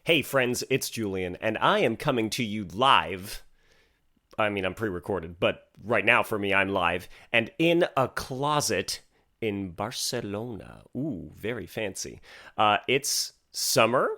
Hey friends, it's Julian, and I am coming to you live. I mean, I'm pre-recorded, but right now for me, I'm live, and in a closet in Barcelona. Ooh, very fancy. It's summer.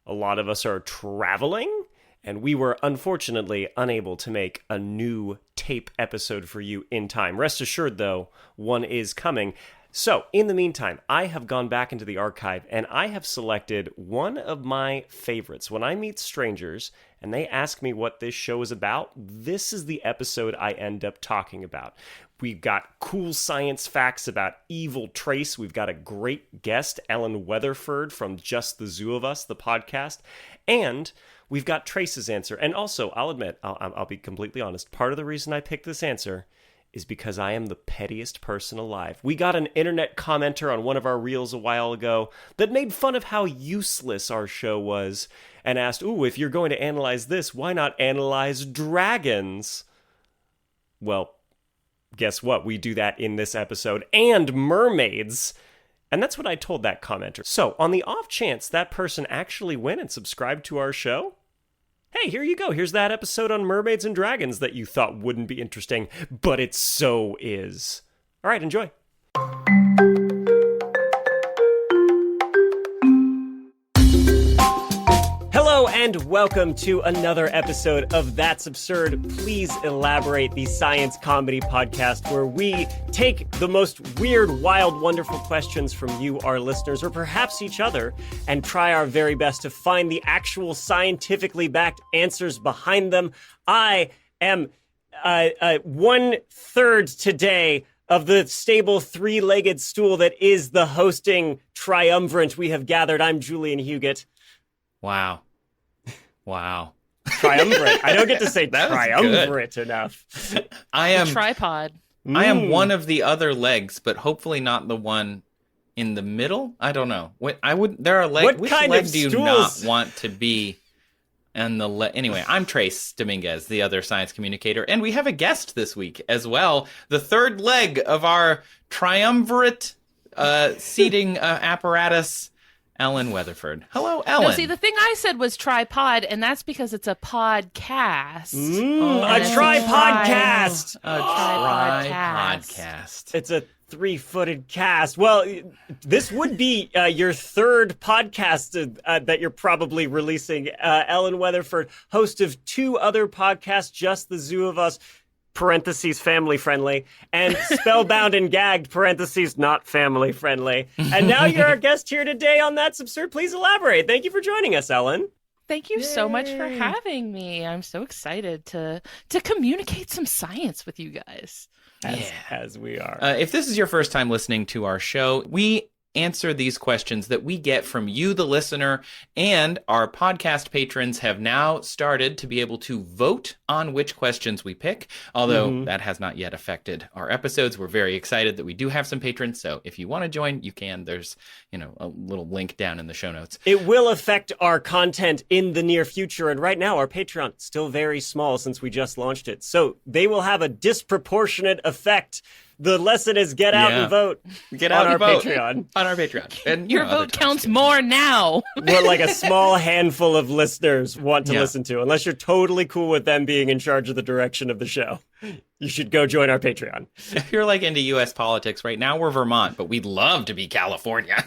A lot of us are traveling, and we were unfortunately unable to make a new tape episode for you in time. Rest assured, though, one is coming. So, in the meantime, I have gone back into the archive and I have selected one of my favorites. When I meet strangers and they ask me what this show is about, this is the episode I end up talking about. We've got cool science facts about evil Trace. We've got a great guest, Ellen Weatherford from Just the Zoo of Us, the podcast. And we've got Trace's answer. And also, I'll admit, I'll be completely honest, part of the reason I picked this answer is because I am the pettiest person alive. We got an internet commenter on one of our reels a while ago that made fun of how useless our show was and asked, ooh, if you're going to analyze this, why not analyze dragons? Well, guess what? We do that in this episode, and mermaids. And that's what I told that commenter. So, on the off chance that person actually went and subscribed to our show, hey, here you go. Here's that episode on mermaids and dragons that you thought wouldn't be interesting, but it so is. All right, enjoy. Hello and welcome to another episode of That's Absurd. Please Elaborate, the science comedy podcast where we take the most weird, wild, wonderful questions from you, our listeners, or perhaps each other, and try our very best to find the actual scientifically backed answers behind them. I am 1/3 today of the stable three-legged stool that is the hosting triumvirate we have gathered. I'm Julian Huguet. Wow. Triumvirate. I don't get to say triumvirate enough. I am tripod. I am one of the other legs, but hopefully not the one in the middle. I don't know. There are legs. What which kind leg of do you stools? not want to be? And Anyway, I'm Trace Dominguez, the other science communicator, and we have a guest this week as well. The third leg of our triumvirate seating apparatus. Ellen Weatherford. Hello, Ellen. No, see, the thing I said was tripod, and that's because it's a podcast. A tripodcast. Tripodcast. It's a three-footed cast. Well, this would be your third podcast that you're probably releasing. Ellen Weatherford, host of two other podcasts, Just the Zoo of Us, parentheses family friendly, and Spellbound and Gagged, parentheses not family friendly. And now you're our guest here today on That's Absurd. Please elaborate. Thank you for joining us, Ellen. Thank you so much for having me. I'm so excited to communicate some science with you guys. As we are. If this is your first time listening to our show, we answer these questions that we get from you, the listener, and our podcast patrons have now started to be able to vote on which questions we pick, although that has not yet affected our episodes. We're very excited that we do have some patrons, so if you want to join, you can. There's, a little link down in the show notes. It will affect our content in the near future, and right now our Patreon is still very small since we just launched it, so they will have a disproportionate effect. The lesson is get out and vote. Get out on and our vote. Patreon. On our Patreon. And your vote counts more now. What like a small handful of listeners want to listen to, unless you're totally cool with them being in charge of the direction of the show. You should go join our Patreon. If you're like into U.S. politics, right now we're Vermont, but we'd love to be California.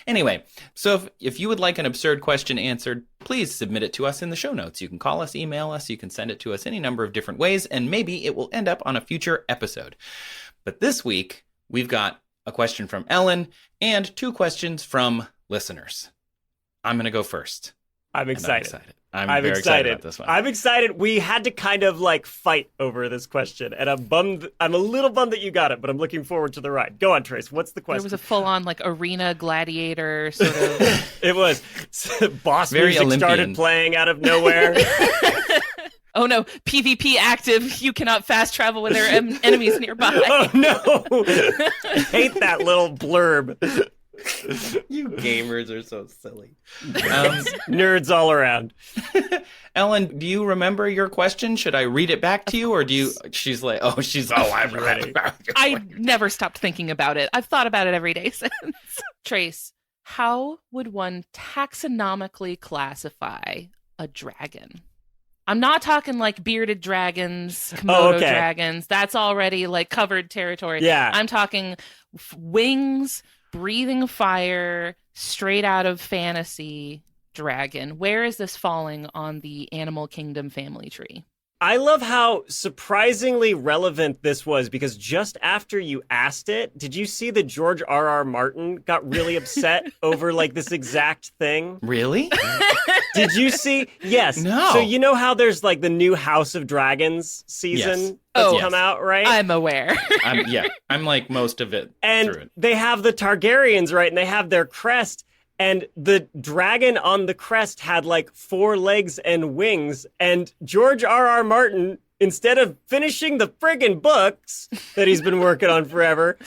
Anyway, so if you would like an absurd question answered, please submit it to us in the show notes. You can call us, email us, you can send it to us any number of different ways, and maybe it will end up on a future episode. But this week, we've got a question from Ellen and two questions from listeners. I'm going to go first. I'm excited. I'm very excited about this one. I'm excited. We had to kind of fight over this question, and I'm a little bummed that you got it, but I'm looking forward to the ride. Go on, Trace. What's the question? There was a full-on arena gladiator sort of. It was. Boss Very music Olympian. started playing out of nowhere. Oh no, PvP active. You cannot fast travel when there are enemies nearby. Oh no! I hate that little blurb. You gamers are so silly. Nerds all around. Ellen, do you remember your question? Should I read it back to you, or do you? She's like, I'm ready. I never stopped thinking about it. I've thought about it every day since. Trace, How would one taxonomically classify a dragon? I'm not talking like bearded dragons, Komodo dragons. That's already like covered territory. Yeah. I'm talking wings, breathing fire, straight out of fantasy dragon. Where is this falling on the animal kingdom family tree? I love how surprisingly relevant this was, because just after you asked it, did you see that George R.R. Martin got really upset over like this exact thing? Really? Did you see? Yes. No. So you know how there's like the new House of Dragons season that's come out, right? I'm aware. I'm like most of it and through it. They have the Targaryens, right? And they have their crest. And the dragon on the crest had like 4 legs and wings. And George R.R. Martin, instead of finishing the friggin' books that he's been working on forever,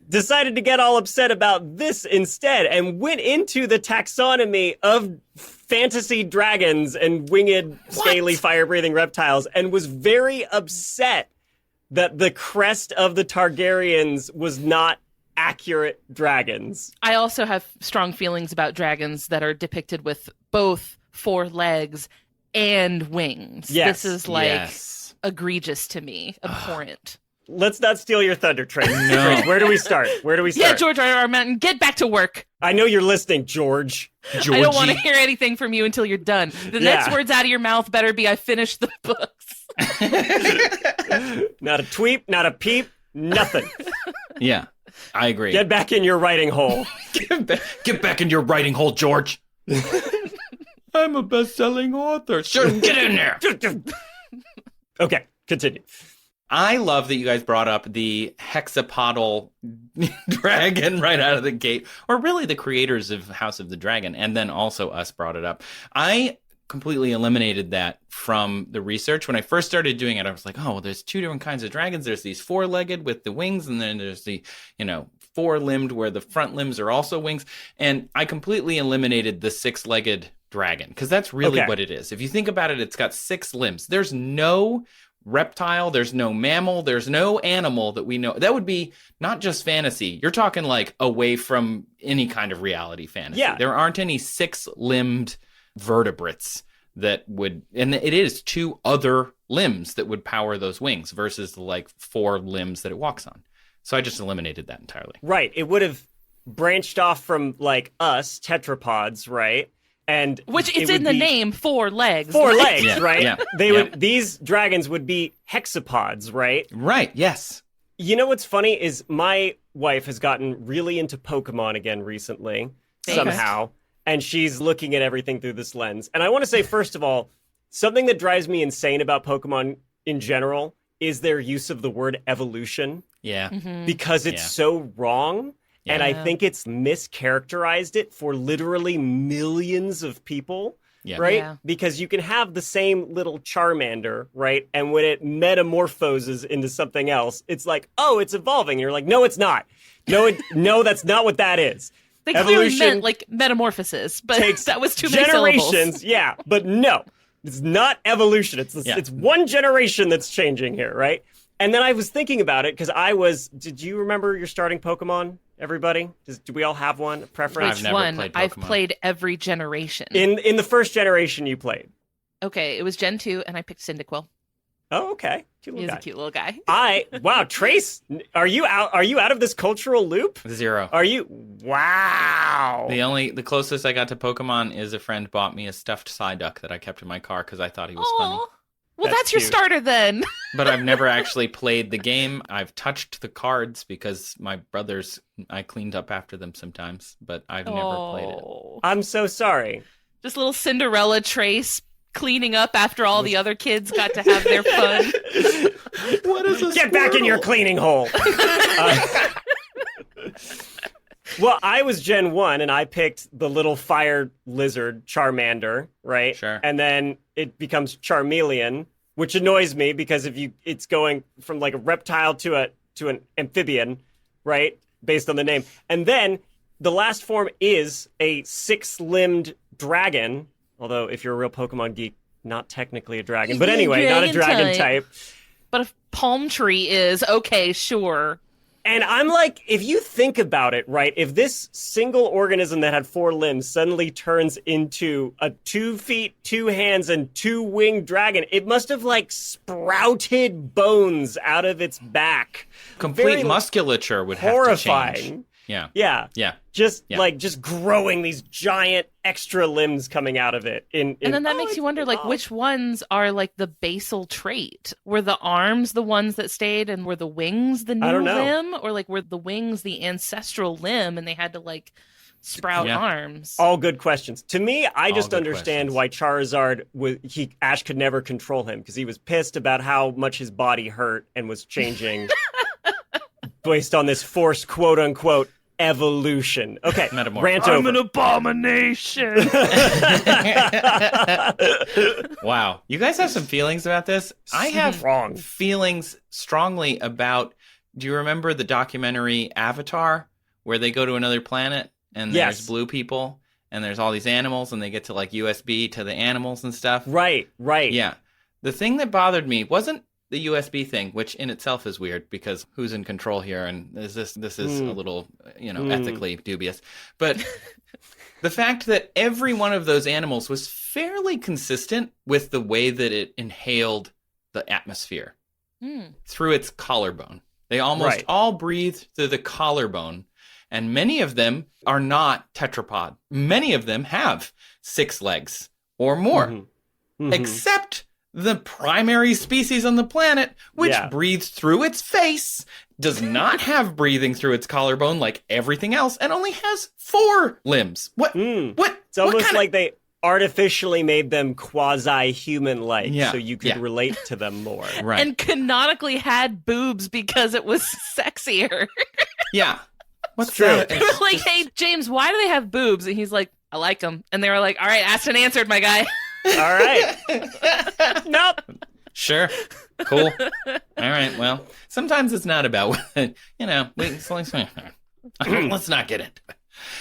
decided to get all upset about this instead and went into the taxonomy of fantasy dragons and winged, scaly, fire-breathing reptiles and was very upset that the crest of the Targaryens was not accurate dragons. I also have strong feelings about dragons that are depicted with both 4 legs and wings. Yes. This is like egregious to me, abhorrent. Let's not steal your thunder, Trace. No. Trace, where do we start? Yeah, George R.R. Martin, get back to work. I know you're listening, George. I don't want to hear anything from you until you're done. The next words out of your mouth better be, I finished the books. Not a tweep, not a peep, nothing. Yeah. I agree. Get back in your writing hole. Get back in your writing hole, George. I'm a best-selling author. Sure, get in there. Okay, continue. I love that you guys brought up the hexapodal dragon right out of the gate, or really the creators of House of the Dragon, and then also us brought it up. I completely eliminated that from the research. When I first started doing it, I was like, oh, well, there's 2 different kinds of dragons. There's these 4-legged with the wings, and then there's the, 4-limbed where the front limbs are also wings. And I completely eliminated the 6-legged dragon, because that's really what it is. If you think about it, it's got 6 limbs. There's no reptile, there's no mammal, there's no animal that we know. That would be not just fantasy. You're talking like away from any kind of reality fantasy. Yeah. There aren't any 6-limbed vertebrates that would, and it is 2 other limbs that would power those wings versus the like 4 limbs that it walks on. So I just eliminated that entirely. Right. It would have branched off from like us tetrapods, right? And which it's in the name, 4 legs. 4 legs, right? Yeah. They would. These dragons would be hexapods, right? Right. Yes. You know what's funny is my wife has gotten really into Pokemon again recently, somehow. And she's looking at everything through this lens. And I want to say, first of all, something that drives me insane about Pokemon in general is their use of the word evolution. Yeah. Because it's so wrong. Yeah. And I think it's mischaracterized it for literally millions of people. Yeah. Right? Yeah. Because you can have the same little Charmander, right? And when it metamorphoses into something else, it's like, oh, it's evolving. And you're like, no, it's not. No, that's not what that is. They clearly meant like metamorphosis, but that was too many syllables. Yeah, but no, it's not evolution. It's one generation that's changing here, right? And then I was thinking about it because did you remember your starting Pokemon, everybody? Do we all have one? A preference? I've never played Pokemon. I've played every generation. In the first generation you played? Okay, it was Gen 2, and I picked Cyndaquil. Oh, okay. He's a cute little guy. Wow, Trace, are you out of this cultural loop? 0. Are you? Wow. The closest I got to Pokemon is a friend bought me a stuffed Psyduck that I kept in my car because I thought he was funny. Well, that's your starter then. But I've never actually played the game. I've touched the cards because my brothers, I cleaned up after them sometimes, but I've never played it. I'm so sorry. Just little Cinderella Trace cleaning up after all the other kids got to have their fun. What is a Get back in your cleaning hole. Well, I was Gen 1, and I picked the little fire lizard, Charmander, right? Sure. And then it becomes Charmeleon, which annoys me because it's going from like a reptile to an amphibian, right? Based on the name. And then the last form is a 6-limbed dragon, although if you're a real Pokemon geek, not technically a dragon. But anyway, not a dragon type. But a palm tree is, okay, sure. And I'm like, if you think about it, right, if this single organism that had 4 limbs suddenly turns into a 2 feet, 2 hands, and 2-winged dragon, it must have, like, sprouted bones out of its back. Complete musculature would have horrifying. to change. Yeah. Yeah. Just growing these giant extra limbs coming out of it. And then that makes you wonder, like, which ones are, like, the basal trait? Were the arms the ones that stayed, and were the wings the new limb? Or, like, were the wings the ancestral limb, and they had to, like, sprout arms? All good questions. To me, I just understand why Charizard, Ash could never control him, because he was pissed about how much his body hurt and was changing based on this forced, quote-unquote, evolution. Okay, rant over. I'm an abomination. Wow. You guys have some feelings about this? I have feelings strongly about, do you remember the documentary Avatar, where they go to another planet and there's blue people and there's all these animals and they get to like USB to the animals and stuff? Right. Yeah. The thing that bothered me wasn't the USB thing, which in itself is weird because who's in control here, and this is a little, ethically dubious. But the fact that every one of those animals was fairly consistent with the way that it inhaled the atmosphere through its collarbone. They almost all breathe through the collarbone, and many of them are not tetrapod. Many of them have 6 legs or more, except the primary species on the planet, which breathes through its face, does not have breathing through its collarbone like everything else, and only has 4 limbs. What? It's almost like they artificially made them quasi-human-like, so you could relate to them more. Right. And canonically had boobs because it was sexier. Yeah. What's true? They were like, hey, James, why do they have boobs? And he's like, I like them. And they were like, all right, asked and answered, my guy. All right. Nope. Sure. Cool. All right. Well, sometimes it's not about, let's not get into it.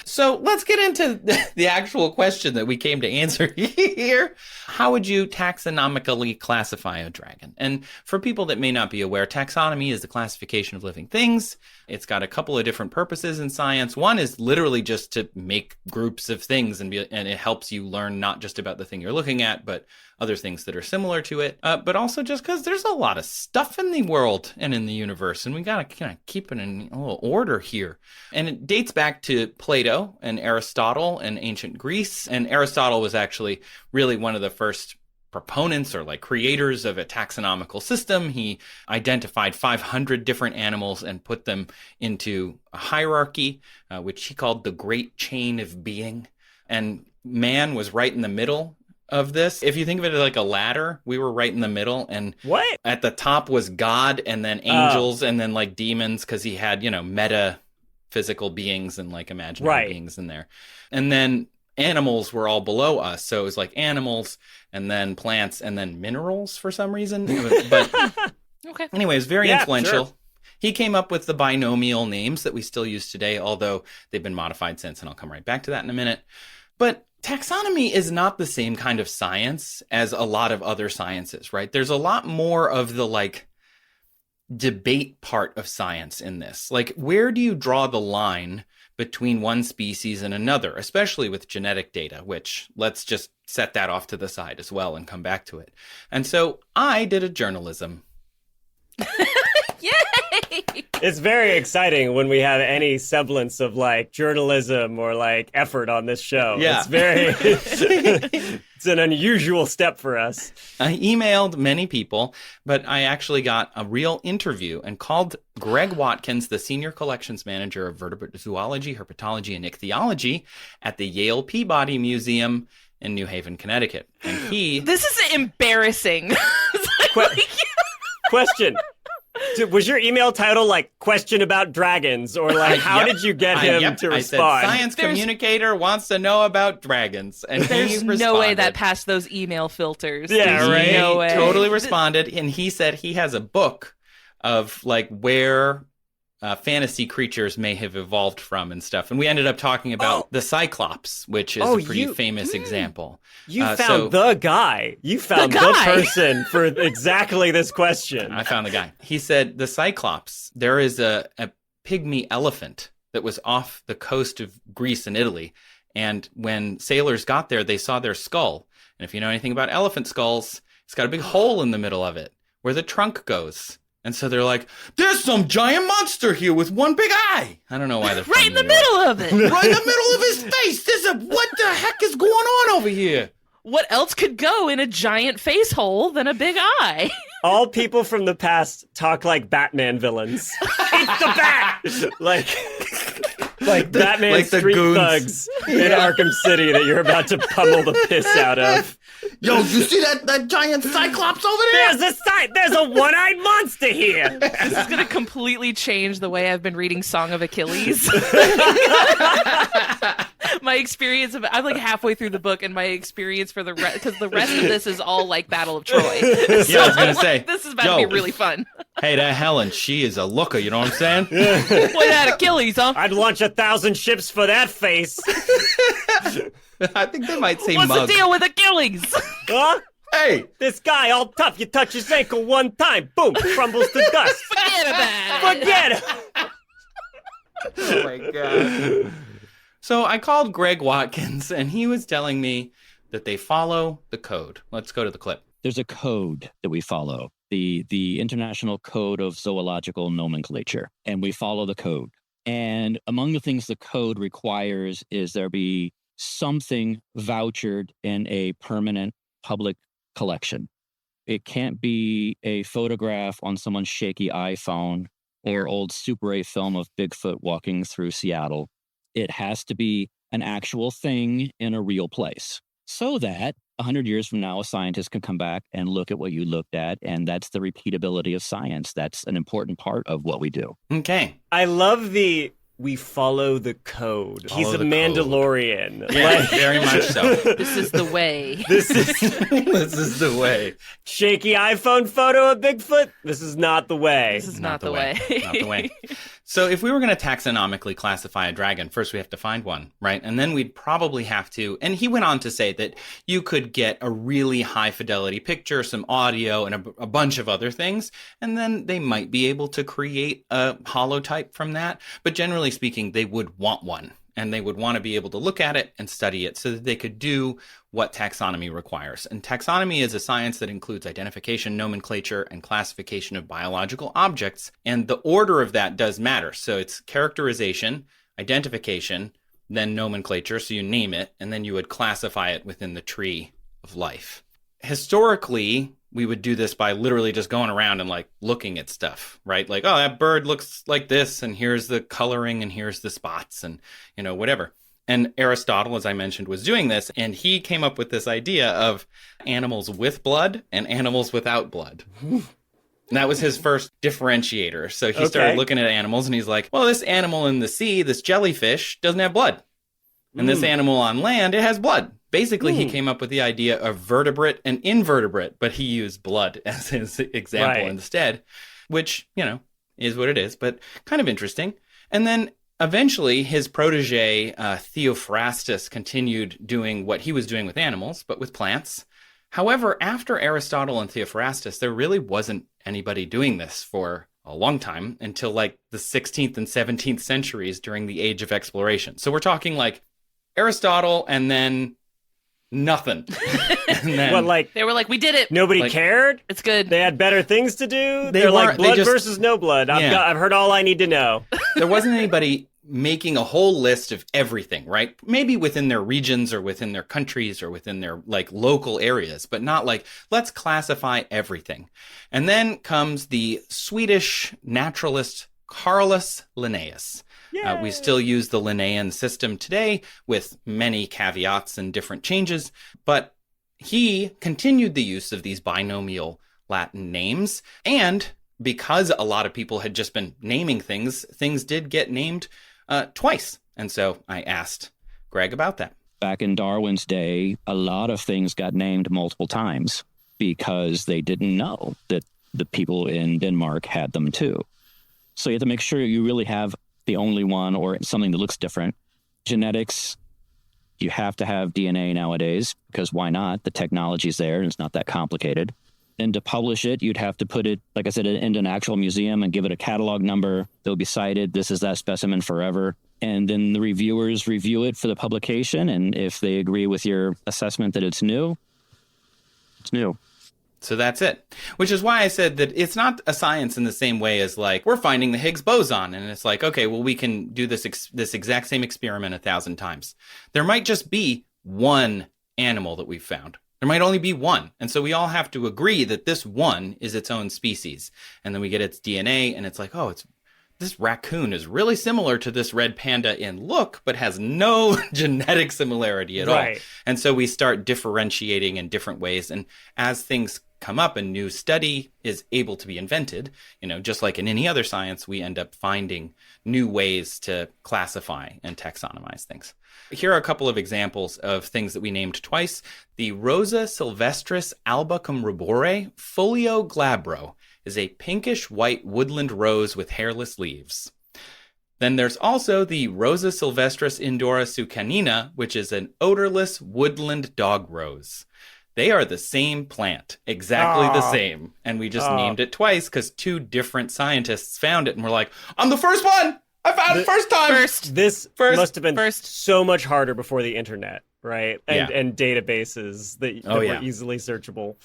So let's get into the actual question that we came to answer here. How would you taxonomically classify a dragon? And for people that may not be aware, taxonomy is the classification of living things. It's got a couple of different purposes in science. One is literally just to make groups of things, and it helps you learn not just about the thing you're looking at, but other things that are similar to it. But also just because there's a lot of stuff in the world and in the universe, and we got to kind of keep it in a little order here. And it dates back to Plato and Aristotle and ancient Greece. And Aristotle was actually really one of the first proponents or like creators of a taxonomical system. He identified 500 different animals and put them into a hierarchy, which he called the Great Chain of Being. And man was right in the middle of this. If you think of it like a ladder, we were right in the middle. And at the top was God, and then angels, and then like demons, because he had, meta physical beings and like imaginary beings in there. And then animals were all below us. So it was like animals, and then plants, and then minerals for some reason. But anyways, very influential. Sure. He came up with the binomial names that we still use today, although they've been modified since, and I'll come right back to that in a minute. But taxonomy is not the same kind of science as a lot of other sciences, right? There's a lot more of the like debate part of science in this. Like, where do you draw the line between one species and another, especially with genetic data, which let's just set that off to the side as well and come back to it. And so I did a journalism. Yay! It's very exciting when we have any semblance of like journalism or like effort on this show. Yeah. It's very, it's an unusual step for us. I emailed many people, but I actually got a real interview and called Greg Watkins, the senior collections manager of vertebrate zoology, herpetology, and ichthyology at the Yale Peabody Museum in New Haven, Connecticut. And This is embarrassing. Question. Was your email title like question about dragons, or like how did you get him to respond? I said, science communicator wants to know about dragons. And there's no way that passed those email filters. Yeah, right. No way. Totally responded. And he said he has a book of like where fantasy creatures may have evolved from and stuff. And we ended up talking about the Cyclops, which is a pretty famous example. You found the guy. You found the person for exactly this question. I found the guy. He said the Cyclops, there is a pygmy elephant that was off the coast of Greece and Italy. And when sailors got there, they saw their skull. And if you know anything about elephant skulls, it's got a big hole in the middle of it where the trunk goes. And so they're like, there's some giant monster here with one big eye. I don't know why they're right in the middle of it. Right in the middle of his face. What the heck is going on over here? What else could go in a giant face hole than a big eye? All people from the past talk like Batman villains. It's the Bat! Like Batman like the street goons. thugs in Arkham City that you're about to pummel the piss out of. Yo, you see that giant cyclops over there? There's a one-eyed monster here. This is going to completely change the way I've been reading Song of Achilles. My experience of I'm like halfway through the book, and my experience for the rest, because the rest of this is all like Battle of Troy. So Yeah, I was gonna say, this is about to be really fun. Hey, that Helen, she is a looker. You know what I'm saying? What that Achilles, huh? I'd launch 1,000 ships for that face. I think they might say What's mug. the deal with Achilles? Huh? Hey, This guy all tough. You touch his ankle one time, boom, crumbles to dust. Forget about it. Forget it. oh my God. So I called Greg Watkins, and he was telling me that they follow the code. Let's go to the clip. There's a code that we follow, the International Code of Zoological Nomenclature, and we follow the code. And among the things the code requires is there be something vouchered in a permanent public collection. It can't be a photograph on someone's shaky iPhone or old Super 8 film of Bigfoot walking through Seattle. It has to be an actual thing in a real place so that 100 years from now, a scientist can come back and look at what you looked at. And that's the repeatability of science. That's an important part of what we do. Okay. I love we follow the code. He's a the Mandalorian. Yeah, very much so. This is the way. This is This is the way. shaky iPhone photo of Bigfoot. This is not the way. This is not the way. Not the way. So if we were going to taxonomically classify a dragon, first we have to find one, right? And then we'd probably have to, and he went on to say that you could get a really high fidelity picture, some audio, and a bunch of other things. And then they might be able to create a holotype from that. But generally speaking, they would want one. And they would want to be able to look at it and study it so that they could do what taxonomy requires. And taxonomy is a science that includes identification, nomenclature, and classification of biological objects. And the order of that does matter. So it's characterization, identification, then nomenclature, so you name it, and then you would classify it within the tree of life. Historically, we would do this by literally just going around and like looking at stuff, right? Like, oh, that bird looks like this, and here's the coloring, and here's the spots, and, you know, whatever. And Aristotle, as I mentioned, was doing this, and he came up with this idea of animals with blood and animals without blood. And that was his first differentiator. So he started looking at animals, and he's like, well, this animal in the sea, this jellyfish, doesn't have blood. And this animal on land, it has blood. Basically, he came up with the idea of vertebrate and invertebrate, but he used blood as his example instead, which, you know, is what it is, but kind of interesting. And then eventually his protege, Theophrastus, continued doing what he was doing with animals, but with plants. However, after Aristotle and Theophrastus, there really wasn't anybody doing this for a long time until like the 16th and 17th centuries during the Age of Exploration. So we're talking like Aristotle and then nothing. And then, What, like, They were like, we did it. nobody cared? It's good. They had better things to do? They They're like weren't- they blood just- versus no blood. I've heard all I need to know. there wasn't anybody making a whole list of everything, right? Maybe within their regions or within their countries or within their like local areas, but not like, let's classify everything. And then comes the Swedish naturalist Carolus Linnaeus. We still use the Linnaean system today with many caveats and different changes, but he continued the use of these binomial Latin names. And because a lot of people had just been naming things, things did get named twice. And so I asked Greg about that. Back in Darwin's day, a lot of things got named multiple times because they didn't know that the people in Denmark had them too. So you have to make sure you really have the only one or something that looks different. Genetics, you have to have DNA nowadays because why not? The technology's there and it's not that complicated. And to publish it, you'd have to put it, like I said, into an actual museum and give it a catalog number. They'll be cited. This is that specimen forever. And then the reviewers review it for the publication. And if they agree with your assessment that it's new, it's new. So that's it. Which is why I said that it's not a science in the same way as like, we're finding the Higgs boson. And it's like, okay, well, we can do this exact same experiment 1,000 times. There might just be one animal that we've found. There might only be one. And so we all have to agree that this one is its own species. And then we get its DNA and it's like, oh, this raccoon is really similar to this red panda in look, but has no genetic similarity at all. And so we start differentiating in different ways. And as things come up, a new study is able to be invented, just like in any other science, we end up finding new ways to classify and taxonomize things. Here are a couple of examples of things that we named twice. The Rosa sylvestris albacum rubore folio glabro is a pinkish-white woodland rose with hairless leaves. Then there's also the Rosa sylvestris indora sucanina, which is an odorless woodland dog rose. They are the same plant, exactly the same. And we just named it twice because two different scientists found it and were like, I'm the first one! I found it first time! This must have been so much harder before the internet, right? And databases that were easily searchable.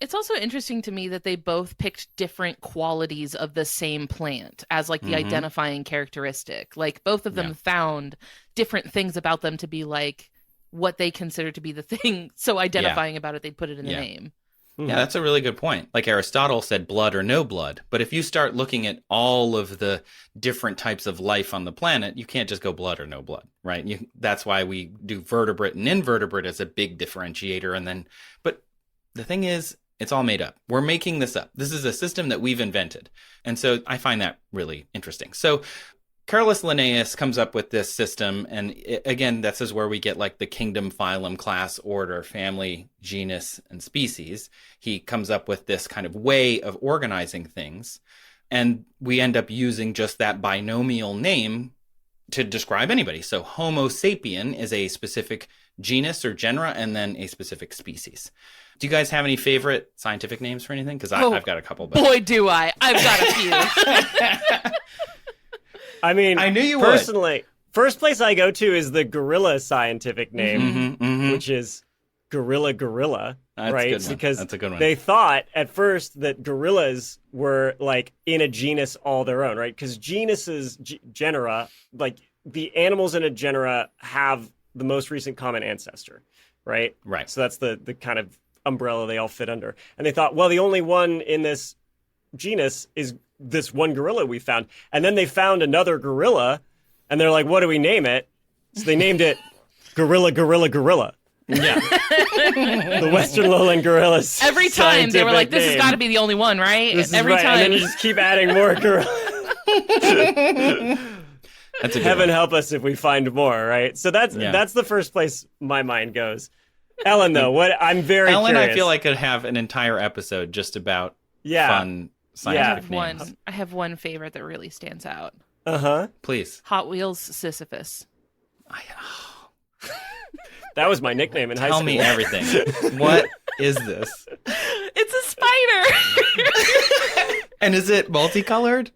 It's also interesting to me that they both picked different qualities of the same plant as like the identifying characteristic. Like both of them found different things about them to be like what they consider to be the thing. So identifying about it, they put it in the name. Yeah, that's a really good point. Like Aristotle said, blood or no blood. But if you start looking at all of the different types of life on the planet, you can't just go blood or no blood, right? That's why we do vertebrate and invertebrate as a big differentiator. But the thing is, it's all made up. We're making this up. This is a system that we've invented. And so I find that really interesting. So Carolus Linnaeus comes up with this system, and again, this is where we get like the kingdom, phylum, class, order, family, genus, and species. He comes up with this kind of way of organizing things, and we end up using just that binomial name to describe anybody. So Homo sapien is a specific genus or genera, and then a specific species. Do you guys have any favorite scientific names for anything? Because I've got a couple. But... Boy, do I. I've got a few. I mean, I knew you personally, first place I go to is the gorilla scientific name, which is gorilla, that's right? A good one. Because that's a good one. They thought at first that gorillas were like in a genus all their own, right? Because genuses, genera, like the animals in a genera have the most recent common ancestor, right? Right. So that's the kind of umbrella they all fit under. And they thought, well, the only one in this genus is this one gorilla we found. And then they found another gorilla and they're like, what do we name it? So they named it gorilla. Yeah. The Western Lowland gorillas. Every time they were like, this has got to be the only one, right? Every time. And then you just keep adding more gorillas. That's a good Heaven one. help us if we find more, right? So that's the first place my mind goes. Ellen, though, I'm very Ellen, curious. I feel like could have an entire episode just about fun scientific names. I have one favorite that really stands out. Please. Hot Wheels Sisyphus. That was my nickname in high school. Tell me everything. What is this? It's a spider. And is it multicolored?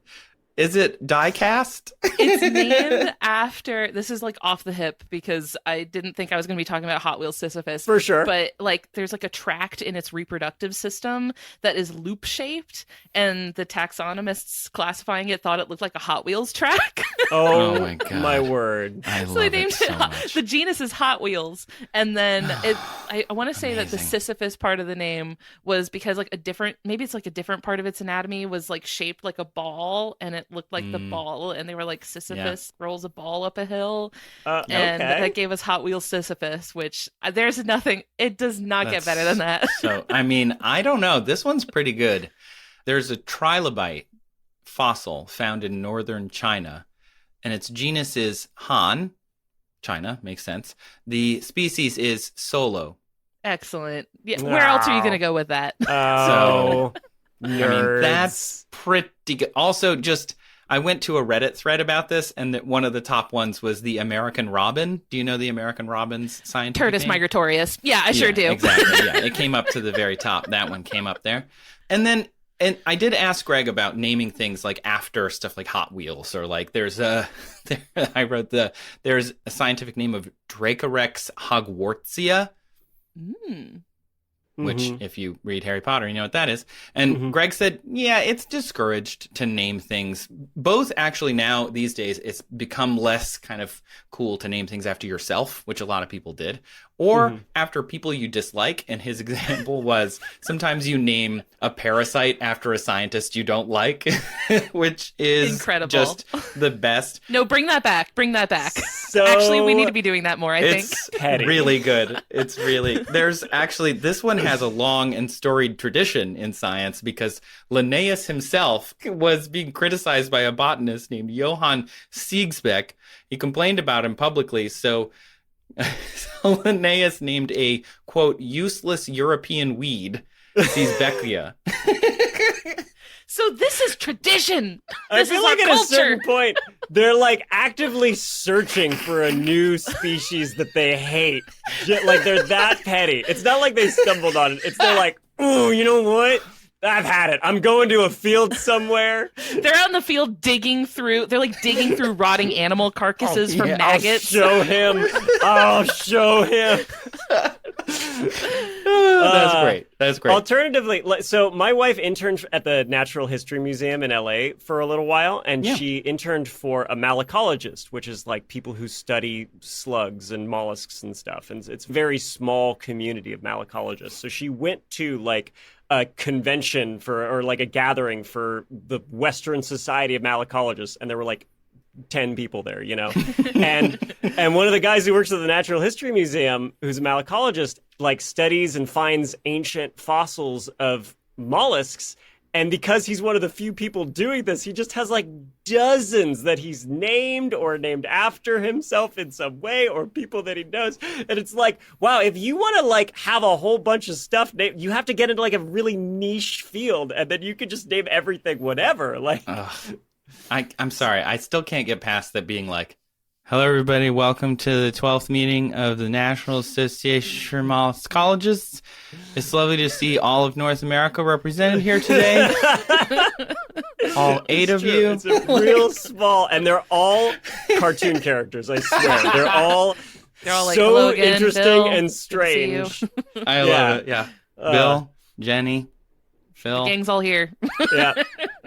Is it die-cast? It's named after, this is like off the hip because I didn't think I was going to be talking about Hot Wheels Sisyphus. For sure. But like there's like a tract in its reproductive system that is loop shaped, and the taxonomists classifying it thought it looked like a Hot Wheels track. Oh my God. My word. I So love they named it so much. the genus is Hot Wheels, and then I want to say that the Sisyphus part of the name was because like maybe it's like a different part of its anatomy was like shaped like a ball, and it looked like the ball, and they were like Sisyphus rolls a ball up a hill, and that gave us Hot Wheels Sisyphus, which there's nothing, it does not get better than that. So I mean, I don't know, this one's pretty good. There's a trilobite fossil found in northern China, and its genus is Han. China makes sense. The species is Solo. Excellent. Yeah, where else are you going to go with that? Oh, I mean, that's pretty good. Also, just I went to a Reddit thread about this, and that one of the top ones was the American robin. Do you know the American robin's scientific Turdus name? migratorius. Yeah, I sure do. Exactly. Yeah, it came up to the very top. That one came up there. And then, and I did ask Greg about naming things like after stuff like Hot Wheels, or like there's a scientific name of Dracorex hogwartsia. Which, if you read Harry Potter, you know what that is. And Greg said, yeah, it's discouraged to name things. Both actually now, these days, it's become less kind of cool to name things after yourself, which a lot of people did, or after people you dislike. And his example was sometimes you name a parasite after a scientist you don't like, which is incredible. Just the best. No, bring that back. Bring that back. So actually, we need to be doing that more, I think. It's really good. It's really, there's actually, this one has a long and storied tradition in science because Linnaeus himself was being criticized by a botanist named Johann Siegsbeck. He complained about him publicly, so Linnaeus named a, quote, useless European weed, Siegsbeckia. So this is tradition. I feel like at a certain point, they're like actively searching for a new species that they hate. Like they're that petty. It's not like they stumbled on it. It's they're like, ooh, you know what? I've had it. I'm going to a field somewhere. They're out in the field digging through. They're like digging through rotting animal carcasses for maggots. I'll show him. I'll show him. That's great. That's great. Alternatively, so my wife interned at the Natural History Museum in LA for a little while, and she interned for a malacologist, which is like people who study slugs and mollusks and stuff. And it's a very small community of malacologists. So she went to like a convention or like a gathering for the Western Society of Malacologists, and there were like 10 people there, you know? and one of the guys who works at the Natural History Museum, who's a malacologist, like studies and finds ancient fossils of mollusks. And because he's one of the few people doing this, he just has like dozens that he's named or named after himself in some way, or people that he knows. And it's like, wow, if you want to like have a whole bunch of stuff, you have to get into like a really niche field, and then you can just name everything whatever. Like, I'm sorry, I still can't get past that being like, hello, everybody. Welcome to the 12th meeting of the National Association of Molluscologists. It's lovely to see all of North America represented here today. All 8 of you. It's a real small, and they're all cartoon characters, I swear. They're all like, so hello again, interesting Bill. and Good to see you. strange. I love it, yeah. Bill, Jenny, Phil. The gang's all here. Yeah.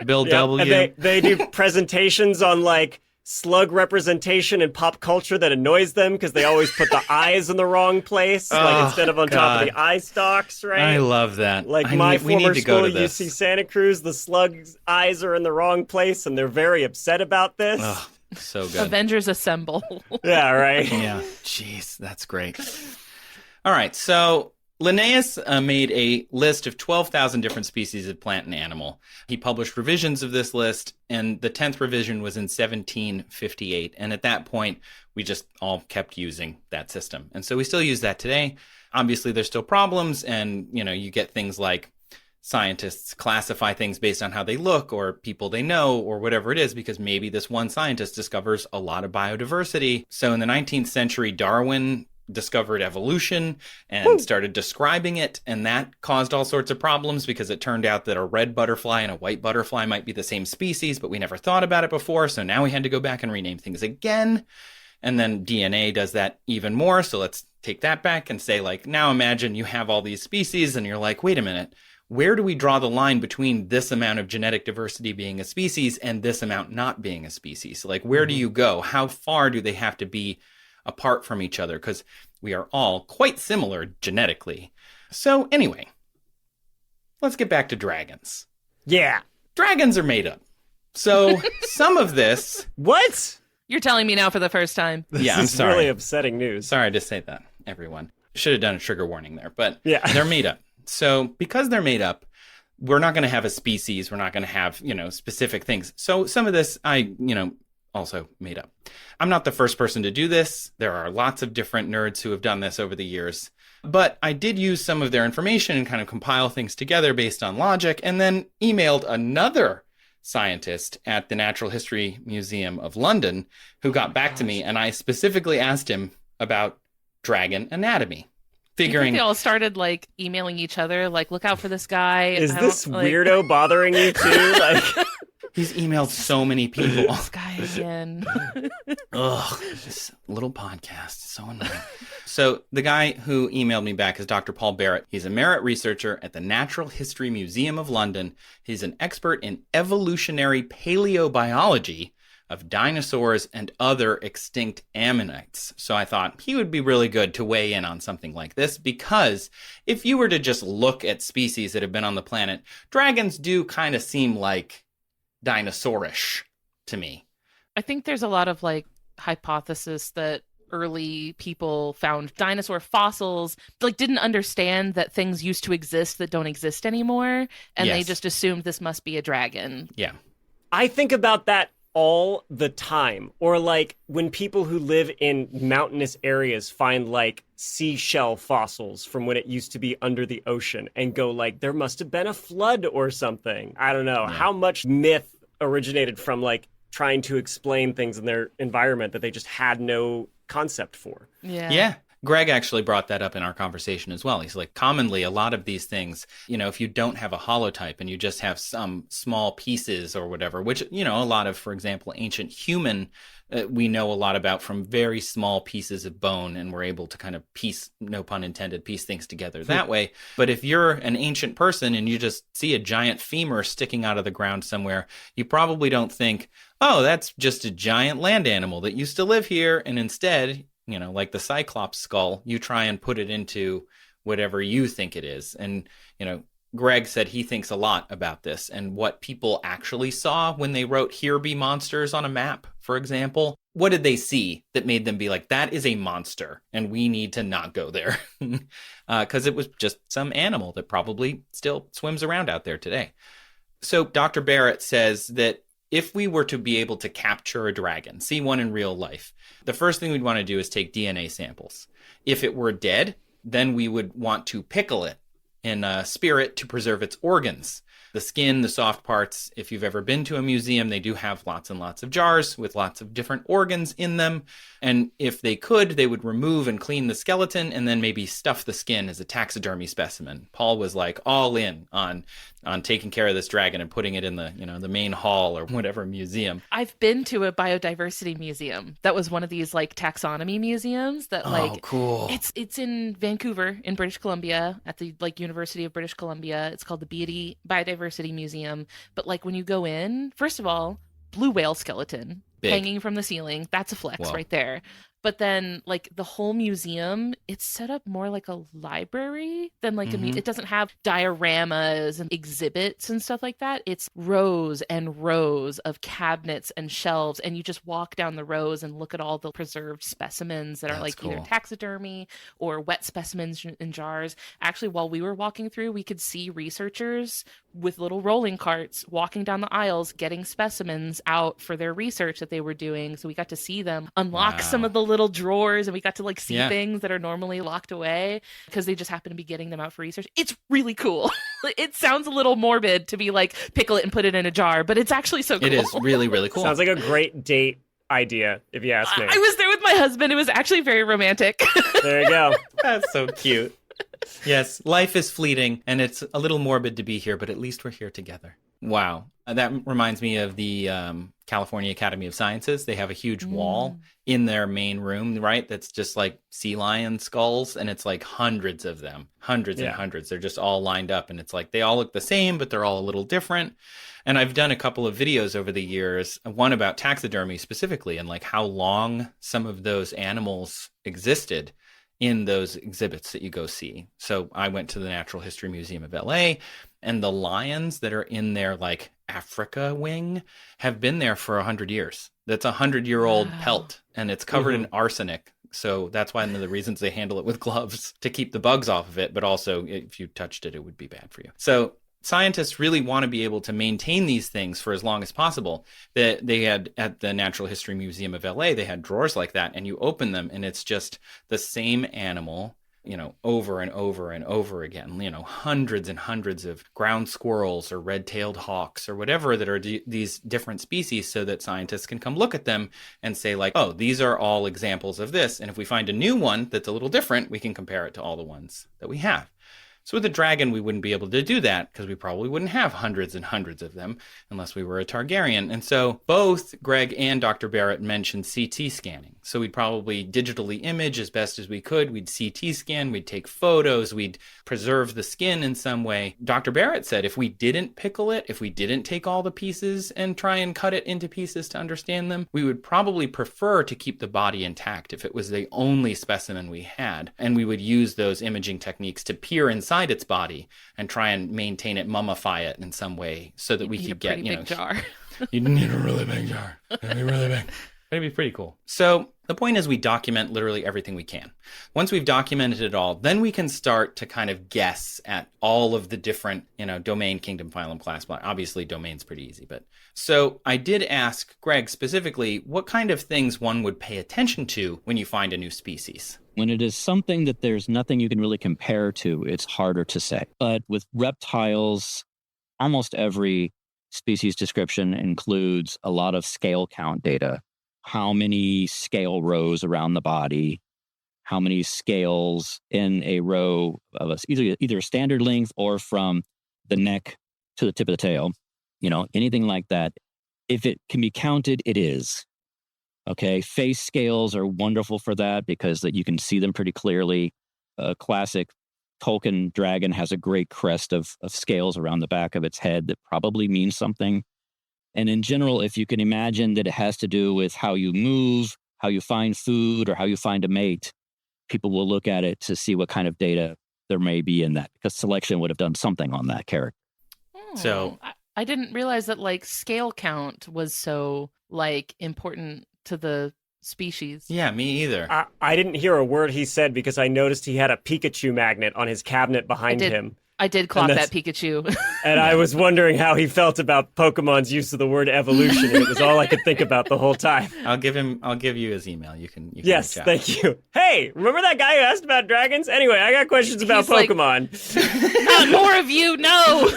Bill W. And they do presentations on like slug representation in pop culture that annoys them because they always put the eyes in the wrong place, like instead of on top of the eye stalks, right? I love that. Like we need to go school, to this. UC Santa Cruz, the slug's eyes are in the wrong place, and they're very upset about this. Oh, so good. Avengers assemble. Yeah, right. Yeah. Jeez, that's great. All right, so Linnaeus made a list of 12,000 different species of plant and animal. He published revisions of this list, and the 10th revision was in 1758. And at that point, we just all kept using that system. And so we still use that today. Obviously, there's still problems, and you get things like scientists classify things based on how they look or people they know or whatever it is, because maybe this one scientist discovers a lot of biodiversity. So in the 19th century, Darwin discovered evolution and started describing it, and that caused all sorts of problems because it turned out that a red butterfly and a white butterfly might be the same species, but we never thought about it before, so now we had to go back and rename things again. And then DNA does that even more, so let's take that back and say, like, now imagine you have all these species and you're like, wait a minute, where do we draw the line between this amount of genetic diversity being a species and this amount not being a species? Like, where do you go? How far do they have to be apart from each other? Because we are all quite similar genetically. So anyway, let's get back to dragons. Yeah. Dragons are made up. So some of this... What? You're telling me now for the first time. Yeah, I'm This is sorry. really upsetting news. Sorry to say that, everyone. Should have done a trigger warning there, but Yeah. they're made up. So because they're made up, we're not going to have a species. We're not going to have, specific things. So some of this I, also made up. I'm not the first person to do this. There are lots of different nerds who have done this over the years. But I did use some of their information and kind of compile things together based on logic, and then emailed another scientist at the Natural History Museum of London who got back to me, and I specifically asked him about dragon anatomy. Figuring they all started like emailing each other, like, look out for this guy. Is this weirdo bothering you too? Like, he's emailed so many people. This guy again. Ugh, this little podcast is so annoying. So the guy who emailed me back is Dr. Paul Barrett. He's a merit researcher at the Natural History Museum of London. He's an expert in evolutionary paleobiology of dinosaurs and other extinct ammonites. So I thought he would be really good to weigh in on something like this, because if you were to just look at species that have been on the planet, dragons do kind of seem like dinosaurish to me. I think there's a lot of like hypothesis that early people found dinosaur fossils, like didn't understand that things used to exist that don't exist anymore, and they just assumed this must be a dragon. Yeah. I think about that all the time. Or like when people who live in mountainous areas find like seashell fossils from when it used to be under the ocean and go like, there must have been a flood or something. I don't know how much myth originated from like trying to explain things in their environment that they just had no concept for. Yeah. Greg actually brought that up in our conversation as well. He's like, commonly, a lot of these things, you know, if you don't have a holotype and you just have some small pieces or whatever, which, you know, a lot of, for example, ancient human, we know a lot about from very small pieces of bone, and we're able to kind of piece, no pun intended, piece things together that way. But if you're an ancient person and you just see a giant femur sticking out of the ground somewhere, you probably don't think, oh, that's just a giant land animal that used to live here. And instead, you know, like the Cyclops skull, you try and put it into whatever you think it is. And, you know, Greg said he thinks a lot about this and what people actually saw when they wrote "Here be monsters" on a map, for example. What did they see that made them be like, that is a monster and we need to not go there? Because it was just some animal that probably still swims around out there today. So Dr. Barrett says that if we were to be able to capture a dragon, see one in real life, the first thing we'd want to do is take DNA samples. If it were dead, then we would want to pickle it in a spirit to preserve its organs. The skin, the soft parts. If you've ever been to a museum, they do have lots and lots of jars with lots of different organs in them. And if they could, they would remove and clean the skeleton and then maybe stuff the skin as a taxidermy specimen. Paul was like all in on taking care of this dragon and putting it in the, you know, the main hall or whatever museum. I've been to a biodiversity museum. That was one of these like taxonomy museums that like, cool. It's in Vancouver in British Columbia at the like University of British Columbia. It's called the Biodiversity Museum. But like when you go in, first of all, blue whale skeleton hanging from the ceiling. That's a flex right there. But then, like, the whole museum, it's set up more like a library than like it doesn't have dioramas and exhibits and stuff like that. It's rows and rows of cabinets and shelves, and you just walk down the rows and look at all the preserved specimens that are like either taxidermy or wet specimens in jars. Actually, while we were walking through, we could see researchers with little rolling carts walking down the aisles, getting specimens out for their research that they were doing. So we got to see them unlock some of the little drawers, and we got to like see things that are normally locked away because they just happen to be getting them out for research. It's really cool. It sounds a little morbid to be like, pickle it and put it in a jar, but it's actually so cool. It is really, really cool. Sounds like a great date idea, if you ask me. I was there with my husband. It was actually very romantic. There you go. That's so cute. Yes, life is fleeting, and it's a little morbid to be here, but at least we're here together. Wow. That reminds me of the California Academy of Sciences. They have a huge wall in their main room, right? That's just like sea lion skulls, and it's like hundreds of them, hundreds and hundreds. They're just all lined up, and it's like they all look the same, but they're all a little different. And I've done a couple of videos over the years, one about taxidermy specifically, and like how long some of those animals existed in those exhibits that you go see. So I went to the Natural History Museum of LA, and the lions that are in their like Africa wing have been there for 100 years. That's a 100-year-old pelt, and it's covered in arsenic. So that's one of the reasons they handle it with gloves to keep the bugs off of it. But also, if you touched it, it would be bad for you. So scientists really want to be able to maintain these things for as long as possible. They had at the Natural History Museum of LA, they had drawers like that, and you open them and it's just the same animal over and over and over again, hundreds and hundreds of ground squirrels or red-tailed hawks or whatever that are these different species, so that scientists can come look at them and say like, oh, these are all examples of this. And if we find a new one that's a little different, we can compare it to all the ones that we have. So with a dragon, we wouldn't be able to do that because we probably wouldn't have hundreds and hundreds of them unless we were a Targaryen. And so both Greg and Dr. Barrett mentioned CT scanning. So we'd probably digitally image as best as we could. We'd CT scan, we'd take photos, we'd preserve the skin in some way. Dr. Barrett said if we didn't pickle it, if we didn't take all the pieces and try and cut it into pieces to understand them, we would probably prefer to keep the body intact if it was the only specimen we had. And we would use those imaging techniques to peer inside its body and try and maintain it, mummify it in some way so that we could get, big jar. You need a really big jar. It'd be really big. It'd be pretty cool. So the point is we document literally everything we can. Once we've documented it all, then we can start to kind of guess at all of the different, domain, kingdom, phylum, class. Obviously, domain's pretty easy. But so I did ask Greg specifically what kind of things one would pay attention to when you find a new species. When it is something that there's nothing you can really compare to, it's harder to say. But with reptiles, almost every species description includes a lot of scale count data. How many scale rows around the body, how many scales in a row of either a standard length or from the neck to the tip of the tail, anything like that. If it can be counted, it is. Okay, face scales are wonderful for that because that you can see them pretty clearly. A classic Tolkien dragon has a great crest of scales around the back of its head that probably means something. And in general, if you can imagine that it has to do with how you move, how you find food, or how you find a mate, people will look at it to see what kind of data there may be in that, because selection would have done something on that character. So I didn't realize that scale count was so important to the species. Yeah, me either. I didn't hear a word he said because I noticed he had a Pikachu magnet on his cabinet behind him. I did clock that Pikachu. And I was wondering how he felt about Pokemon's use of the word evolution. And it was all I could think about the whole time. I'll give you his email. You can yes, thank you. Hey, remember that guy who asked about dragons? Anyway, I got questions about Pokemon. Not more of you, no.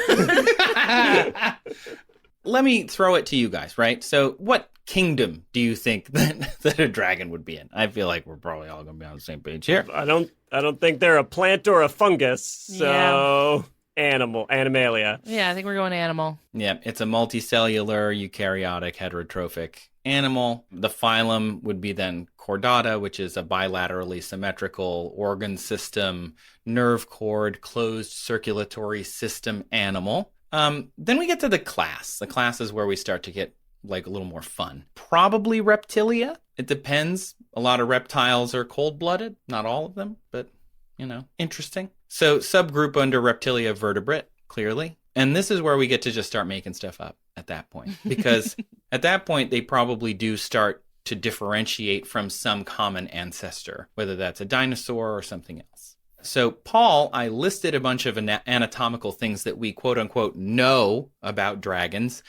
Let me throw it to you guys, right? So what kingdom do you think that a dragon would be in? I feel like we're probably all going to be on the same page here. I don't think they're a plant or a fungus. So Animalia. Yeah, I think we're going animal. Yeah, it's a multicellular, eukaryotic, heterotrophic animal. The phylum would be then Chordata, which is a bilaterally symmetrical organ system, nerve cord, closed circulatory system animal. Then we get to the class. The class is where we start to get a little more fun. Probably reptilia. It depends. A lot of reptiles are cold-blooded. Not all of them, but, interesting. So subgroup under reptilia vertebrate, clearly. And this is where we get to just start making stuff up at that point. Because at that point, they probably do start to differentiate from some common ancestor, whether that's a dinosaur or something else. So, Paul, I listed a bunch of anatomical things that we quote-unquote know about dragons,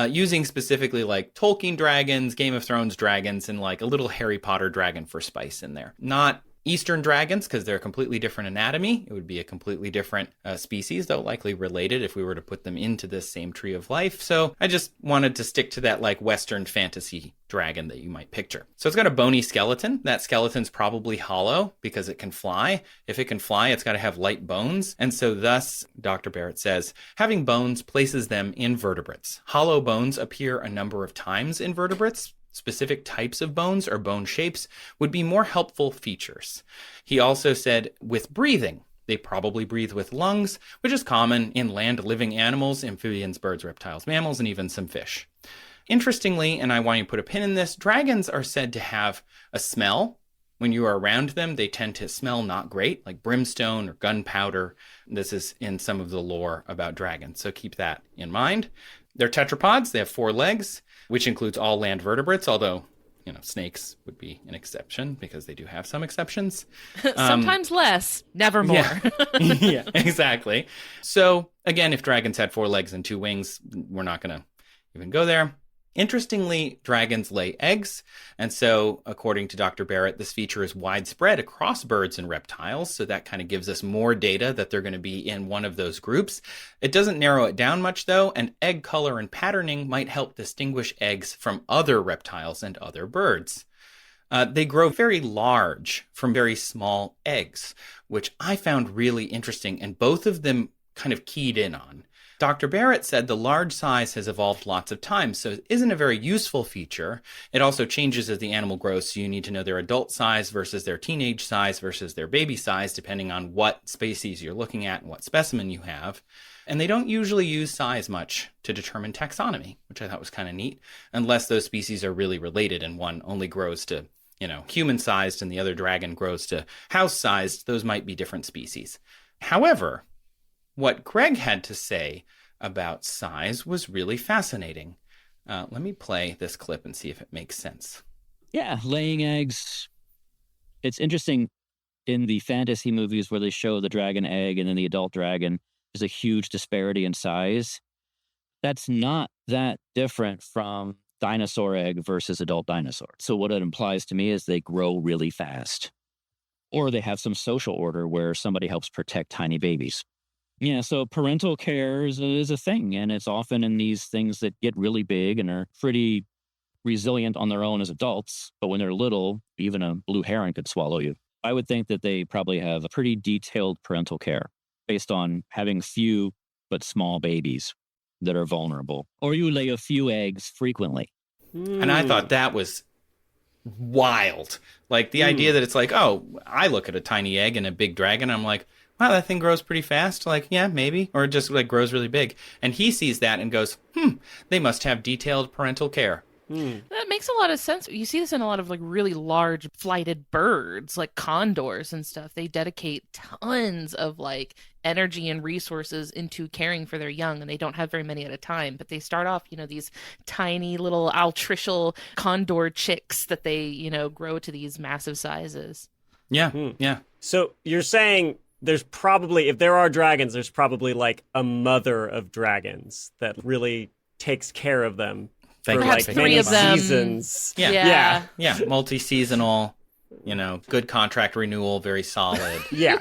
using specifically Tolkien dragons, Game of Thrones dragons, and a little Harry Potter dragon for spice in there. Not Eastern dragons, because they're a completely different anatomy. It would be a completely different species, though likely related if we were to put them into this same tree of life. So I just wanted to stick to that Western fantasy dragon that you might picture. So it's got a bony skeleton. That skeleton's probably hollow because it can fly. If it can fly, it's got to have light bones. And so thus, Dr. Barrett says, having bones places them in vertebrates. Hollow bones appear a number of times in vertebrates. Specific types of bones or bone shapes would be more helpful features. He also said with breathing, they probably breathe with lungs, which is common in land-living animals, amphibians, birds, reptiles, mammals, and even some fish. Interestingly, and I want you to put a pin in this, dragons are said to have a smell. When you are around them, they tend to smell not great, like brimstone or gunpowder. This is in some of the lore about dragons, so keep that in mind. They're tetrapods. They have 4 legs, which includes all land vertebrates, although, snakes would be an exception because they do have some exceptions. Sometimes less, never more. Yeah, exactly. So, again, if dragons had 4 legs and 2 wings, we're not going to even go there. Interestingly, dragons lay eggs, and so, according to Dr. Barrett, this feature is widespread across birds and reptiles, so that kind of gives us more data that they're going to be in one of those groups. It doesn't narrow it down much, though, and egg color and patterning might help distinguish eggs from other reptiles and other birds. They grow very large from very small eggs, which I found really interesting, and both of them kind of keyed in on. Dr. Barrett said the large size has evolved lots of times, so it isn't a very useful feature. It also changes as the animal grows, so you need to know their adult size versus their teenage size versus their baby size, depending on what species you're looking at and what specimen you have. And they don't usually use size much to determine taxonomy, which I thought was kind of neat, unless those species are really related and one only grows to, human-sized and the other dragon grows to house-sized. Those might be different species. However, what Greg had to say about size was really fascinating. Let me play this clip and see if it makes sense. Yeah, laying eggs. It's interesting in the fantasy movies where they show the dragon egg and then the adult dragon, there's a huge disparity in size. That's not that different from dinosaur egg versus adult dinosaur. So what it implies to me is they grow really fast. Or they have some social order where somebody helps protect tiny babies. Yeah, so parental care is a thing, and it's often in these things that get really big and are pretty resilient on their own as adults, but when they're little, even a blue heron could swallow you. I would think that they probably have a pretty detailed parental care based on having few but small babies that are vulnerable. Or you lay a few eggs frequently. And I thought that was wild. Like the idea that it's like, oh, I look at a tiny egg and a big dragon, I'm like, wow, that thing grows pretty fast. Like, yeah, maybe. Or it just like grows really big. And he sees that and goes, they must have detailed parental care. That makes a lot of sense. You see this in a lot of like really large flighted birds, like condors and stuff. They dedicate tons of like energy and resources into caring for their young, and they don't have very many at a time. But they start off, these tiny little altricial condor chicks that they, grow to these massive sizes. Yeah, yeah. So you're saying there's probably, if there are dragons, there's probably like a mother of dragons that really takes care of them. Perhaps like 3 many of them. seasons. Yeah. Multi-seasonal, good contract renewal, very solid. Yeah.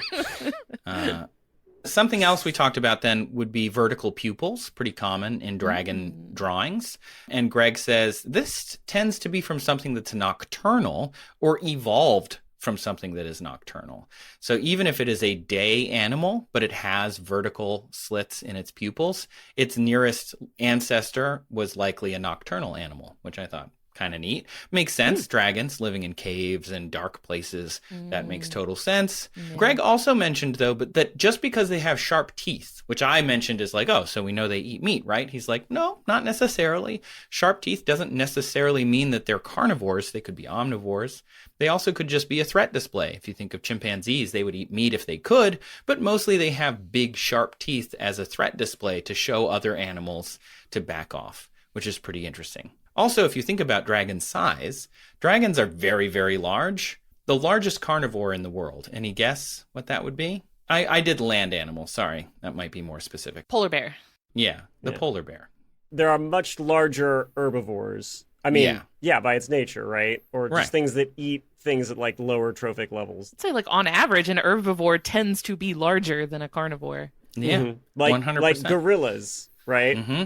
Something else we talked about then would be vertical pupils, pretty common in dragon drawings. And Greg says this tends to be from something that's nocturnal or evolved from something that is nocturnal. So even if it is a day animal, but it has vertical slits in its pupils, its nearest ancestor was likely a nocturnal animal, which I thought kind of neat. Makes sense. Dragons living in caves and dark places. That makes total sense. Yeah. Greg also mentioned, though, but that just because they have sharp teeth, which I mentioned is like, oh, so we know they eat meat, right? He's like, no, not necessarily. Sharp teeth doesn't necessarily mean that they're carnivores. They could be omnivores. They also could just be a threat display. If you think of chimpanzees, they would eat meat if they could, but mostly they have big, sharp teeth as a threat display to show other animals to back off, which is pretty interesting. Also, if you think about dragon size, dragons are very, very large. The largest carnivore in the world. Any guess what that would be? I did land animal. Sorry, that might be more specific. Polar bear. Yeah, the polar bear. There are much larger herbivores. I mean, by its nature, right? Or just things that eat things at like lower trophic levels. I'd say like on average, an herbivore tends to be larger than a carnivore. Yeah, like 100%. Like gorillas, right? Mm-hmm.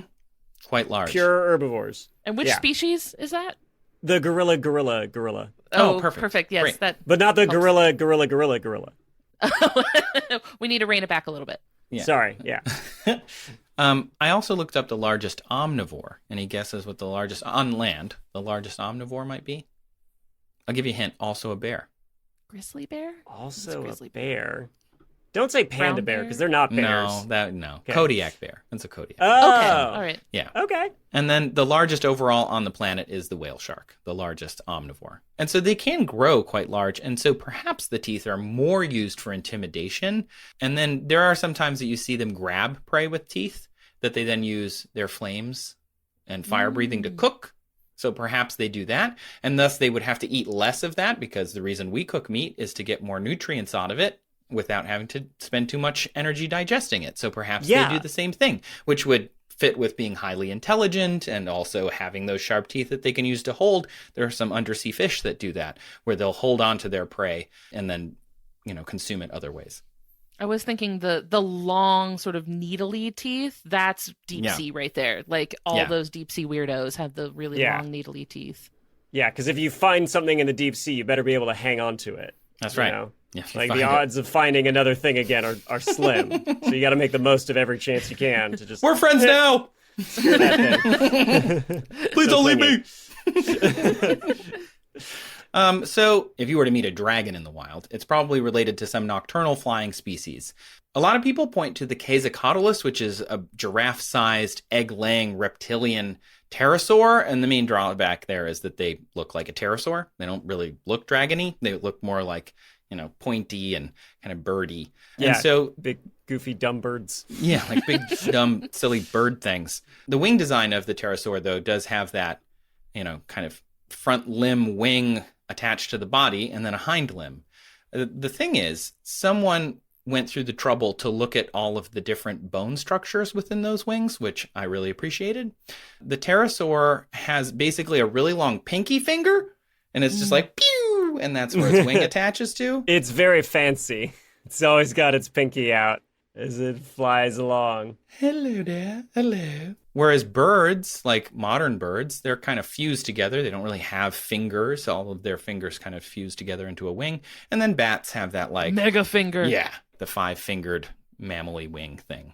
Quite large. Pure herbivores. And which species is that? The gorilla. Oh, perfect. Yes, Great. that. But not the gorilla. We need to rein it back a little bit. Yeah. Sorry, yeah. I also looked up the largest omnivore. Any guesses what the largest, on land, the largest omnivore might be? I'll give you a hint. Also a bear. Grizzly bear? Also grizzly a bear. Don't say panda Brown bear, bear? because they're not bears. No. Okay. Kodiak bear. That's a Kodiak. Oh. Okay, all right. Yeah. Okay. And then the largest overall on the planet is the whale shark, the largest omnivore. And so they can grow quite large. And so perhaps the teeth are more used for intimidation. And then there are some times that you see them grab prey with teeth that they then use their flames and fire breathing to cook. So perhaps they do that. And thus they would have to eat less of that because the reason we cook meat is to get more nutrients out of it without having to spend too much energy digesting it. So perhaps they do the same thing, which would fit with being highly intelligent and also having those sharp teeth that they can use to hold. There are some undersea fish that do that, where they'll hold on to their prey and then, consume it other ways. I was thinking the long sort of needly teeth, that's deep sea right there. Like all those deep sea weirdos have the really long needly teeth. Yeah, because if you find something in the deep sea, you better be able to hang on to it. That's right. Yeah, like the odds of finding another thing again are slim. So you got to make the most of every chance you can to just... We're friends now! Screw that thing. Please don't leave me! So if you were to meet a dragon in the wild, it's probably related to some nocturnal flying species. A lot of people point to the Quetzalcoatlus, which is a giraffe-sized, egg-laying reptilian pterosaur, and the main drawback there is that they look like a pterosaur. They don't really look dragony. They look more like, pointy and kind of birdy. Yeah, and so big, goofy, dumb birds. Yeah, like big, dumb, silly bird things. The wing design of the pterosaur, though, does have that, kind of front limb wing attached to the body and then a hind limb. The thing is, someone went through the trouble to look at all of the different bone structures within those wings, which I really appreciated. The pterosaur has basically a really long pinky finger, and it's just like, pew, and that's where its wing attaches to. It's very fancy. It's always got its pinky out as it flies along. Hello there, hello. Whereas birds, like modern birds, they're kind of fused together. They don't really have fingers. All of their fingers kind of fuse together into a wing. And then bats have that like... mega finger. Yeah, the 5-fingered mammally wing thing.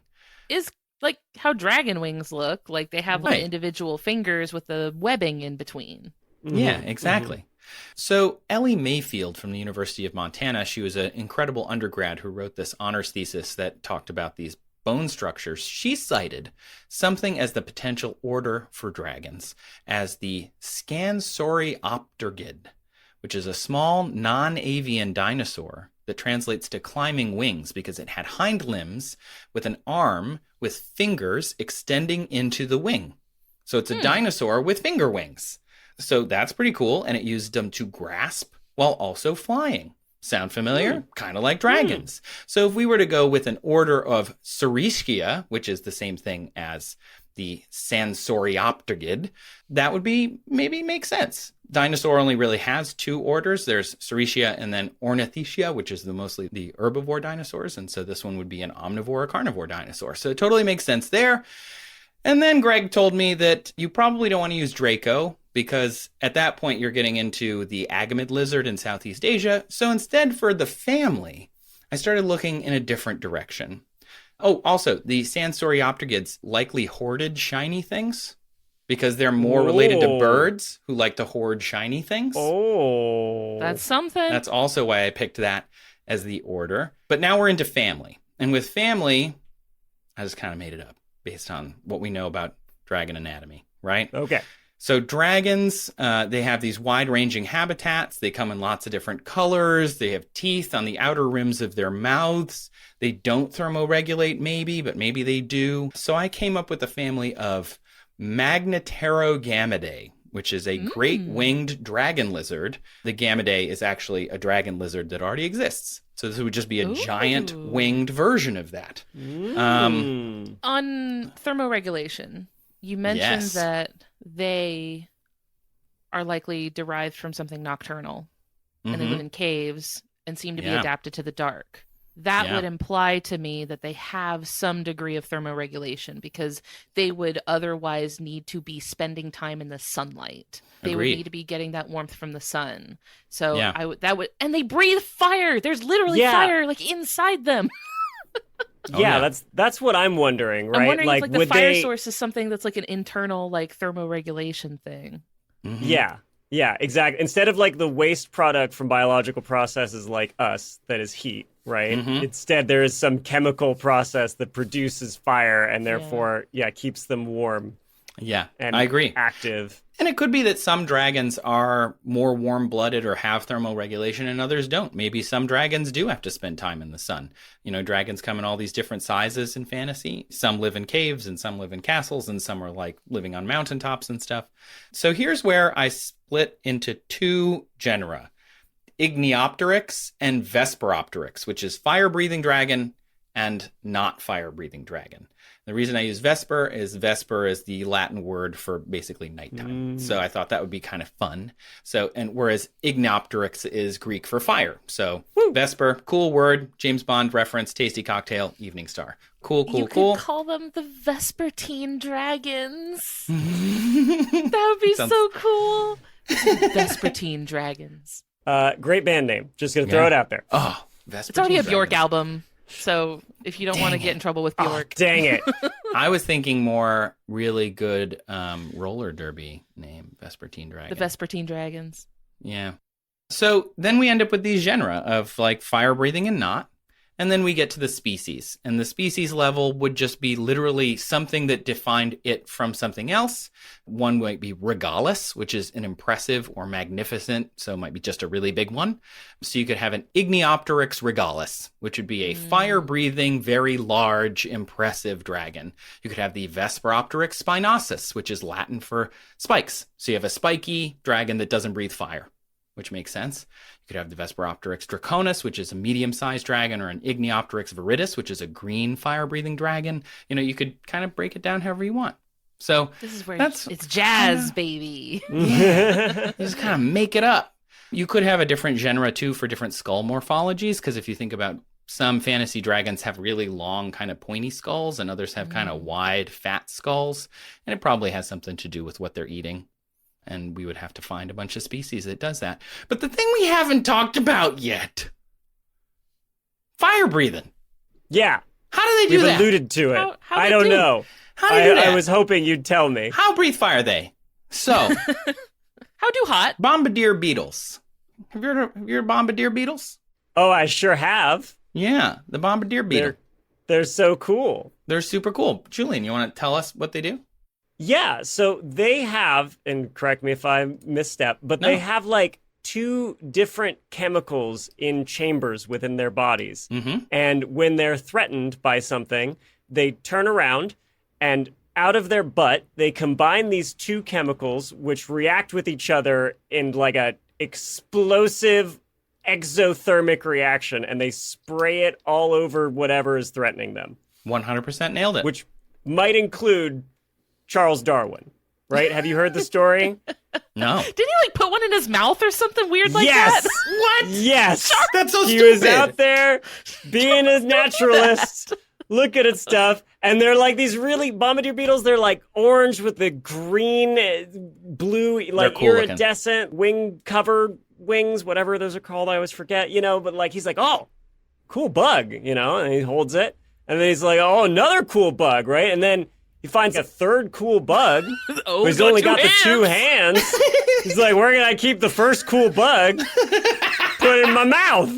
Is like how dragon wings look. Like they have like individual fingers with the webbing in between. Mm-hmm. Yeah, exactly. Mm-hmm. So Ellie Mayfield from the University of Montana, she was an incredible undergrad who wrote this honors thesis that talked about these bone structures. She cited something as the potential order for dragons as the Scansorioptergid, which is a small non-avian dinosaur that translates to climbing wings because it had hind limbs with an arm with fingers extending into the wing. So it's a dinosaur with finger wings. So that's pretty cool, and it used them to grasp while also flying. Sound familiar? Kind of like dragons. So if we were to go with an order of Serischia, which is the same thing as the Sansorioptergid, that would be maybe make sense. Dinosaur only really has 2 orders. There's Serischia and then Ornithischia, which is mostly the herbivore dinosaurs. And so this one would be an omnivore or carnivore dinosaur. So it totally makes sense there. And then Greg told me that you probably don't want to use Draco because at that point you're getting into the agamid lizard in Southeast Asia. So instead for the family, I started looking in a different direction. Oh, also, the Sansorioptergids likely hoarded shiny things because they're more related to birds who like to hoard shiny things. Oh. That's something. That's also why I picked that as the order. But now we're into family. And with family, I just kind of made it up based on what we know about dragon anatomy, right? Okay. So dragons, they have these wide-ranging habitats. They come in lots of different colors. They have teeth on the outer rims of their mouths. They don't thermoregulate, maybe, but maybe they do. So I came up with a family of Magneterogamidae, which is a great winged dragon lizard. The Gamidae is actually a dragon lizard that already exists. So this would just be a giant winged version of that. On thermoregulation, you mentioned that they are likely derived from something nocturnal, and they live in caves and seem to be adapted to the dark. That would imply to me that they have some degree of thermoregulation because they would otherwise need to be spending time in the sunlight. They would need to be getting that warmth from the sun. So and they breathe fire. There's literally fire like inside them. That's what I'm wondering, right? I'm wondering if the fire source is something that's like an internal like thermoregulation thing. Mm-hmm. Yeah, exactly. Instead of like the waste product from biological processes like us that is heat, right? Mm-hmm. Instead, there is some chemical process that produces fire and therefore, keeps them warm. Yeah, and I agree. Active. And it could be that some dragons are more warm-blooded or have thermoregulation and others don't. Maybe some dragons do have to spend time in the sun. You know, dragons come in all these different sizes in fantasy. Some live in caves and some live in castles and some are like living on mountaintops and stuff. So here's where I split into 2 genera, Igneopteryx and Vesperopteryx, which is fire-breathing dragon and not fire-breathing dragon. The reason I use vesper is the Latin word for basically nighttime. So I thought that would be kind of fun. So, and whereas Ignopteryx is Greek for fire. So vesper, cool word, James Bond reference, tasty cocktail, evening star. Cool. You could call them the Vespertine Dragons. That would be so cool. Vespertine Dragons. Great band name. Just gonna throw it out there. Oh, Vespertine It's already a Bjork Dragons. album. So if you don't want to get in trouble with Bjork. Dang it. I was thinking more really good roller derby name, Vespertine Dragon. The Vespertine Dragons. Yeah. So then we end up with these genera of like fire breathing and not. And then we get to the species. And the species level would just be literally something that defined it from something else. One might be regalis, which is an impressive or magnificent, so it might be just a really big one. So you could have an Igniopteryx regalis, which would be a fire-breathing, very large, impressive dragon. You could have the Vesperopteryx spinosus, which is Latin for spikes. So you have a spiky dragon that doesn't breathe fire, which makes sense. You could have the Vesperopteryx draconis, which is a medium-sized dragon, or an Igniopteryx viridis, which is a green fire-breathing dragon. You know, you could kind of break it down however you want. So This is where that's it's jazz, baby. you just kind of make it up. You could have a different genera, too, for different skull morphologies, because if you think about some fantasy dragons have really long, kind of pointy skulls, and others have kind of wide, fat skulls, and it probably has something to do with what they're eating. And we would have to find a bunch of species that does that. But the thing we haven't talked about yet, fire breathing. Yeah. How do they do We've that? alluded to it. How I they don't do? know. How do they do that? I was hoping you'd tell me. How breathe fire they? So, How do hot? bombardier beetles. Have you heard of bombardier beetles? Oh, I sure have. Yeah, the bombardier beetle. They're so cool. They're super cool. Julian, you want to tell us what they do? Yeah, so they have, and correct me if I misstep, but they have like 2 different chemicals in chambers within their bodies. Mm-hmm. And when they're threatened by something, they turn around and out of their butt, they combine these 2 chemicals, which react with each other in like a explosive exothermic reaction, and they spray it all over whatever is threatening them. 100% nailed it. Which might include Charles Darwin, right? Have you heard the story? No. Didn't he like put one in his mouth or something weird like Yes! that? What? Yes! That's so He stupid. was out there being a naturalist, looking at stuff, and they're like these really bombardier beetles. They're like orange with the green, blue, like cool looking. iridescent wing cover wings, whatever those are called. I always forget, you know, but like he's like, oh, cool bug, you know, and he holds it. And then he's like, oh, another cool bug, right? And then he finds a third cool bug. Oh, but he's only got the 2 hands. He's like, where can I keep the first cool bug? Put it in my mouth.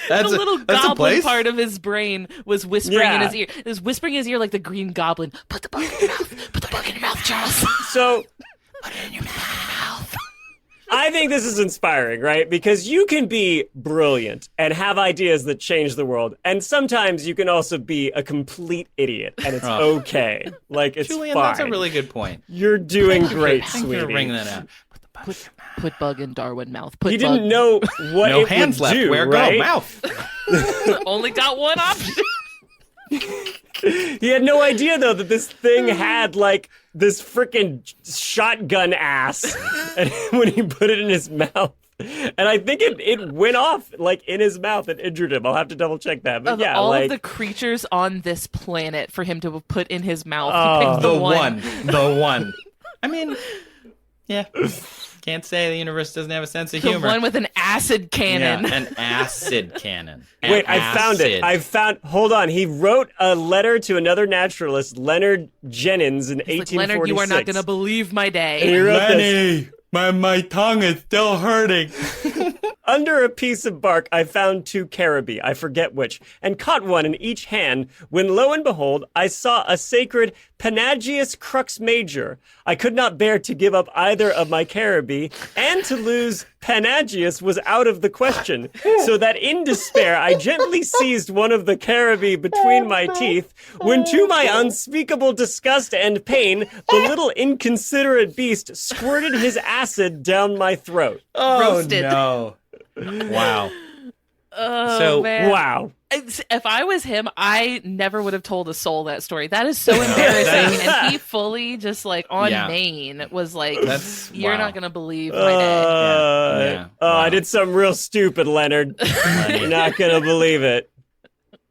The little that's a goblin place? part of his brain was whispering in Yeah. his ear. It was whispering in his ear like the Green Goblin. Put the bug in your mouth. Put the bug in your mouth, Charles. So Put it in your mouth. I think this is inspiring, right? Because you can be brilliant and have ideas that change the world. And sometimes you can also be a complete idiot, and it's okay. Like, it's Julian, fine. that's a really good point. You're doing great, Thank you for sweetie. bringing that out. Put the bug in your mouth. Put bug in Darwin mouth. Put He bug. didn't know what No it hands would left. do, Where right? go? Mouth. Only got one option. He had no idea, though, that this thing had, like, this freaking shotgun ass and when he put it in his mouth. And I think it went off, like, in his mouth and injured him. I'll have to double check that. But Of yeah, all like, of the creatures on this planet for him to put in his mouth, Oh. he picked The the one. The one. I mean, yeah. Can't say the universe doesn't have a sense of The humor. one with an acid cannon. Yeah, an acid cannon. wait, I found it. Hold on. He wrote a letter to another naturalist, Leonard Jennings, in It's 1846. like, Leonard, you are not going to believe my And he day. wrote this. my tongue is still hurting. Under a piece of bark, I found 2 caribi, I forget which, and caught one in each hand, when lo and behold, I saw a sacred Panagius Crux Major. I could not bear to give up either of my caribi, and to lose Panagius was out of the question, so that in despair I gently seized one of the caribi between my teeth, when to my unspeakable disgust and pain, the little inconsiderate beast squirted his acid down my throat. Oh, Roasted. no. Wow. Oh, So- man. Wow. If I was him, I never would have told a soul that story. That is so embarrassing. And he fully just like on Yeah. Maine was like, That's you're wow. not going to believe my day. Yeah. Oh, I Wow. did something real stupid, Leonard. You're not gonna believe it.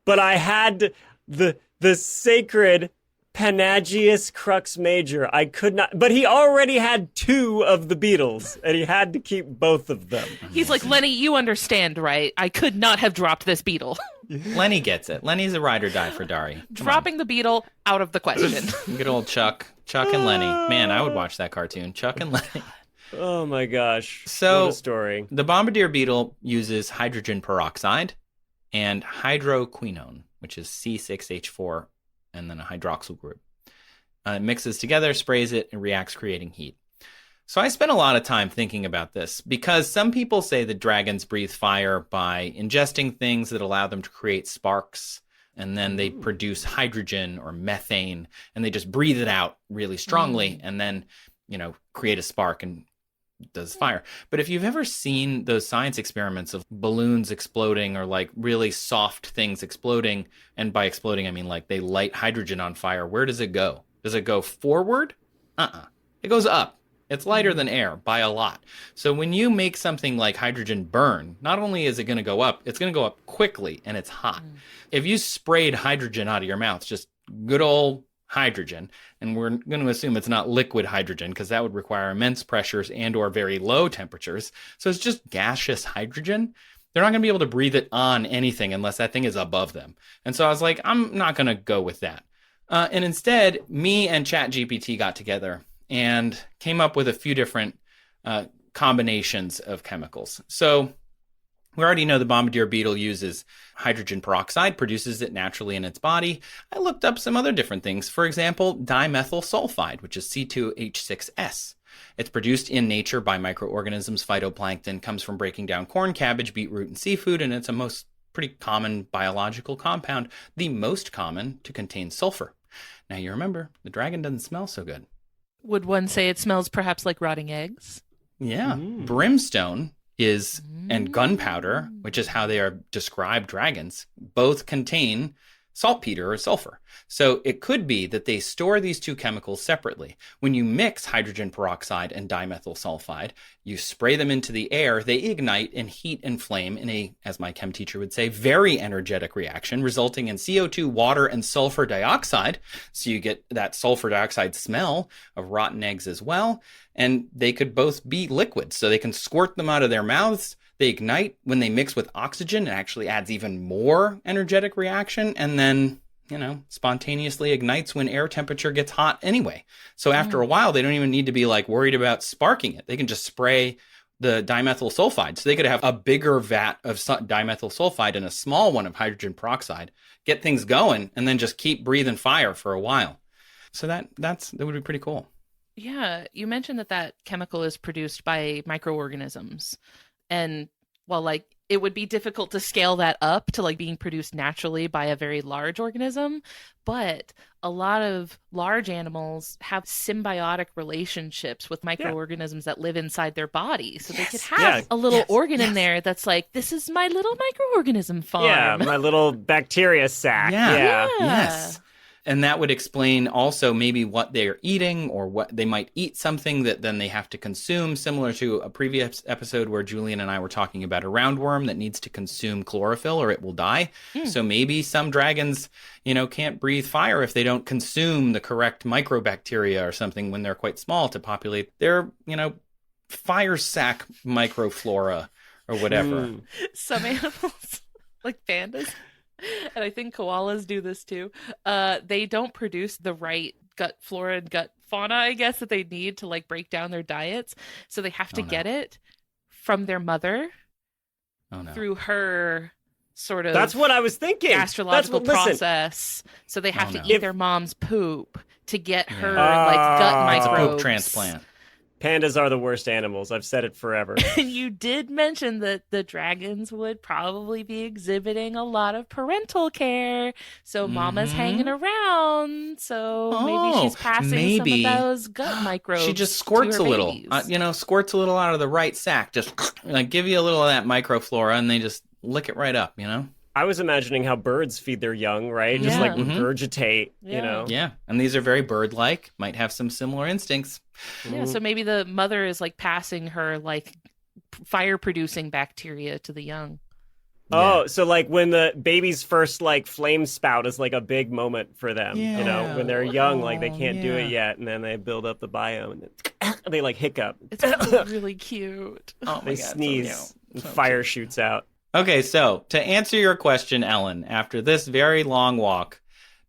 But I had the sacred Panagius Crux Major. I could not, but he already had 2 of the beetles, and he had to keep both of them. He's like, Lenny, you understand, right? I could not have dropped this beetle. Lenny gets it. Lenny's a ride or die for Dari. Come Dropping the beetle out of the question. on. Good old Chuck and Lenny. Man, I would watch that cartoon. Chuck and Lenny. Oh my gosh. So- what a story. The bombardier beetle uses hydrogen peroxide and hydroquinone, which is C6H4 and then a hydroxyl group. It mixes together, sprays it, and reacts, creating heat. So I spent a lot of time thinking about this because some people say that dragons breathe fire by ingesting things that allow them to create sparks, and then they produce hydrogen or methane, and they just breathe it out really strongly, and then, create a spark and does fire. But if you've ever seen those science experiments of balloons exploding or like really soft things exploding, and by exploding I mean like they light hydrogen on fire, where does it go? Does it go forward? It goes up. It's lighter than air by a lot. So when you make something like hydrogen burn, not only is it going to go up, it's going to go up quickly, and it's hot. If you sprayed hydrogen out of your mouth, just good old hydrogen, and we're going to assume it's not liquid hydrogen because that would require immense pressures and or very low temperatures. So it's just gaseous hydrogen. They're not going to be able to breathe it on anything unless that thing is above them. And so I was like, I'm not going to go with that. And instead, me and ChatGPT got together and came up with a few different combinations of chemicals. So we already know the bombardier beetle uses hydrogen peroxide, produces it naturally in its body. I looked up some other different things. For example, dimethyl sulfide, which is C2H6S. It's produced in nature by microorganisms, phytoplankton, comes from breaking down corn, cabbage, beetroot, and seafood, and it's a pretty common biological compound, the most common to contain sulfur. Now you remember, the dragon doesn't smell so good. Would one say it smells perhaps like rotting eggs? Yeah. Brimstone and gunpowder, which is how they are described dragons, both contain saltpeter or sulfur. So it could be that they store these two chemicals separately. When you mix hydrogen peroxide and dimethyl sulfide, you spray them into the air, they ignite and heat and flame in a, as my chem teacher would say, very energetic reaction, resulting in CO2, water, and sulfur dioxide. So you get that sulfur dioxide smell of rotten eggs as well. And they could both be liquids, so they can squirt them out of their mouths. They ignite when they mix with oxygen. It actually adds even more energetic reaction, and then, spontaneously ignites when air temperature gets hot anyway. So after a while, they don't even need to be like worried about sparking it. They can just spray the dimethyl sulfide. So they could have a bigger vat of dimethyl sulfide and a small one of hydrogen peroxide, get things going, and then just keep breathing fire for a while. So that would be pretty cool. Yeah, you mentioned that chemical is produced by microorganisms. And while it would be difficult to scale that up to being produced naturally by a very large organism, but a lot of large animals have symbiotic relationships with microorganisms that live inside their body. So they could have a little organ in there that's like, this is my little microorganism farm. Yeah, my little bacteria sack. Yeah. Yes. And that would explain also maybe what they're eating, or what they might eat something that then they have to consume, similar to a previous episode where Julian and I were talking about a roundworm that needs to consume chlorophyll or it will die. So maybe some dragons, can't breathe fire if they don't consume the correct microbacteria or something when they're quite small to populate their, fire sac microflora or whatever. Some animals, like pandas, and I think koalas do this too. They don't produce the right gut flora and gut fauna, I guess, that they need to break down their diets. So they have to get it from their mother through her sort of That's what I was thinking. astrological process. So they have to eat their mom's poop to get her gut microbes. It's a poop transplant. Pandas are the worst animals. I've said it forever. And you did mention that the dragons would probably be exhibiting a lot of parental care. So mama's hanging around. So maybe she's passing some of those gut microbes. She just squirts to a her little, babies. squirts a little out of the right sack. Just give you a little of that microflora, and they just lick it right up, you know? I was imagining how birds feed their young, right? Just Yeah. like regurgitate, you know? Yeah, and these are very bird-like, might have some similar instincts. Yeah, so maybe the mother is like passing her like fire-producing bacteria to the young. Oh, so like when the baby's first like flame spout is like a big moment for them, you know, when they're young, like they can't do it yet, and then they build up the biome and then they like hiccup. It's really cute. Oh They my God, sneeze so and cute. fire shoots out. Okay, so to answer your question, Ellen, after this very long walk,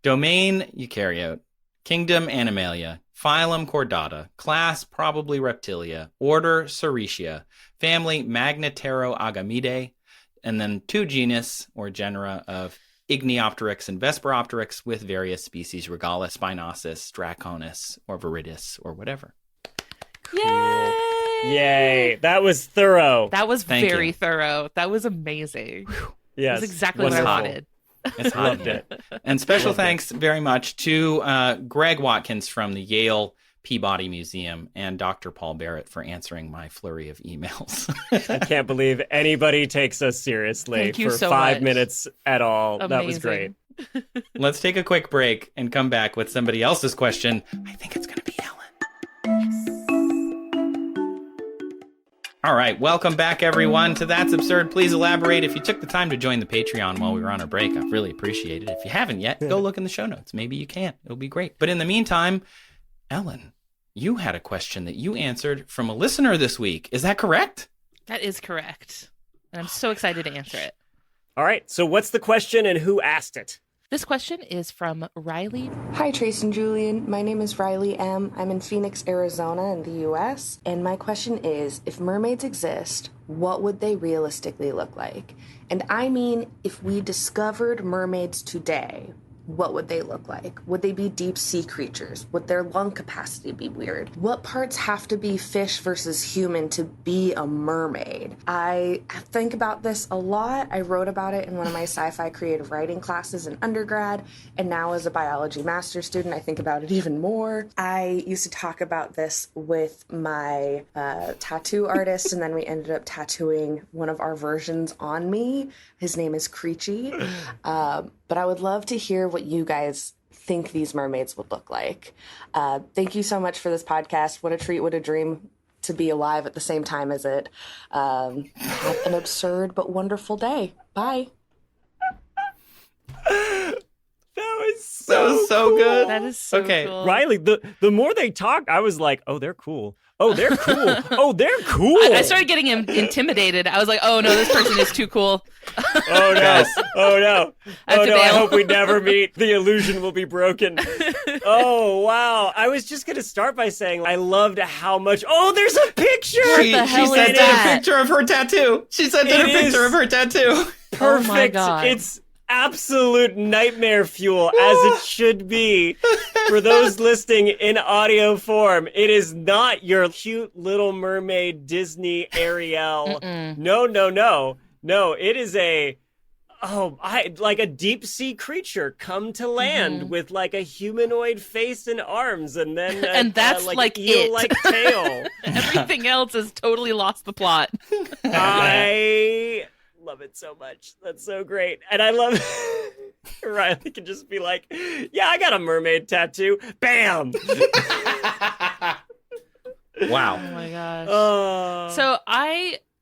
domain eukaryote, kingdom Animalia, phylum Chordata, class probably Reptilia, order Ceretia, family Magnetero-Agamidae, and then 2 genus or genera of Igneopteryx and Vesperopteryx with various species, Regala, Spinosus, Draconis, or Viridis, or whatever. Yay! Yay! That was thorough. That was Thank very you. thorough. That was amazing. Yes, That's exactly what I wonderful. wanted. It's hot Loved in here. it. And special Loved it. thanks very much to Greg Watkins from the Yale Peabody Museum and Dr. Paul Barrett for answering my flurry of emails. I can't believe anybody takes us seriously Thank you for so 5 much. minutes at all. That was great. Amazing. Let's take a quick break and come back with somebody else's question. I think it's going to be Ellen. All right, welcome back, everyone, to That's Absurd. Please elaborate. If you took the time to join the Patreon while we were on our break, I'd really appreciate it. If you haven't yet, go look in the show notes. Maybe you can. It'll be great. But in the meantime, Ellen, you had a question that you answered from a listener this week. Is that correct? That is correct. And I'm so excited to answer it. All right, so what's the question and who asked it? This question is from Riley. Hi, Trace and Julian. My name is Riley M. I'm in Phoenix, Arizona in the U.S. And my question is, if mermaids exist, what would they realistically look like? And I mean, if we discovered mermaids today, what would they look like? Would they be deep sea creatures? Would their lung capacity be weird? What parts have to be fish versus human to be a mermaid? I think about this a lot. I wrote about it in one of my sci-fi creative writing classes in undergrad, and now as a biology master's student, I think about it even more. I used to talk about this with my tattoo artist, and then we ended up tattooing one of our versions on me. His name is Creechy. But I would love to hear what you guys think these mermaids would look like. Thank you so much for this podcast. What a treat, what a dream to be alive at the same time as it. Have an absurd but wonderful day. Bye. That was so so cool. good. That is so Okay, cool. Riley, the more they talked, I was like, oh, they're cool. Oh, they're cool. Oh, they're cool. I started getting intimidated. I was like, oh no, this person is too cool. Oh, no. Guys. Oh, no. I have Oh, to no. I bail. hope we never meet. The illusion will be broken. Oh, wow. I was just going to start by saying I loved how much. Oh, there's a picture. She the hell is sent in a that? picture of her tattoo. She sent in a It is- picture of her tattoo. Perfect. Oh my God. It's absolute nightmare fuel, as it should be. For those listening in audio form, it is not your cute Little Mermaid Disney Ariel. No, no, no. No, it is like a deep sea creature come to land with like a humanoid face and arms, and then And that's like eel-like tail. Everything else has totally lost the plot. I love it so much. That's so great. And I love Riley can just be like, yeah, I got a mermaid tattoo. Bam. Wow. Oh my gosh. Oh. So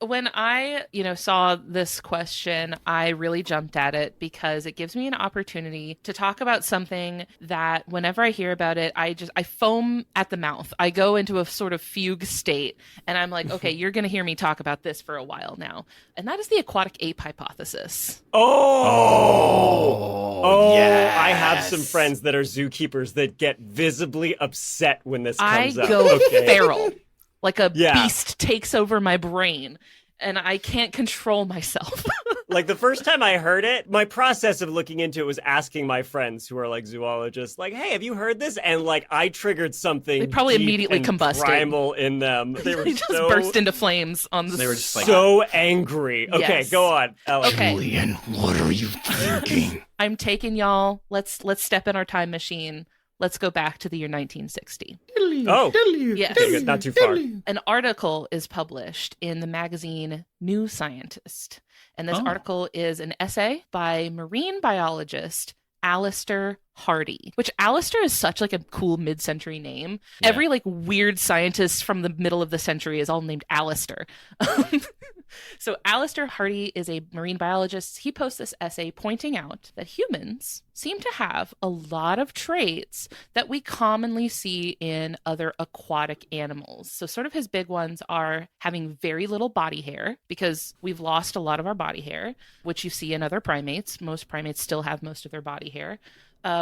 when I, saw this question, I really jumped at it because it gives me an opportunity to talk about something that whenever I hear about it, I foam at the mouth. I go into a sort of fugue state and I'm like, okay, you're going to hear me talk about this for a while now. And that is the aquatic ape hypothesis. Oh, yes. I have some friends that are zookeepers that get visibly upset when this I comes up. go Okay. feral. Like a Yeah. beast takes over my brain and I can't control myself. Like the first time I heard it, my process of looking into it was asking my friends who are like zoologists, like, "Hey, have you heard this?" And like I triggered something. They probably deep immediately and combusted. primal in them. They were They just so, burst into flames on the They were just like, so angry. Okay, Yes. go on, Ellen. Okay. Julian, what are you thinking? I'm taking y'all. Let's step in our time machine. let's go back to the year 1960. Oh, Yes. okay, good. Not too far. An article is published in the magazine New Scientist. And this article is an essay by marine biologist Alistair Hardy, which Alistair is such like a cool mid-century name. Yeah. Every like weird scientist from the middle of the century is all named Alistair. So Alistair Hardy is a marine biologist. He posts this essay pointing out that humans seem to have a lot of traits that we commonly see in other aquatic animals. So sort of his big ones are having very little body hair, because we've lost a lot of our body hair, which you see in other primates. Most primates still have most of their body hair.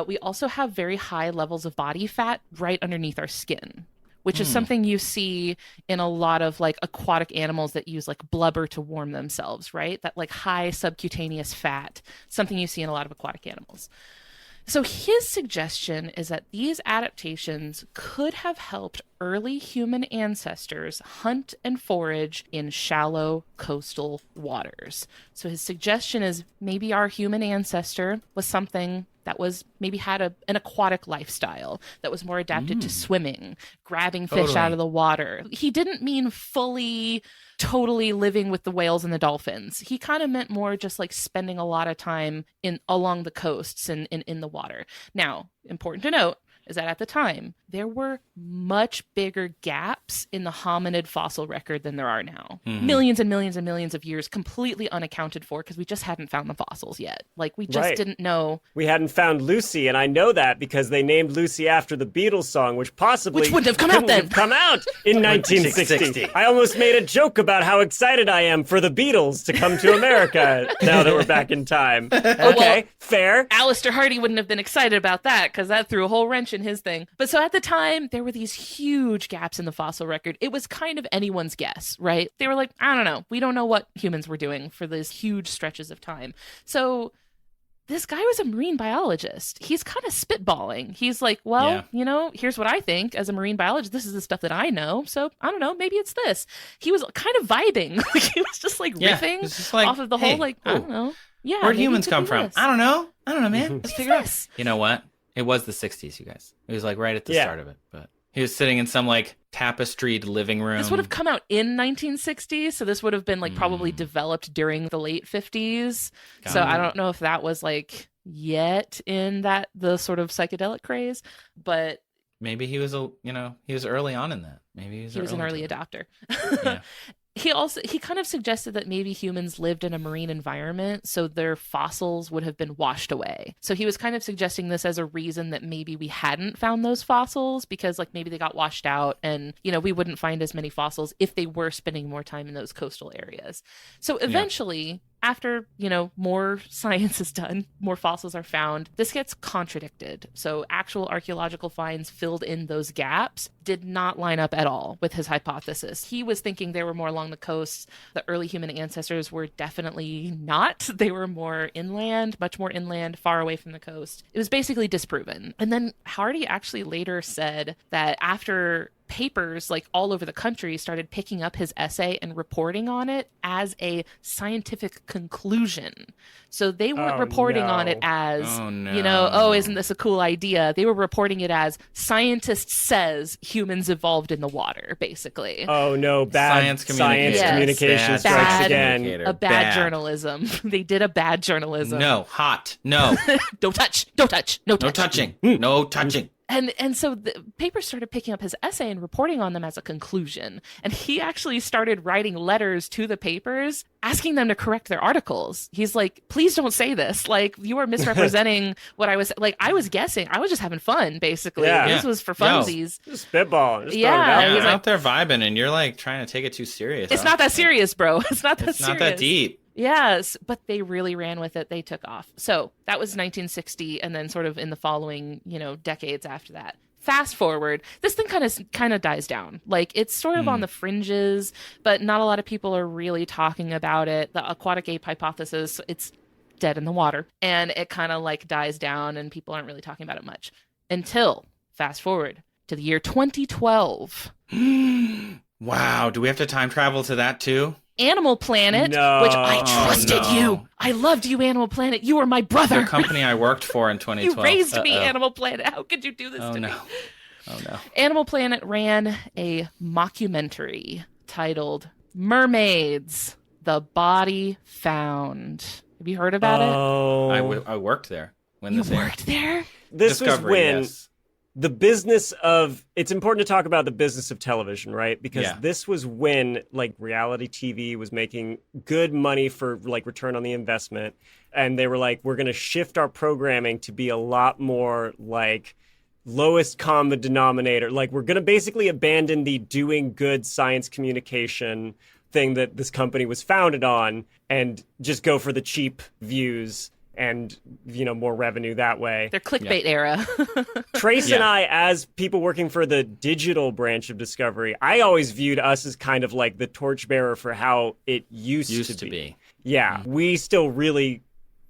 We also have very high levels of body fat right underneath our skin, which is something you see in a lot of like aquatic animals that use like blubber to warm themselves, right? That like high subcutaneous fat, something you see in a lot of aquatic animals. So his suggestion is that these adaptations could have helped early human ancestors hunt and forage in shallow coastal waters. So his suggestion is maybe our human ancestor was something that was maybe had an aquatic lifestyle that was more adapted to swimming, grabbing fish out of the water. He didn't mean fully, totally living with the whales and the dolphins. He kind of meant more just like spending a lot of time along the coasts and in the water. Now, important to note is that at the time, there were much bigger gaps in the hominid fossil record than there are now. Millions and millions and millions of years completely unaccounted for because we just hadn't found the fossils yet. Like, we just didn't know. We hadn't found Lucy, and I know that because they named Lucy after the Beatles song, which possibly wouldn't have come out then. Have come out in 1960. I almost made a joke about how excited I am for the Beatles to come to America now that we're back in time. Okay, fair. Alistair Hardy wouldn't have been excited about that because that threw a whole wrench in his thing. But so at the time, there were these huge gaps in the fossil record. It was kind of anyone's guess, right? They were like, I don't know. We don't know what humans were doing for these huge stretches of time. So this guy was a marine biologist. He's kind of spitballing. He's like, well, you know, here's what I think as a marine biologist. This is the stuff that I know. So I don't know. Maybe it's this. He was kind of vibing. Like, he was just like riffing just like, off of the whole, like, I don't know. Yeah. Where'd humans come from? I don't know. I don't know, man. Let's figure it out. You know what? It was the 60s, you guys. It was like right at the start of it. But he was sitting in some like tapestried living room. This would have come out in 1960, so this would have been like probably developed during the late 50s. So I don't know if that was like yet in the sort of psychedelic craze, but maybe he was he was early on in that. Maybe he was an early adopter. Yeah. He kind of suggested that maybe humans lived in a marine environment, so their fossils would have been washed away. So he was kind of suggesting this as a reason that maybe we hadn't found those fossils, because like maybe they got washed out and, you know, we wouldn't find as many fossils if they were spending more time in those coastal areas. So eventually, after, you know, more science is done, more fossils are found, this gets contradicted. So actual archaeological finds filled in those gaps did not line up at all with his hypothesis. He was thinking they were more along the coast. The early human ancestors were definitely not. They were more inland, much more inland, far away from the coast. It was basically disproven. And then Hardy actually later said that after papers like all over the country started picking up his essay and reporting on it as a scientific conclusion. So they weren't reporting on it as, you know, oh, isn't this a cool idea? They were reporting it as scientist says humans evolved in the water, basically. Oh no, bad science communication strikes again. A bad journalism. They did a bad journalism. No, hot. No. Don't touch. Don't touch. No touching. No touching. And so the paper started picking up his essay and reporting on them as a conclusion. And he actually started writing letters to the papers asking them to correct their articles. He's like, please don't say this. Like, you are misrepresenting what I was, like, I was guessing. I was just having fun, basically. Yeah. This was for funsies. Just spitballing. Just he's out there vibing and you're like trying to take it too serious. It's not that serious, bro. It's not that serious. It's not that deep. Yes, but they really ran with it. They took off. So that was 1960, and then sort of in the following, you know, decades after that. Fast forward, this thing kind of dies down. Like, it's sort of on the fringes, but not a lot of people are really talking about it. The aquatic ape hypothesis, it's dead in the water, and it kind of like dies down, and people aren't really talking about it much until fast forward to the year 2012. Wow, do we have to time travel to that too? Animal Planet, No. which I trusted no. you. I loved you, Animal Planet. You were my brother. The company I worked for in 2012. You raised me, Animal Planet. How could you do this to me? Oh no. Animal Planet ran a mockumentary titled Mermaids, The Body Found. Have you heard about it? Oh, I worked there when You this aired. worked there? this was Discovery, when yes. the business of it's important to talk about the business of television, right? Because Yeah. this was when like reality TV was making good money for like return on the investment, and they were like, we're going to shift our programming to be a lot more like lowest common denominator. Like we're going to basically abandon the doing good science communication thing that this company was founded on and just go for the cheap views and, you know, more revenue that way. Their clickbait era. Trace and Yeah. I, as people working for the digital branch of Discovery, I always viewed us as kind of like the torchbearer for how it used to be. Yeah, we still really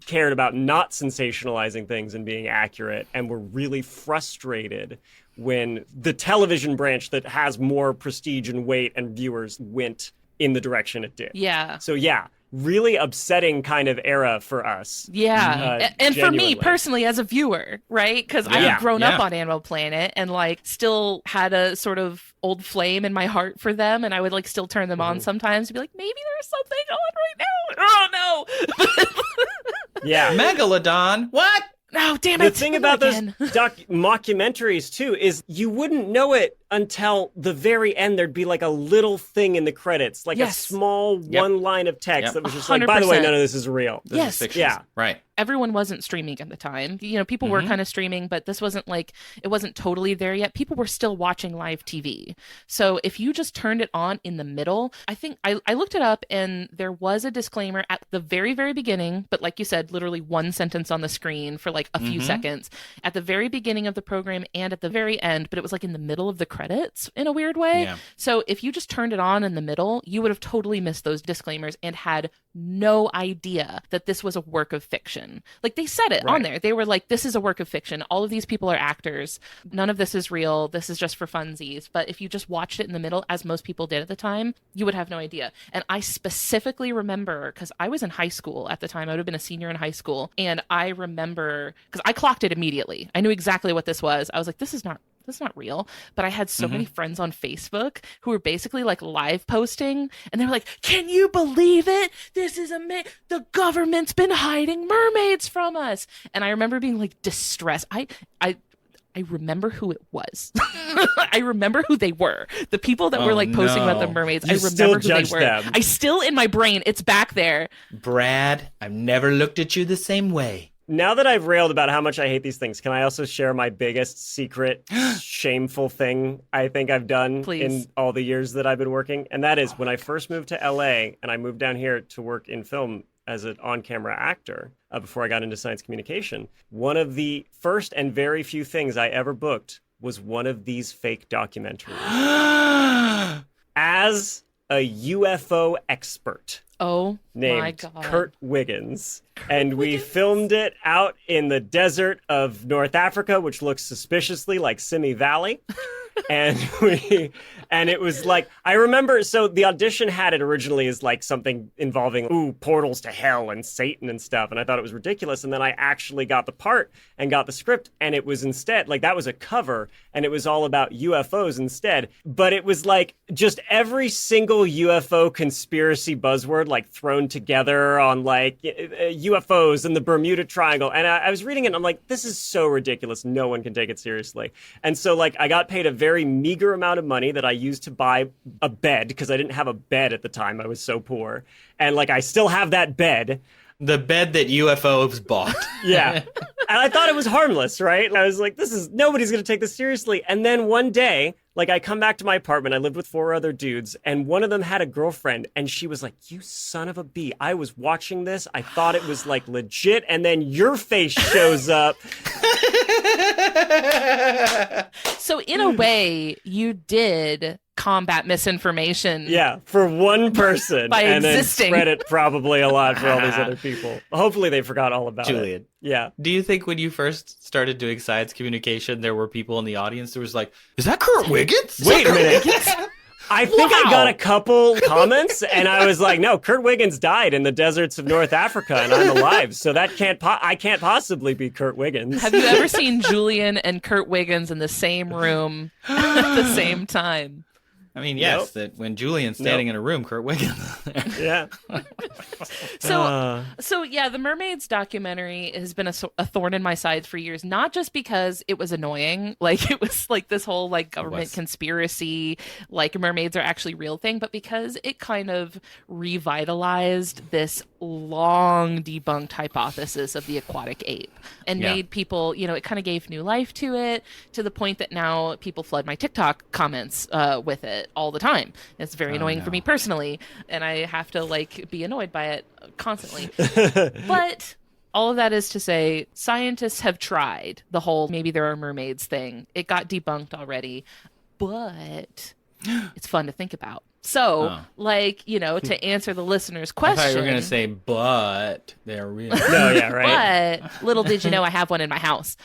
cared about not sensationalizing things and being accurate, and were really frustrated when the television branch that has more prestige and weight and viewers went in the direction it did. Yeah. So yeah, really upsetting kind of era for us. Yeah. And for me genuinely. personally as a viewer, right? Because I Yeah. had grown up Yeah. on Animal Planet and like still had a sort of old flame in my heart for them. And I would like still turn them on sometimes to be like, maybe there's something on right now. Oh no. Yeah. Megalodon. What? No, damn The it. thing about those Again. mockumentaries too is you wouldn't know it until the very end. There'd be like a little thing in the credits, like a Yes. small one line of text Yep. that was just like, by the way, 100%. none of this is real. This Yes. is fiction. Yeah. Right. Everyone wasn't streaming at the time. You know, people were kind of streaming, but this wasn't like, it wasn't totally there yet. People were still watching live TV. So if you just turned it on in the middle, I think I looked it up and there was a disclaimer at the very, very beginning, but like you said, literally one sentence on the screen for like a few seconds at the very beginning of the program and at the very end, but it was like in the middle of the credits in a weird way. Yeah. So if you just turned it on in the middle, you would have totally missed those disclaimers and had no idea that this was a work of fiction. Like they said it on there. They were like, this is a work of fiction. All of these people are actors. None of this is real. This is just for funsies. But if you just watched it in the middle, as most people did at the time, you would have no idea. And I specifically remember, because I was in high school at the time, I would have been a senior in high school. And I remember, because I clocked it immediately. I knew exactly what this was. I was like, that's not real. But I had so many friends on Facebook who were basically like live posting, and they were like, can you believe it? This is the government's been hiding mermaids from us. And I remember being like distressed. I remember who it was. I remember who they were. The people that were like posting about the no. mermaids. You I still remember who they judge were. them. I still in my brain, it's back there. Brad, I've never looked at you the same way. Now that I've railed about how much I hate these things, can I also share my biggest secret shameful thing I think I've done Please. in all the years that I've been working? And that is when I first moved to LA and I moved down here to work in film as an on-camera actor before I got into science communication. One of the first and very few things I ever booked was one of these fake documentaries. As a UFO expert Oh my named God. Kurt Wiggins. And we filmed it out in the desert of North Africa, which looks suspiciously like Simi Valley. And it was like, I remember, so the audition had it originally as like something involving, portals to hell and Satan and stuff. And I thought it was ridiculous. And then I actually got the part and got the script. And it was instead, like that was a cover and it was all about UFOs instead. But it was like just every single UFO conspiracy buzzword like thrown together on like UFOs and the Bermuda Triangle. And I was reading it and I'm like, this is so ridiculous. No one can take it seriously. And so like I got paid a very meager amount of money that I used to buy a bed because I didn't have a bed at the time. I was so poor. And like I still have that bed. The bed that UFOs bought. Yeah. And I thought it was harmless, right? And I was like, nobody's going to take this seriously. And then one day, like I come back to my apartment, I lived with 4 other dudes, and one of them had a girlfriend, and she was like, you son of a bee. I was watching this. I thought it was like legit. And then your face shows up. So in a way, you did combat misinformation. Yeah, for one person. By and existing. then spread it probably a lot for all these other people. Hopefully they forgot all about Julian. it. Yeah. Do you think when you first started doing science communication, there were people in the audience that was like, is that Kurt Wiggins? Wait a minute. I think I got a couple comments, and I was like, no, Kurt Wiggins died in the deserts of North Africa, and I'm alive, so that I can't possibly be Kurt Wiggins. Have you ever seen Julian and Kurt Wiggins in the same room at the same time? I mean, yes, that when Julian's standing in a room, Kurt Wiggins is there. Yeah. So yeah, the Mermaids documentary has been a thorn in my side for years, not just because it was annoying, like it was like this whole like government conspiracy, like mermaids are actually real thing, but because it kind of revitalized this long debunked hypothesis of the aquatic ape and made people, it kind of gave new life to it, to the point that now people flood my TikTok comments with it all the time. It's very annoying for me personally, and I have to like be annoyed by it constantly. But all of that is to say, scientists have tried the whole maybe there are mermaids thing. It got debunked already, but it's fun to think about. So, to answer the listener's question. I thought you were going to say, but they're real. No, yeah, right. But little did you know I have one in my house.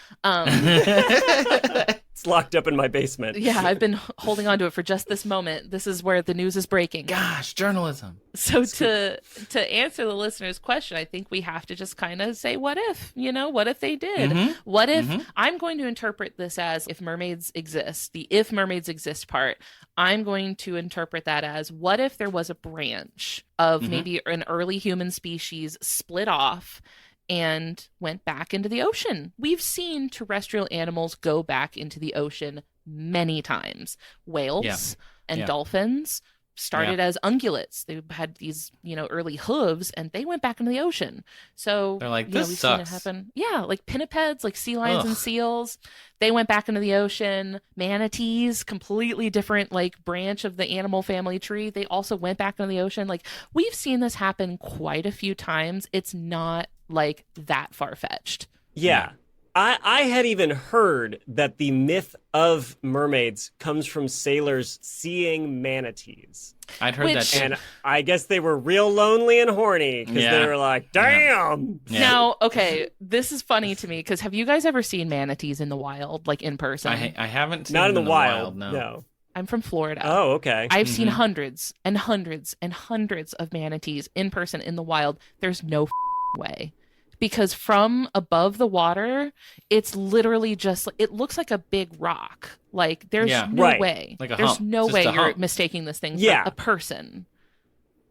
It's locked up in my basement. Yeah, I've been holding on to it for just this moment. This is where the news is breaking. Gosh, journalism. So to answer the listener's question, I think we have to just kind of say, what if? What if they did? Mm-hmm. What if I'm going to interpret this as if mermaids exist, the if mermaids exist part. I'm going to interpret that as what if there was a branch of maybe an early human species split off and went back into the ocean. We've seen terrestrial animals go back into the ocean many times. Whales and dolphins started as ungulates. They had these, early hooves, and they went back into the ocean. So they're like, we've this sucks. Seen it happen. Yeah, like pinnipeds, like sea lions and seals. They went back into the ocean. Manatees, completely different like branch of the animal family tree. They also went back into the ocean. Like we've seen this happen quite a few times. It's not like that far-fetched. Yeah. I had even heard that the myth of mermaids comes from sailors seeing manatees. I'd heard that too. And I guess they were real lonely and horny because they were like, damn. Yeah. Now, okay, this is funny to me because have you guys ever seen manatees in the wild, like in person? I haven't seen Not them in the wild, no. no. I'm from Florida. Oh, okay. I've seen hundreds and hundreds and hundreds of manatees in person in the wild. There's no way. Because from above the water, it's literally just, it looks like a big rock. Like, there's no way. Like a there's hump. no Just way a you're hump. mistaking this thing for Yeah. a person.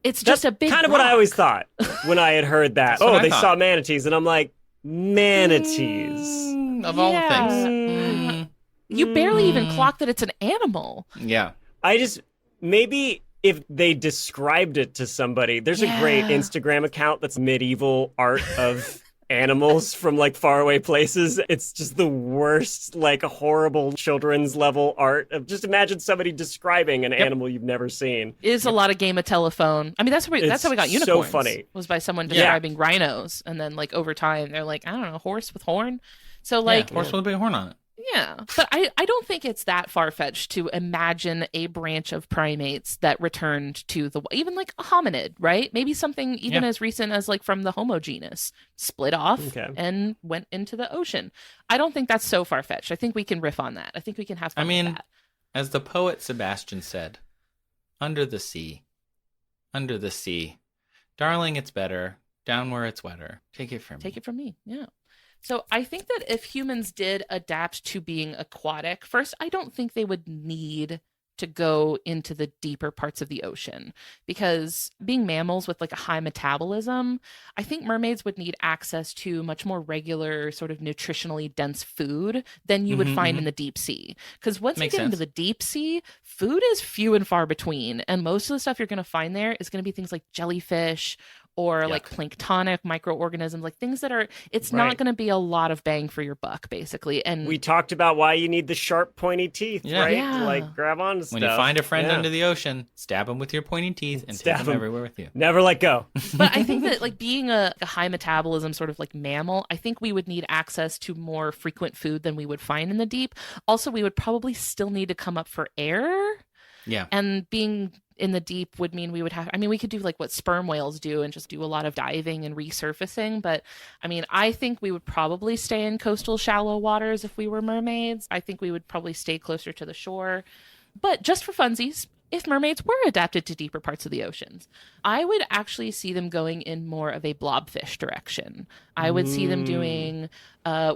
It's That's just a big kind of rock. what I always thought when I had heard that. That's what I They thought. saw manatees. And I'm like, manatees. Of all Yeah. things. You barely even clock that it's an animal. Yeah. Maybe if they described it to somebody, there's a great Instagram account that's medieval art of animals from like faraway places. It's just the worst, like horrible children's level art of just imagine somebody describing an animal you've never seen. It is a lot of game of telephone. I mean, that's how we got so unicorns. funny. Was by someone describing rhinos, and then like over time they're like, I don't know, horse with horn. So like, horse with a big horn on it. yeah, but I don't think it's that far-fetched to imagine a branch of primates that returned to the, even like a hominid, right? Maybe something even as recent as like from the Homo genus split off and went into the ocean. I don't think that's so far-fetched. I think we can riff on that. I think we can have fun with that. As the poet Sebastian said, under the sea, darling, it's better, down where it's wetter. Take it from me. Take it from me, yeah. So I think that if humans did adapt to being aquatic, first, I don't think they would need to go into the deeper parts of the ocean because being mammals with like a high metabolism, I think mermaids would need access to much more regular sort of nutritionally dense food than you would find in the deep sea. Because once you get into the deep sea, food is few and far between. And most of the stuff you're going to find there is going to be things like jellyfish or like planktonic microorganisms, like things that are, it's not going to be a lot of bang for your buck, basically. And we talked about why you need the sharp, pointy teeth, right? Yeah. Like grab on to stuff. When you find a friend under the ocean, stab him with your pointy teeth and take him everywhere with you. Never let go. But I think that like being a high metabolism sort of like mammal, I think we would need access to more frequent food than we would find in the deep. Also, we would probably still need to come up for air. Yeah. And being in the deep would mean we would have, I mean, we could do like what sperm whales do and just do a lot of diving and resurfacing. But I mean, I think we would probably stay in coastal shallow waters if we were mermaids. I think we would probably stay closer to the shore. But just for funsies, if mermaids were adapted to deeper parts of the oceans, I would actually see them going in more of a blobfish direction. I would see them doing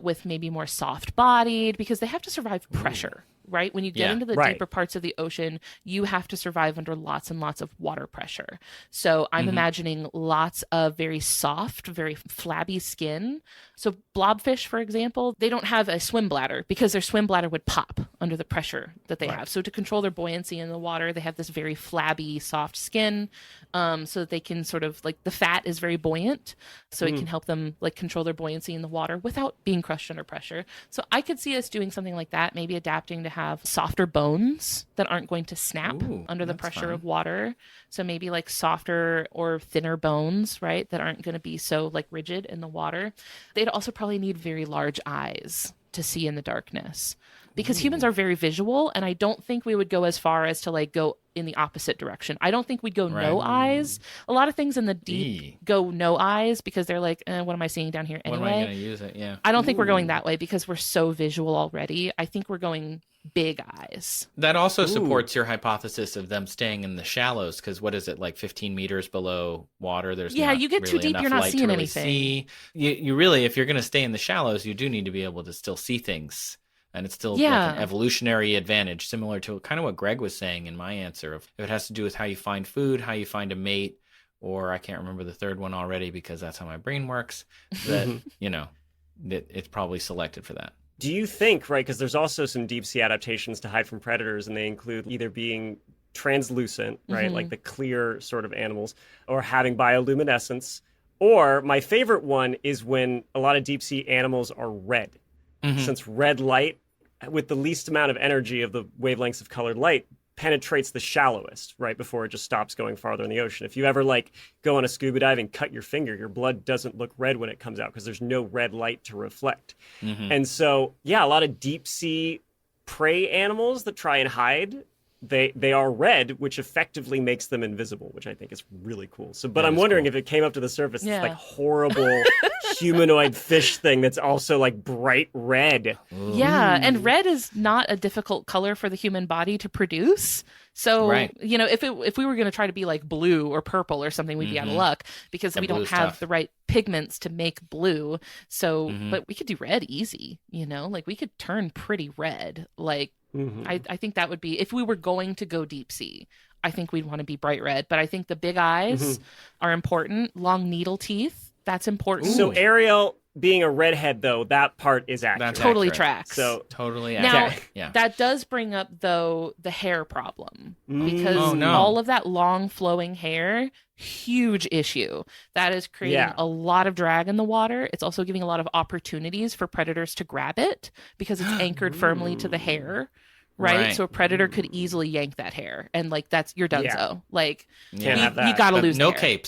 with maybe more soft-bodied, because they have to survive pressure, right? When you get into the deeper parts of the ocean, you have to survive under lots and lots of water pressure. So I'm imagining lots of very soft, very flabby skin. So blobfish, for example, they don't have a swim bladder because their swim bladder would pop under the pressure that they have. So to control their buoyancy in the water, they have this very flabby, soft skin, so that they can sort of, like, the fat is very buoyant, so it can help them, like, control their buoyancy in the water without being crushed under pressure. So I could see us doing something like that, maybe adapting to have softer bones that aren't going to snap under the pressure of water. So maybe like softer or thinner bones, right, that aren't going to be so, like, rigid in the water. They'd also probably need very large eyes to see in the darkness, because humans are very visual, and I don't think we would go as far as to, like, go in the opposite direction. I don't think we'd go no eyes. A lot of things in the deep go no eyes because they're like, what am I seeing down here anyway? When am I going to use it? Yeah. I don't think we're going that way because we're so visual already. I think we're going big eyes. That also supports your hypothesis of them staying in the shallows, because what is it, like 15 meters below water? There's not you get really too deep, enough you're not light seeing to really anything. See. You really, if you're going to stay in the shallows, you do need to be able to still see things. And it's still like an evolutionary advantage, similar to kind of what Greg was saying in my answer. If it has to do with how you find food, how you find a mate, or I can't remember the third one already because that's how my brain works, that, it's probably selected for that. Do you think, right, because there's also some deep sea adaptations to hide from predators, and they include either being translucent, right, like the clear sort of animals, or having bioluminescence, or my favorite one is when a lot of deep sea animals are red. Since red light, with the least amount of energy of the wavelengths of colored light, penetrates the shallowest right before it just stops going farther in the ocean. If you ever, like, go on a scuba dive and cut your finger, your blood doesn't look red when it comes out because there's no red light to reflect. And so, a lot of deep sea prey animals that try and hide, they are red, which effectively makes them invisible, which I think is really cool. So, but I'm wondering if it came up to the surface, it's like horrible humanoid fish thing that's also like bright red. Yeah, and red is not a difficult color for the human body to produce. So, if we were going to try to be like blue or purple or something, we'd be out of luck because we don't have the right pigments to make blue. So, but we could do red easy, like we could turn pretty red. Like, I think that would be, if we were going to go deep sea, I think we'd want to be bright red. But I think the big eyes are important. Long needle teeth, that's important. So Ariel being a redhead, though, that part is accurate. That totally tracks. So totally accurate. Now, that does bring up, though, the hair problem. Because all of that long flowing hair, huge issue. That is creating a lot of drag in the water. It's also giving a lot of opportunities for predators to grab it because it's anchored firmly to the hair. Right? So a predator could easily yank that hair, and like you're done. So like can't have that. You gotta lose no hair.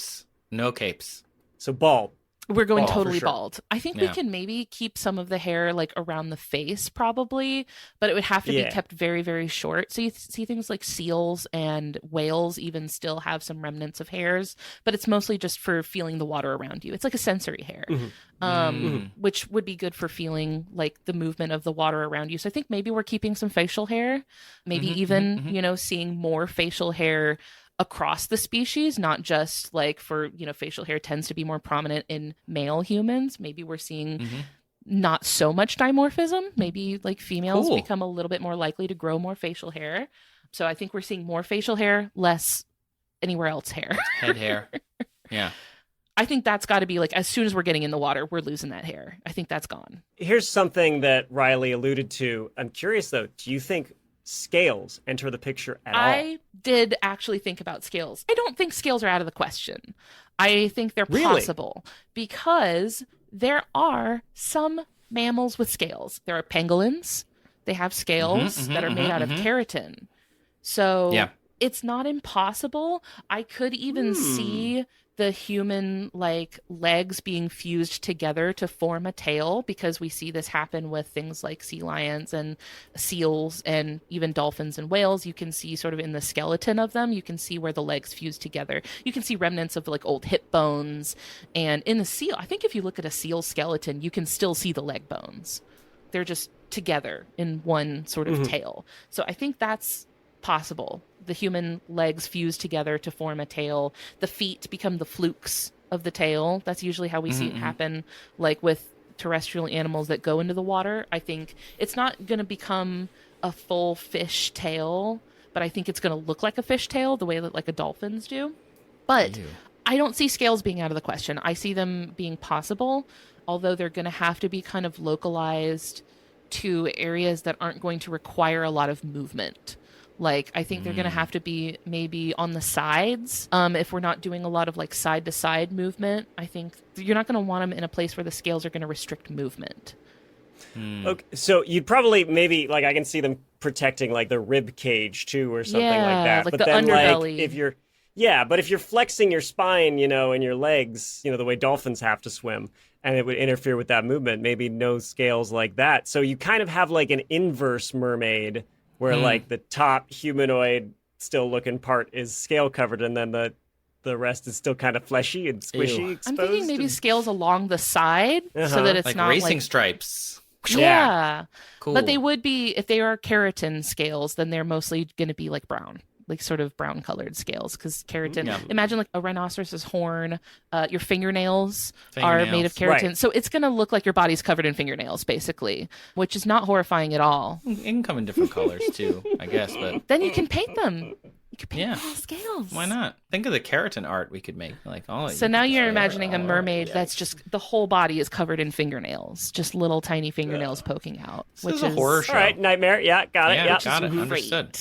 No capes. So bald. We're going Bald, totally for sure. bald. I think we can maybe keep some of the hair like around the face probably, but it would have to be kept very, very short. So you see things like seals and whales even still have some remnants of hairs, but it's mostly just for feeling the water around you. It's like a sensory hair, which would be good for feeling like the movement of the water around you. So I think maybe we're keeping some facial hair, maybe even, seeing more facial hair across the species, not just like for, facial hair tends to be more prominent in male humans. Maybe we're seeing not so much dimorphism. Maybe like females become a little bit more likely to grow more facial hair. So I think we're seeing more facial hair, less anywhere else hair. Head hair. Yeah. I think that's got to be like, as soon as we're getting in the water, we're losing that hair. I think that's gone. Here's something that Riley alluded to. I'm curious though, do you think scales enter the picture at all? I did actually think about scales. I don't think scales are out of the question. I think they're possible because there are some mammals with scales. There are pangolins. They have scales that are made out of keratin. So it's not impossible. I could even see the human like legs being fused together to form a tail, because we see this happen with things like sea lions and seals and even dolphins and whales. You can see sort of in the skeleton of them, you can see where the legs fuse together. You can see remnants of like old hip bones. And in the seal, I think if you look at a seal skeleton, you can still see the leg bones. They're just together in one sort of tail. So I think that's possible. The human legs fuse together to form a tail. The feet become the flukes of the tail. That's usually how we see it happen, like with terrestrial animals that go into the water. I think it's not going to become a full fish tail, but I think it's going to look like a fish tail the way that like a dolphins do. But I don't see scales being out of the question. I see them being possible, although they're going to have to be kind of localized to areas that aren't going to require a lot of movement. Like, I think they're going to have to be maybe on the sides. If we're not doing a lot of like side to side movement, I think you're not going to want them in a place where the scales are going to restrict movement. Okay, so you'd probably maybe like I can see them protecting like the rib cage too, or something like that. Like but the then, underbelly. Like, but if you're flexing your spine, and your legs, the way dolphins have to swim, and it would interfere with that movement, maybe no scales like that. So you kind of have like an inverse mermaid, where like the top humanoid still looking part is scale covered, and then the rest is still kind of fleshy and squishy. Exposed. I'm thinking maybe scales along the side so that it's like not racing like stripes. Yeah. Cool. But they would be, if they are keratin scales, then they're mostly going to be like brown, like sort of brown colored scales, because keratin, imagine like a rhinoceros's horn, your fingernails are made of keratin. Right. So it's going to look like your body's covered in fingernails, basically, which is not horrifying at all. It can come in different colors too, I guess. But Then you can paint them. You could paint Yeah. scales. why not? Think of the keratin art we could make. Like, So now you're imagining a mermaid that's just the whole body is covered in fingernails, just little tiny fingernails poking out. This is a horror show. All right, Nightmare. Yeah, got it. Yeah, Yeah, got it. Great. Understood.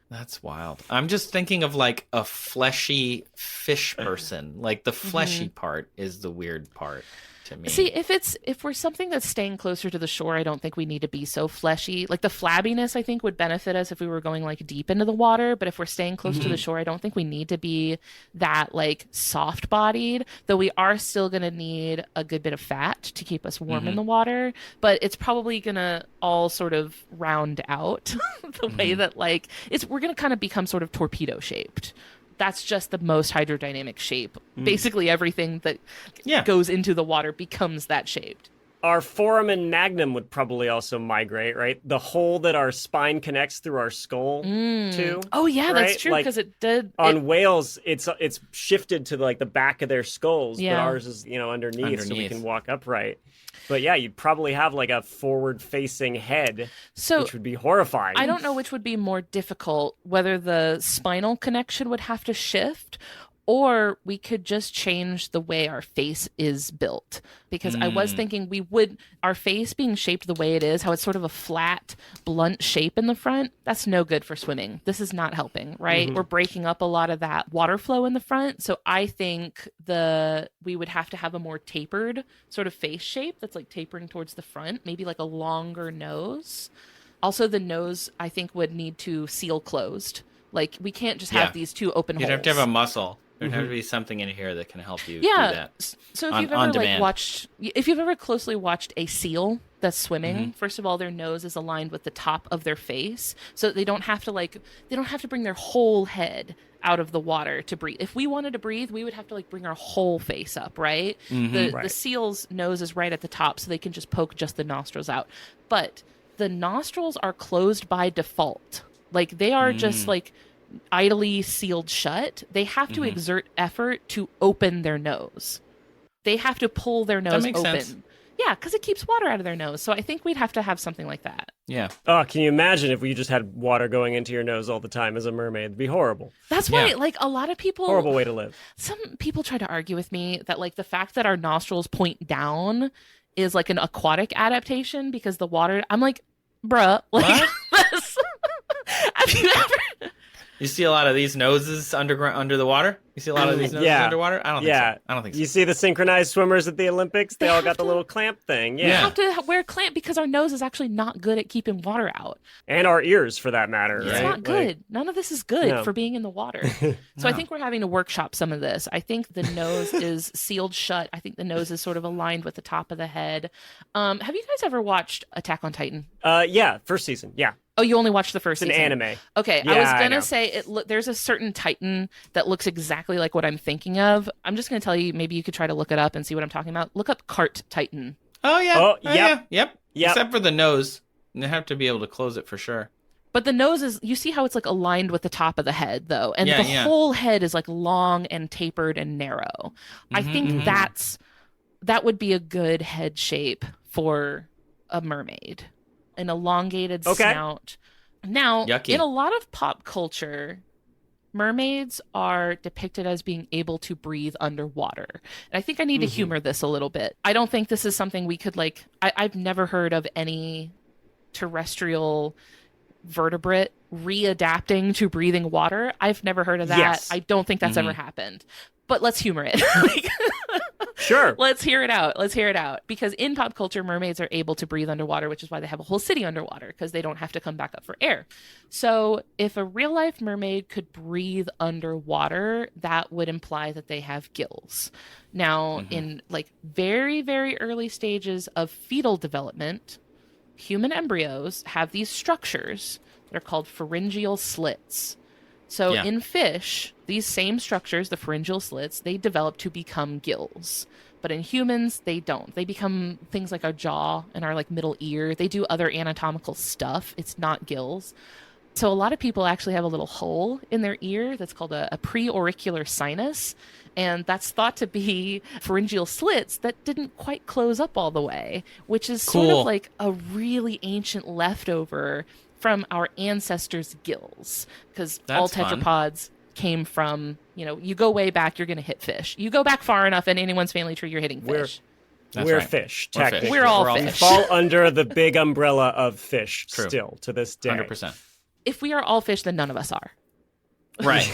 That's wild. I'm just thinking of like a fleshy fish person. Like the fleshy part is the weird part to me. See, if we're something that's staying closer to the shore, I don't think we need to be so fleshy. Like the flabbiness, I think, would benefit us if we were going like deep into the water. But if we're staying close to the shore, I don't think we need to be that like soft bodied. Though we are still going to need a good bit of fat to keep us warm in the water. But it's probably going to all sort of round out the way that like we're going to kind of become sort of torpedo shaped. That's just the most hydrodynamic shape. Basically, everything that goes into the water becomes that shaped. Our foramen magnum would probably also migrate, right? The hole that our spine connects through our skull to. Oh yeah, right? that's true, Like, because it did. on whales, it's shifted to like the back of their skulls, Yeah. but ours is underneath, so we can walk upright. But yeah, you'd probably have like a forward-facing head, which would be horrifying. I don't know which would be more difficult, whether the spinal connection would have to shift, or we could just change the way our face is built. Because I was thinking our face being shaped the way it is, how it's sort of a flat, blunt shape in the front, that's no good for swimming. This is not helping, right? We're breaking up a lot of that water flow in the front. So I think we would have to have a more tapered sort of face shape that's like tapering towards the front, maybe like a longer nose. Also, the nose, I think, would need to seal closed. Like, we can't just have these two open holes. You'd have to have a muscle. There'd have to be something in here that can help you do that. So if you've ever closely watched a seal that's swimming, first of all, their nose is aligned with the top of their face, so they don't have to bring their whole head out of the water to breathe. If we wanted to breathe, we would have to like bring our whole face up, right? The seal's nose is right at the top, so they can just poke just the nostrils out. But the nostrils are closed by default. Like, they are just like idly sealed shut. They have to exert effort to open their nose. They have to pull their nose open. Sense. Yeah, because it keeps water out of their nose. So I think we'd have to have something like that. Yeah. Oh, can you imagine if we just had water going into your nose all the time as a mermaid? It'd be horrible. That's why, like, a lot of people... Horrible way to live. Some people try to argue with me that, like, the fact that our nostrils point down is, like, an aquatic adaptation because the water... I'm like, bruh. Like, have you ever... You see a lot of these noses under the water? You see a lot of these noses underwater? I don't think so. I don't think so. You see the synchronized swimmers at the Olympics? They all got the little clamp thing. We have to wear a clamp because our nose is actually not good at keeping water out. And our ears, for that matter. It's right? not good. Like, None of this is good for being in the water. So I think we're having to workshop some of this. I think the nose is sealed shut. I think the nose is sort of aligned with the top of the head. Have you guys ever watched Attack on Titan? Yeah, first season. Yeah. Oh, you only watched the first season? It's an anime. Okay, Yeah, I was I going know. to say there's a certain Titan that looks exactly like what I'm thinking of. I'm just going to tell you, maybe you could try to look it up and see what I'm talking about. Look up Cart Titan. Oh, yeah. Oh, Yep. Except for the nose. You have to be able to close it for sure. But the nose is, you see how it's like aligned with the top of the head though. And the whole head is like long and tapered and narrow. I think that would be a good head shape for a mermaid. An elongated snout. Now, in a lot of pop culture, mermaids are depicted as being able to breathe underwater. And I think I need to humor this a little bit. I don't think this is something we could like, I've never heard of any terrestrial vertebrate readapting to breathing water. I've never heard of that. Yes. I don't think that's ever happened. But let's humor it. Sure. Let's hear it out. Let's hear it out. Because in pop culture, mermaids are able to breathe underwater, which is why they have a whole city underwater, because they don't have to come back up for air. So if a real life mermaid could breathe underwater, that would imply that they have gills. Now, in like very, very early stages of fetal development, human embryos have these structures that are called pharyngeal slits. So in fish, these same structures, the pharyngeal slits, they develop to become gills. But in humans, they don't. They become things like our jaw and our like middle ear. They do other anatomical stuff. It's not gills. So a lot of people actually have a little hole in their ear that's called a preauricular sinus. And that's thought to be pharyngeal slits that didn't quite close up all the way, which is sort of like a really ancient leftover from our ancestors' gills, because all tetrapods came from, you go way back, you're going to hit fish. You go back far enough in anyone's family tree, you're hitting fish. We're fish, technically. We're all fish. We fall under the big umbrella of fish still to this day. 100%. If we are all fish, then none of us are. Right.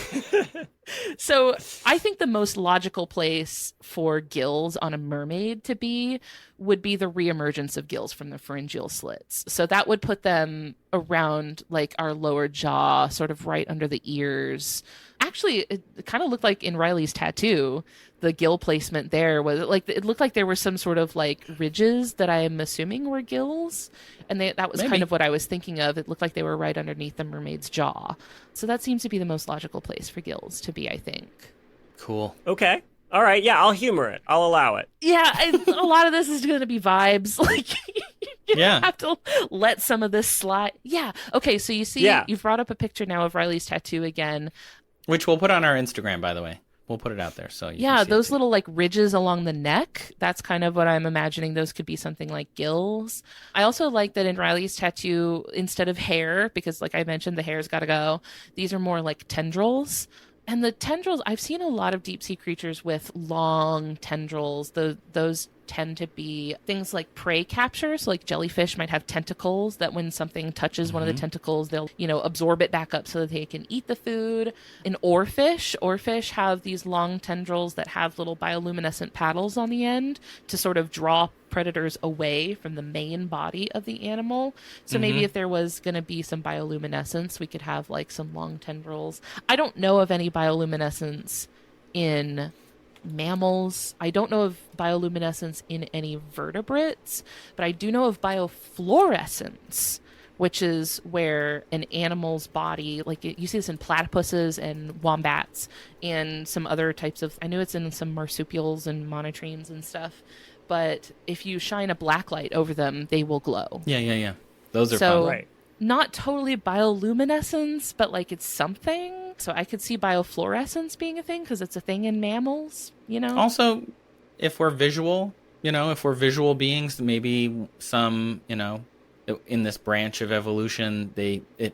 So I think the most logical place for gills on a mermaid to be would be the reemergence of gills from the pharyngeal slits. So that would put them around like our lower jaw, sort of right under the ears. Actually, it kind of looked like in Riley's tattoo, the gill placement there was like, it looked like there were some sort of like ridges that I am assuming were gills. And that was kind of what I was thinking of. It looked like they were right underneath the mermaid's jaw. So that seems to be the most logical place for gills to be, I think. Cool. Okay. All right. Yeah, I'll humor it. I'll allow it. Yeah, a lot of this is going to be vibes. Like, you have to let some of this slide. Yeah. Okay, so you see, you've brought up a picture now of Riley's tattoo again. Which we'll put on our Instagram, by the way. We'll put it out there. So you can see those little like ridges along the neck, that's kind of what I'm imagining. Those could be something like gills. I also like that in Riley's tattoo, instead of hair, because like I mentioned, the hair's got to go, these are more like tendrils. And the tendrils, I've seen a lot of deep sea creatures with long tendrils. Those tend to be things like prey capture. So like jellyfish might have tentacles that when something touches one of the tentacles, they'll, absorb it back up so that they can eat the food. In oarfish have these long tendrils that have little bioluminescent paddles on the end to sort of draw predators away from the main body of the animal. So maybe if there was going to be some bioluminescence, we could have like some long tendrils. I don't know of any bioluminescence in mammals. I don't know of bioluminescence in any vertebrates, but I do know of biofluorescence, which is where an animal's body, like you see this in platypuses and wombats and some other types of, I know it's in some marsupials and monotremes and stuff, but if you shine a black light over them, they will glow. Yeah. Those are fun. Right. Not totally bioluminescence, but like it's something. So I could see biofluorescence being a thing because it's a thing in mammals, Also, if we're visual, if we're visual beings, maybe some, in this branch of evolution, it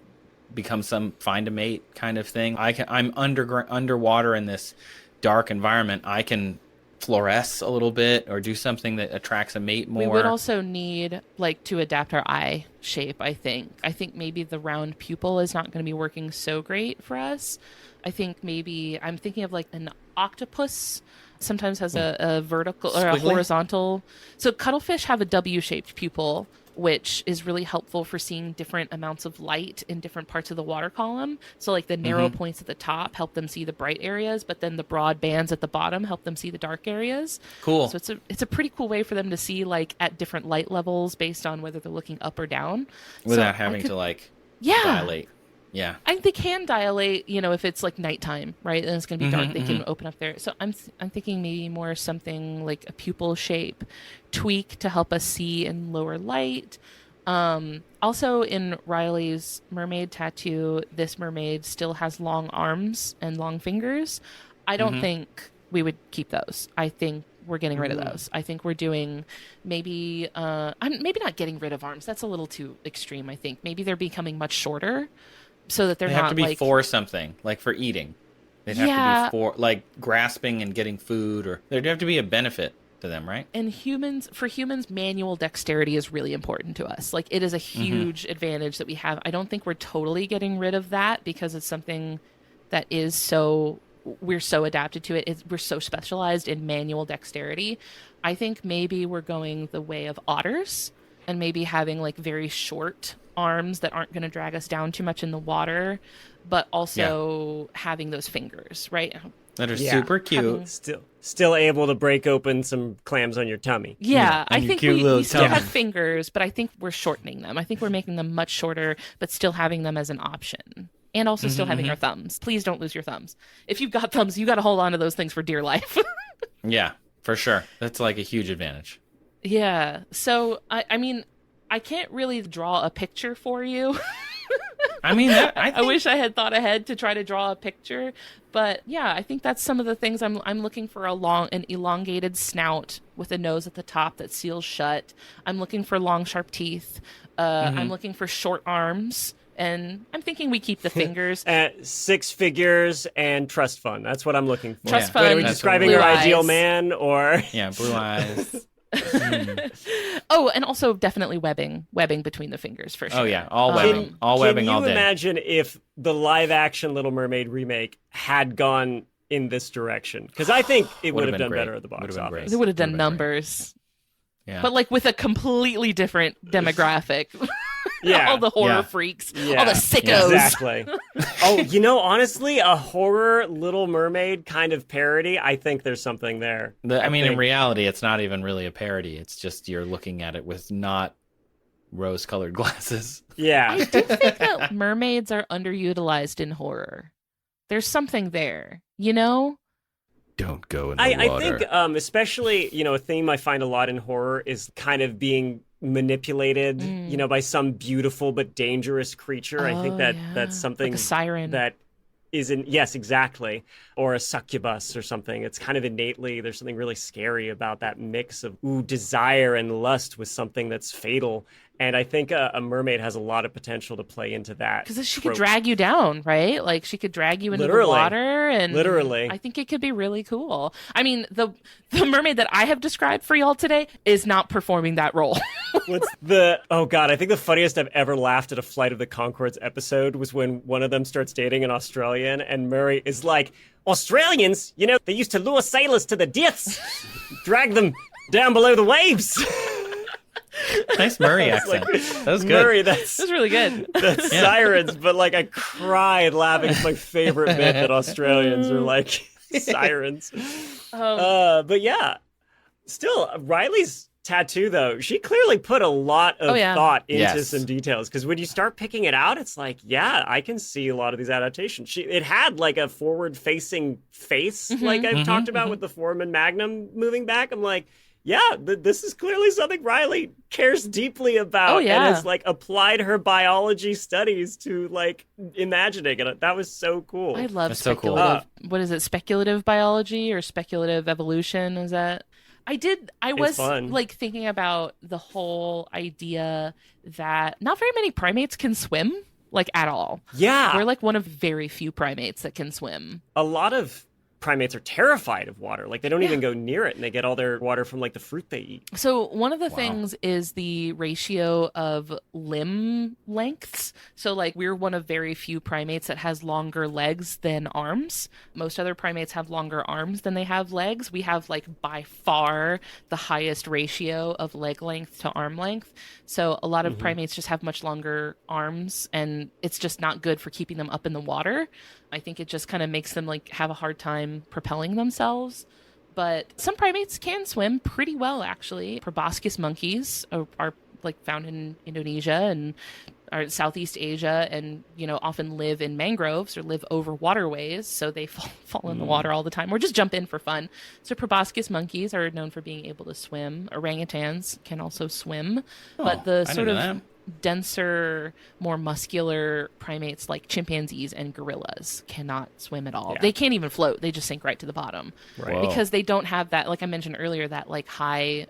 becomes some find a mate kind of thing. I'm underwater in this dark environment. I can fluoresce a little bit or do something that attracts a mate more. We would also need to adapt our eye shape, I think. I think maybe the round pupil is not going to be working so great for us. I think maybe I'm thinking of like an octopus sometimes has a vertical or a horizontal. So cuttlefish have a W-shaped pupil, which is really helpful for seeing different amounts of light in different parts of the water column. So like the narrow points at the top help them see the bright areas, but then the broad bands at the bottom help them see the dark areas. Cool. So it's a pretty cool way for them to see like at different light levels based on whether they're looking up or down. Without having to dilate. Yeah. I think they can dilate, if it's like nighttime, right? And it's going to be dark. They can open up there. So I'm thinking maybe more something like a pupil shape tweak to help us see in lower light, Also in Riley's mermaid tattoo, this mermaid still has long arms and long fingers. I don't think we would keep those. I think we're getting rid of those. I think we're doing maybe maybe not getting rid of arms. That's a little too extreme, I think. Maybe they're becoming much shorter so that they're they not have to be like for something, like for eating. They'd have to be for like grasping and getting food, or there'd have to be a benefit to them, right? And for humans, manual dexterity is really important to us. Like, it is a huge advantage that we have. I don't think we're totally getting rid of that because it's something that is we're so adapted to it. We're so specialized in manual dexterity. I think maybe we're going the way of otters and maybe having like very short arms that aren't going to drag us down too much in the water, but also having those fingers, right? That are super cute. Still able to break open some clams on your tummy. Yeah, I think we still tummy. have fingers, but I think we're shortening them. I think we're making them much shorter, but still having them as an option. And also still having our thumbs. Please don't lose your thumbs. If you've got thumbs, you got to hold on to those things for dear life. Yeah, for sure. That's like a huge advantage. Yeah. So, I mean, I can't really draw a picture for you. I mean, I wish I had thought ahead to try to draw a picture, but yeah, I think that's some of the things I'm looking for. An elongated snout with a nose at the top that seals shut. I'm looking for long, sharp teeth. I'm looking for short arms, and I'm thinking we keep the fingers. 6 figures and trust fund. That's what I'm looking for. Trust Wait, are we fund, describing blue your ideal eyes. man, or Yeah, blue eyes. Oh, and also definitely webbing between the fingers for sure. Oh yeah, all webbing, all Can you day. imagine if the live-action Little Mermaid remake had gone in this direction? Because I think it would have done great. better at the box Would've been office. great. They would have done Would've been numbers, Yeah. but like with a completely different demographic. Yeah, All the horror Yeah. freaks, Yeah. all the sickos. Exactly. Oh, honestly, a horror Little Mermaid kind of parody. I think there's something there. I mean, in think- reality, it's not even really a parody. It's just you're looking at it with not rose-colored glasses. Yeah. I do think that mermaids are underutilized in horror. There's something there, you know? Don't go in the I water. think, especially, a theme I find a lot in horror is kind of being manipulated, by some beautiful but dangerous creature. I think that that's something like a siren. that isn't, yes, exactly, or a succubus or something. It's kind of innately, there's something really scary about that mix of desire and lust with something that's fatal. And I think a mermaid has a lot of potential to play into that. Because she trope. could drag you down, right? Like she could drag you into Literally. the water, and Literally. I think it could be really cool. I mean, the mermaid that I have described for y'all today is not performing that role. Oh God, I think the funniest I've ever laughed at a Flight of the Conchords episode was when one of them starts dating an Australian and Murray is like, Australians, they used to lure sailors to the deaths, drag them down below the waves. Nice Murray accent. That was good. Murray, This is really good. that's sirens, but like I cried laughing. It's my favorite bit that Australians are like sirens. But yeah, still Riley's tattoo though, she clearly put a lot of thought into some details, because when you start picking it out, it's like, yeah, I can see a lot of these adaptations. It had like a forward facing face, like I've talked about with the Foreman Magnum moving back. I'm like, yeah, this is clearly something Riley cares deeply about and has like applied her biology studies to like imagining it. That was so cool. I love That's so cool. speculative. What is it? Speculative biology or speculative evolution? Is that? I was fun. like thinking about the whole idea that not very many primates can swim, like at all. Yeah. We're like one of very few primates that can swim. A lot of primates are terrified of water. Like they don't even go near it, and they get all their water from like the fruit they eat. So one of the things is the ratio of limb lengths. So like we're one of very few primates that has longer legs than arms. Most other primates have longer arms than they have legs. We have like by far the highest ratio of leg length to arm length. So a lot of primates just have much longer arms, and it's just not good for keeping them up in the water. I think it just kind of makes them like have a hard time propelling themselves. But some primates can swim pretty well, actually. Proboscis monkeys are like found in Indonesia and are Southeast Asia, and often live in mangroves or live over waterways, so they fall in the water all the time or just jump in for fun. So proboscis monkeys are known for being able to swim. Orangutans can also swim, but the I sort didn't of know denser, more muscular primates like chimpanzees and gorillas cannot swim at all. Yeah. They can't even float. They just sink right to the bottom. Right. Because they don't have that, like I mentioned earlier, that like high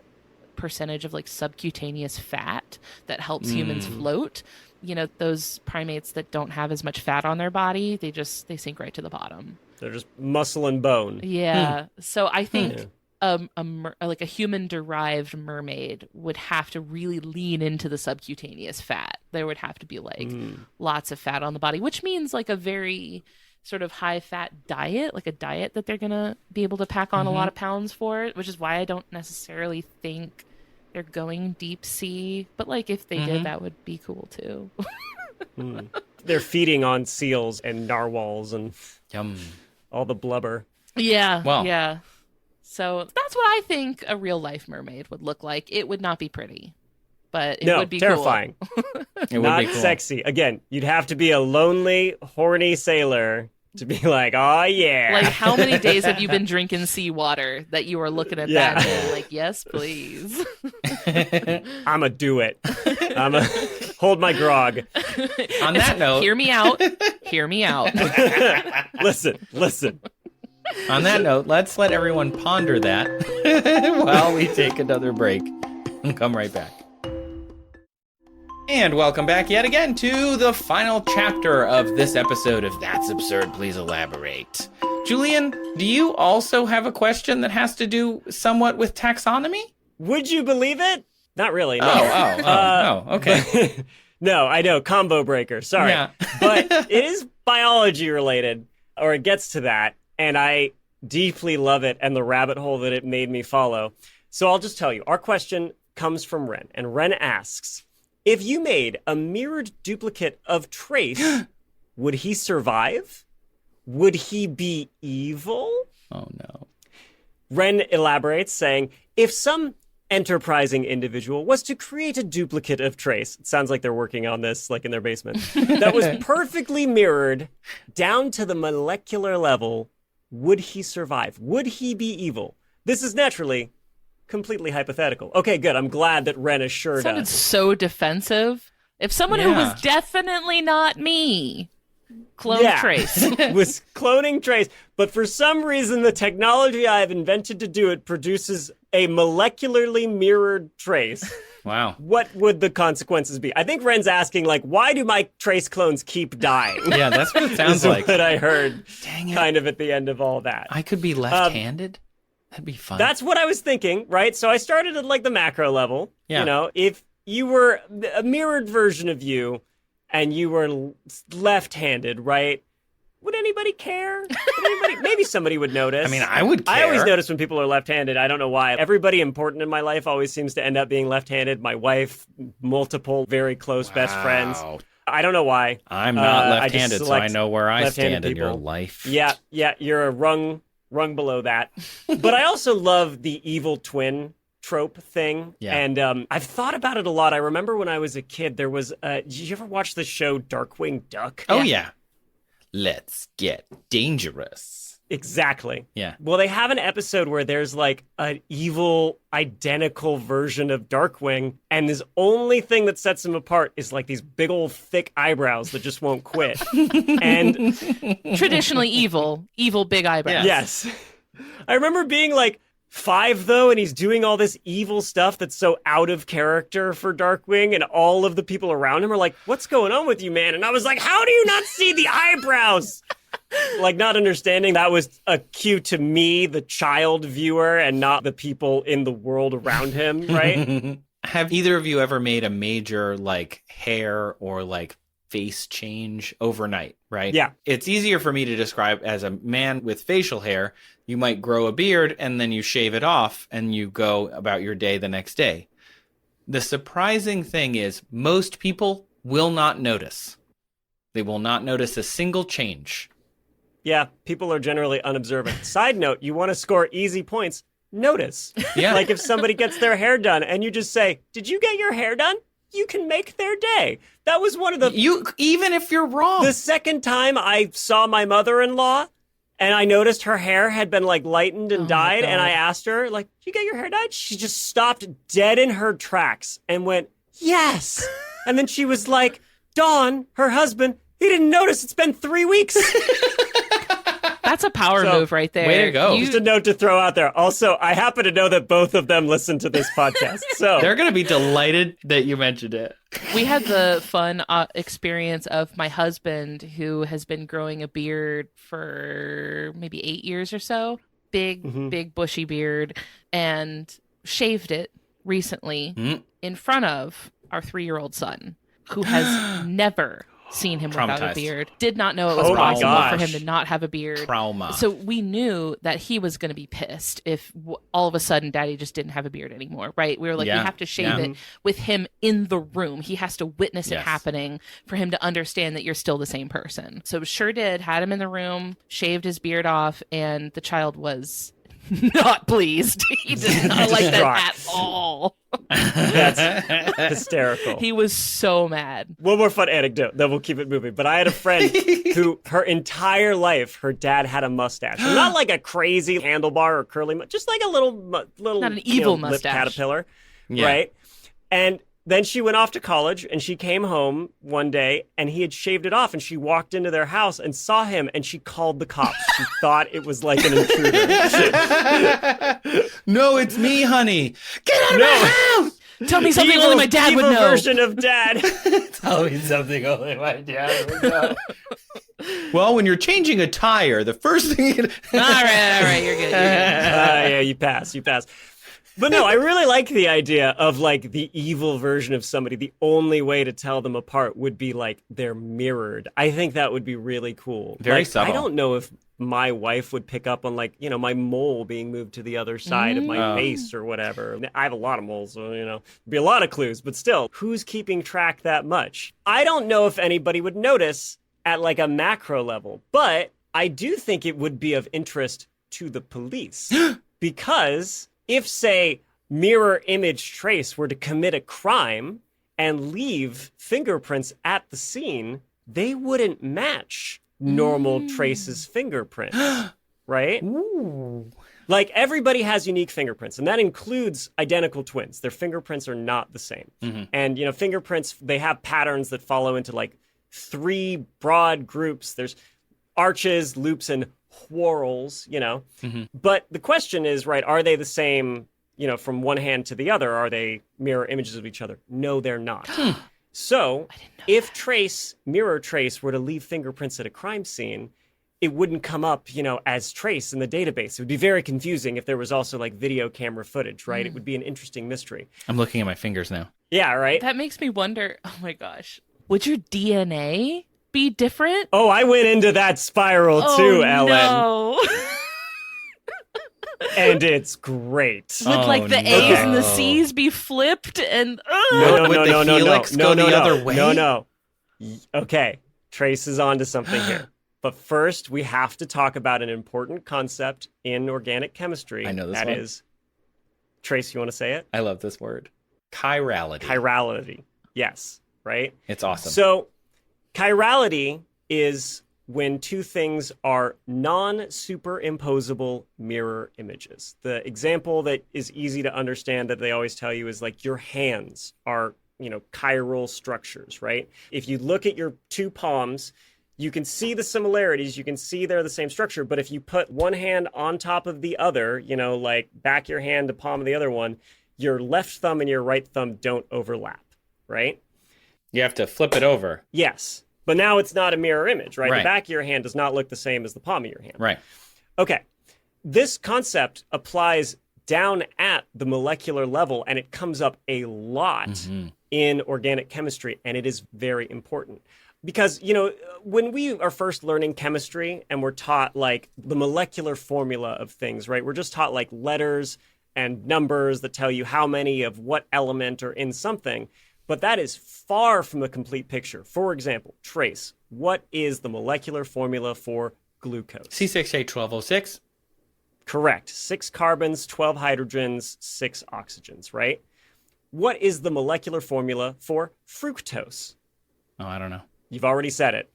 percentage of like subcutaneous fat that helps humans float. You know, those primates that don't have as much fat on their body, they sink right to the bottom. They're just muscle and bone. Yeah. So I think like a human-derived mermaid would have to really lean into the subcutaneous fat. There would have to be like lots of fat on the body, which means like a very sort of high-fat diet, like a diet that they're going to be able to pack on a lot of pounds for it, which is why I don't necessarily think they're going deep sea. But like if they did, that would be cool too. They're feeding on seals and narwhals and Yum. all the blubber. Yeah. Well. Yeah. So that's what I think a real life mermaid would look like. It would not be pretty, but it would be terrifying. cool. It would Not be cool. sexy. Again, you'd have to be a lonely, horny sailor to be like, oh yeah. Like, how many days have you been drinking seawater that you are looking at that and being like, yes, please? I'ma do it. I'ma hold my grog. On that note, Hear me out. Hear me out. Listen. On that note, let's let everyone ponder that while we take another break and come right back. And welcome back yet again to the final chapter of this episode of That's Absurd, Please Elaborate. Julian, do you also have a question that has to do somewhat with taxonomy? Would you believe it? Not really. No. Oh, okay. No, I know. Combo breaker. Sorry. Yeah. But it is biology related, or it gets to that. And I deeply love it and the rabbit hole that it made me follow. So I'll just tell you, our question comes from Wren. And Wren asks, if you made a mirrored duplicate of Trace, would he survive? Would he be evil? Oh, no. Wren elaborates, saying, if some enterprising individual was to create a duplicate of Trace, it sounds like they're working on this like in their basement, that was perfectly mirrored down to the molecular level, would he survive? Would he be evil? This is naturally completely hypothetical. Okay, good. I'm glad that Wren assured Sounded us. so defensive. If someone who was definitely not me cloned Trace. was cloning Trace, but for some reason the technology I've invented to do it produces a molecularly mirrored Trace. Wow. What would the consequences be? I think Wren's asking, like, why do my Trace clones keep dying? Yeah, that's what it sounds Is like. what I heard Dang it. kind of at the end of all that. I could be left-handed? That'd be fun. That's what I was thinking, right? So I started at like the macro level. Yeah. You know, if you were a mirrored version of you and you were left-handed, right? Would anybody care? Maybe somebody would notice. I mean, I would care. I always notice when people are left-handed. I don't know why. Everybody important in my life always seems to end up being left-handed. My wife, multiple very close best friends. I don't know why. I'm not I left-handed, just so I select know where I left-handed stand in your people. life. Yeah, you're a rung below that. But I also love the evil twin trope thing. Yeah. And I've thought about it a lot. I remember when I was a kid, there was, did you ever watch the show Darkwing Duck? Oh, yeah. Let's get dangerous. Exactly. Yeah. Well, they have an episode where there's like an evil, identical version of Darkwing, and his only thing that sets him apart is like these big old thick eyebrows that just won't quit. And Traditionally evil big eyebrows. yes. I remember being like 5 though, and he's doing all this evil stuff that's so out of character for Darkwing, and all of the people around him are like, what's going on with you, man? And I was like, how do you not see the eyebrows? Like, not understanding that was a cue to me, the child viewer, and not the people in the world around him, right? Have either of you ever made a major, like, hair or, like, face change overnight, right? Yeah. It's easier for me to describe as a man with facial hair. You might grow a beard and then you shave it off and you go about your day the next day. The surprising thing is most people will not notice. They will not notice a single change. Yeah, people are generally unobservant. Side note, you want to score easy points, notice. Yeah. Like if somebody gets their hair done and you just say, did you get your hair done? You can make their day. That was one of the... Even if you're wrong. The second time I saw my mother-in-law and I noticed her hair had been like lightened and dyed, and I asked her, like, did you get your hair dyed? She just stopped dead in her tracks and went, yes. And then she was like, Dawn, her husband, he didn't notice. It's been 3 weeks. That's a power move right there. Way to go. Just a note to throw out there. Also, I happen to know that both of them listen to this podcast. So They're going to be delighted that you mentioned it. We had the fun experience of my husband, who has been growing a beard for maybe 8 years or so. Big bushy beard, and shaved it recently in front of our 3-year-old son, who has never seen him without a beard, did not know it was possible for him to not have a beard. Trauma. So we knew that he was going to be pissed if all of a sudden Daddy just didn't have a beard anymore, right? We were like, we have to shave it with him in the room. He has to witness it happening for him to understand that you're still the same person. So sure did, had him in the room, shaved his beard off, and the child was not pleased. He did not like that at all. That's hysterical. He was so mad. One more fun anecdote, then we'll keep it moving. But I had a friend who, her entire life, her dad had a mustache. And not like a crazy handlebar or curly, just like a little not an evil mustache. Lip caterpillar, right? And then she went off to college, and she came home one day, and he had shaved it off, and she walked into their house and saw him, and she called the cops. She thought it was like an intruder. No, it's me, honey. Get out of my house! Tell me something only my dad would know. Evil version of Dad. Tell me something only my dad would know. Well, when you're changing a tire, the first thing you... All right, you're good. Yeah, you pass. But no, I really like the idea of like the evil version of somebody. The only way to tell them apart would be like they're mirrored. I think that would be really cool. Very like, subtle. I don't know if my wife would pick up on like, my mole being moved to the other side of my face or whatever. I have a lot of moles, so, there'd be a lot of clues, but still, who's keeping track that much? I don't know if anybody would notice at like a macro level, but I do think it would be of interest to the police because if, say, mirror image trace were to commit a crime and leave fingerprints at the scene, they wouldn't match normal Trace's fingerprints, right? Ooh. Like, everybody has unique fingerprints, and that includes identical twins. Their fingerprints are not the same. And, fingerprints, they have patterns that follow into, like, 3 broad groups. There's arches, loops, and whorls, But the question is, right, are they the same, from one hand to the other? Are they mirror images of each other? No, they're not. So if mirror trace were to leave fingerprints at a crime scene, it wouldn't come up, as trace in the database. It would be very confusing if there was also like video camera footage, right? It would be an interesting mystery. I'm looking at my fingers now. Yeah, right? That makes me wonder, oh my gosh, would your DNA be different? Oh, I went into that spiral too, Ellen. No. And it's great. Would like the A's and the C's be flipped and No. Okay, Trace is onto something here. But first, we have to talk about an important concept in organic chemistry. I know this one. That is, Trace, you want to say it? I love this word. Chirality. Chirality. Yes, right? It's awesome. So, chirality is when two things are non-superimposable mirror images. The example that is easy to understand that they always tell you is like your hands are, chiral structures, right? If you look at your 2 palms, you can see the similarities. You can see they're the same structure. But if you put one hand on top of the other, like back your hand to palm of the other one, your left thumb and your right thumb don't overlap, right? You have to flip it over. Yes. But now it's not a mirror image, right? The back of your hand does not look the same as the palm of your hand. Right. Okay. This concept applies down at the molecular level, and it comes up a lot in organic chemistry, and it is very important. Because, when we are first learning chemistry and we're taught, like, the molecular formula of things, right? We're just taught, like, letters and numbers that tell you how many of what element are in something. But that is far from the complete picture. For example, trace. What is the molecular formula for glucose? C6H12O6. Correct. 6 carbons, 12 hydrogens, 6 oxygens, right? What is the molecular formula for fructose? Oh, I don't know. You've already said it.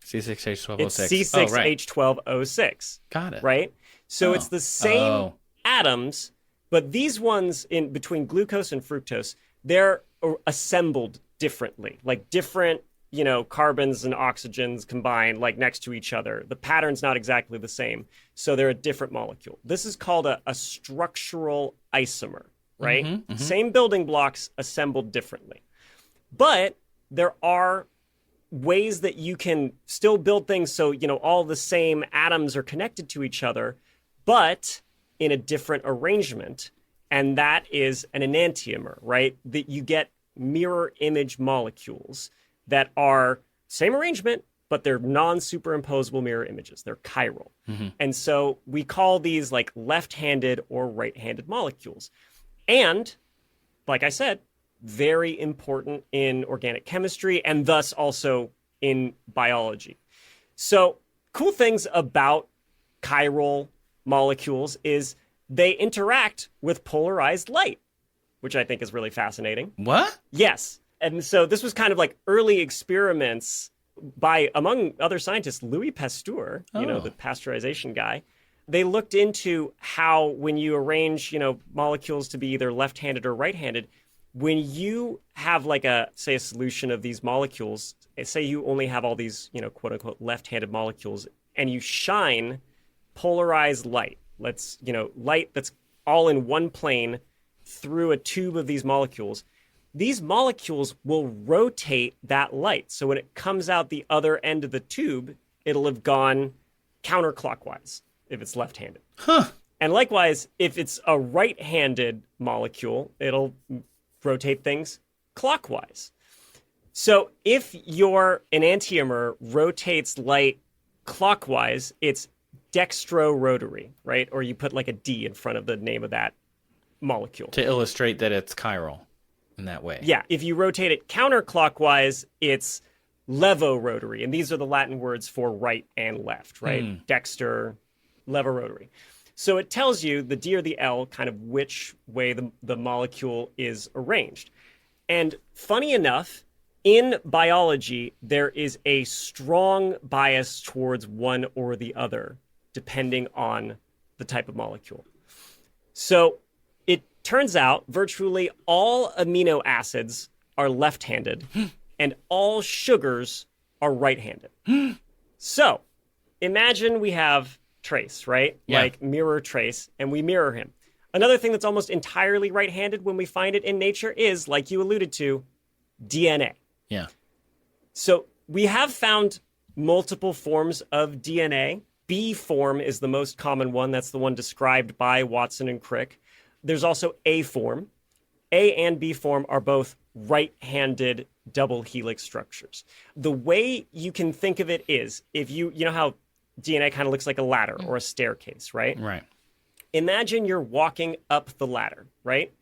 C6H12O6. It's C6H12O6. Got it. Right? So it's the same atoms, but these ones in between glucose and fructose, they're assembled differently, like different, carbons and oxygens combined, like next to each other. The pattern's not exactly the same, so they're a different molecule. This is called a structural isomer, right? Mm-hmm, mm-hmm. Same building blocks assembled differently. But there are ways that you can still build things so, all the same atoms are connected to each other, but in a different arrangement. And that is an enantiomer, right? That you get mirror image molecules that are same arrangement, but they're non-superimposable mirror images. They're chiral. Mm-hmm. And so we call these like left-handed or right-handed molecules. And like I said, very important in organic chemistry and thus also in biology. So cool things about chiral molecules is they interact with polarized light, which I think is really fascinating. What? Yes. And so this was kind of like early experiments by, among other scientists, Louis Pasteur, the pasteurization guy. They looked into how when you arrange, molecules to be either left-handed or right-handed, when you have like say a solution of these molecules, say you only have all these, quote unquote, left-handed molecules, and you shine polarized light, light that's all in one plane through a tube of these molecules will rotate that light. So when it comes out the other end of the tube, it'll have gone counterclockwise if it's left-handed. Huh. And likewise, if it's a right-handed molecule, it'll rotate things clockwise. So if your enantiomer rotates light clockwise, it's dextrorotary, right? Or you put like a D in front of the name of that molecule. To illustrate that it's chiral in that way. Yeah. If you rotate it counterclockwise, it's levorotary. And these are the Latin words for right and left, right? Dexter, levorotary. So it tells you the D or the L kind of which way the molecule is arranged. And funny enough, in biology, there is a strong bias towards one or the other, depending on the type of molecule. So it turns out virtually all amino acids are left-handed and all sugars are right-handed. So imagine we have Trace, right? Yeah. Like mirror Trace, and we mirror him. Another thing that's almost entirely right-handed when we find it in nature is, like you alluded to, DNA. Yeah. So we have found multiple forms of DNA. B form is the most common one. That's the one described by Watson and Crick. There's also A form. A and B form are both right-handed double helix structures. The way you can think of it is, if you know how DNA kind of looks like a ladder or a staircase, right? Right. Imagine you're walking up the ladder, right?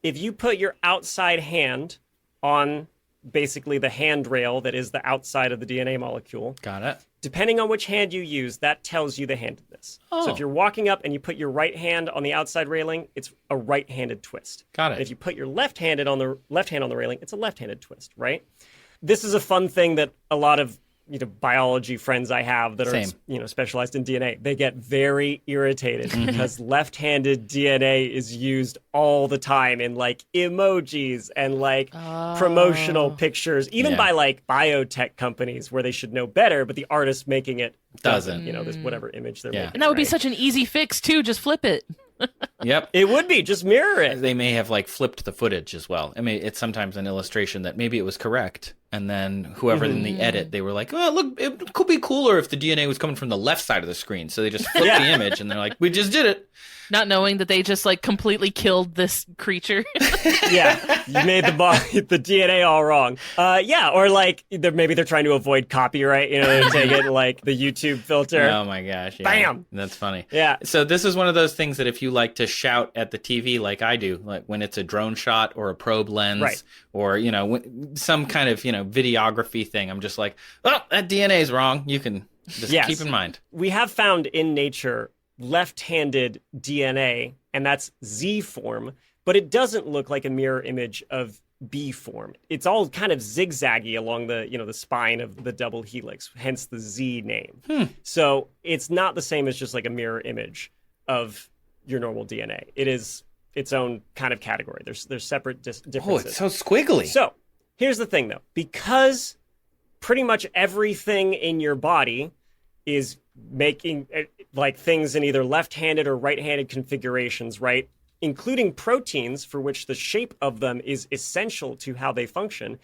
If you put your outside hand on basically the handrail that is the outside of the DNA molecule. Got it. Depending on which hand you use, that tells you the handedness. Oh. So if you're walking up and you put your right hand on the outside railing, it's a right-handed twist. Got it. And if you put your left hand on the railing, it's a left-handed twist, right? This is a fun thing that a lot of biology friends I have that are specialized in DNA, they get very irritated because left-handed DNA is used all the time in like emojis and like promotional pictures, even by like biotech companies where they should know better, but the artist making it doesn't. This whatever image they're making. And that would be such an easy fix too. Just flip it. Yep. It would be. Just mirror it. They may have like flipped the footage as well. I mean, it's sometimes an illustration that maybe it was correct. And then whoever in the edit, they were like, oh, look, it could be cooler if the DNA was coming from the left side of the screen. So they just flipped the image and they're like, we just did it. Not knowing that they just like completely killed this creature. Yeah, you made the DNA all wrong. Or like maybe they're trying to avoid copyright. They're taking like the YouTube filter. Oh my gosh! Yeah. Bam. That's funny. Yeah. So this is one of those things that if you like to shout at the TV like I do, like when it's a drone shot or a probe lens, or some kind of videography thing, I'm just like, oh, that DNA is wrong. You can just keep in mind. We have found in nature left-handed DNA, and that's Z form, but it doesn't look like a mirror image of B form. It's all kind of zigzaggy along the the spine of the double helix, hence the Z name. So it's not the same as just like a mirror image of your normal DNA. It is its own kind of category. There's separate differences. Oh, it's so squiggly. So here's the thing, though. Because pretty much everything in your body is making like things in either left-handed or right-handed configurations, right? Including proteins, for which the shape of them is essential to how they function.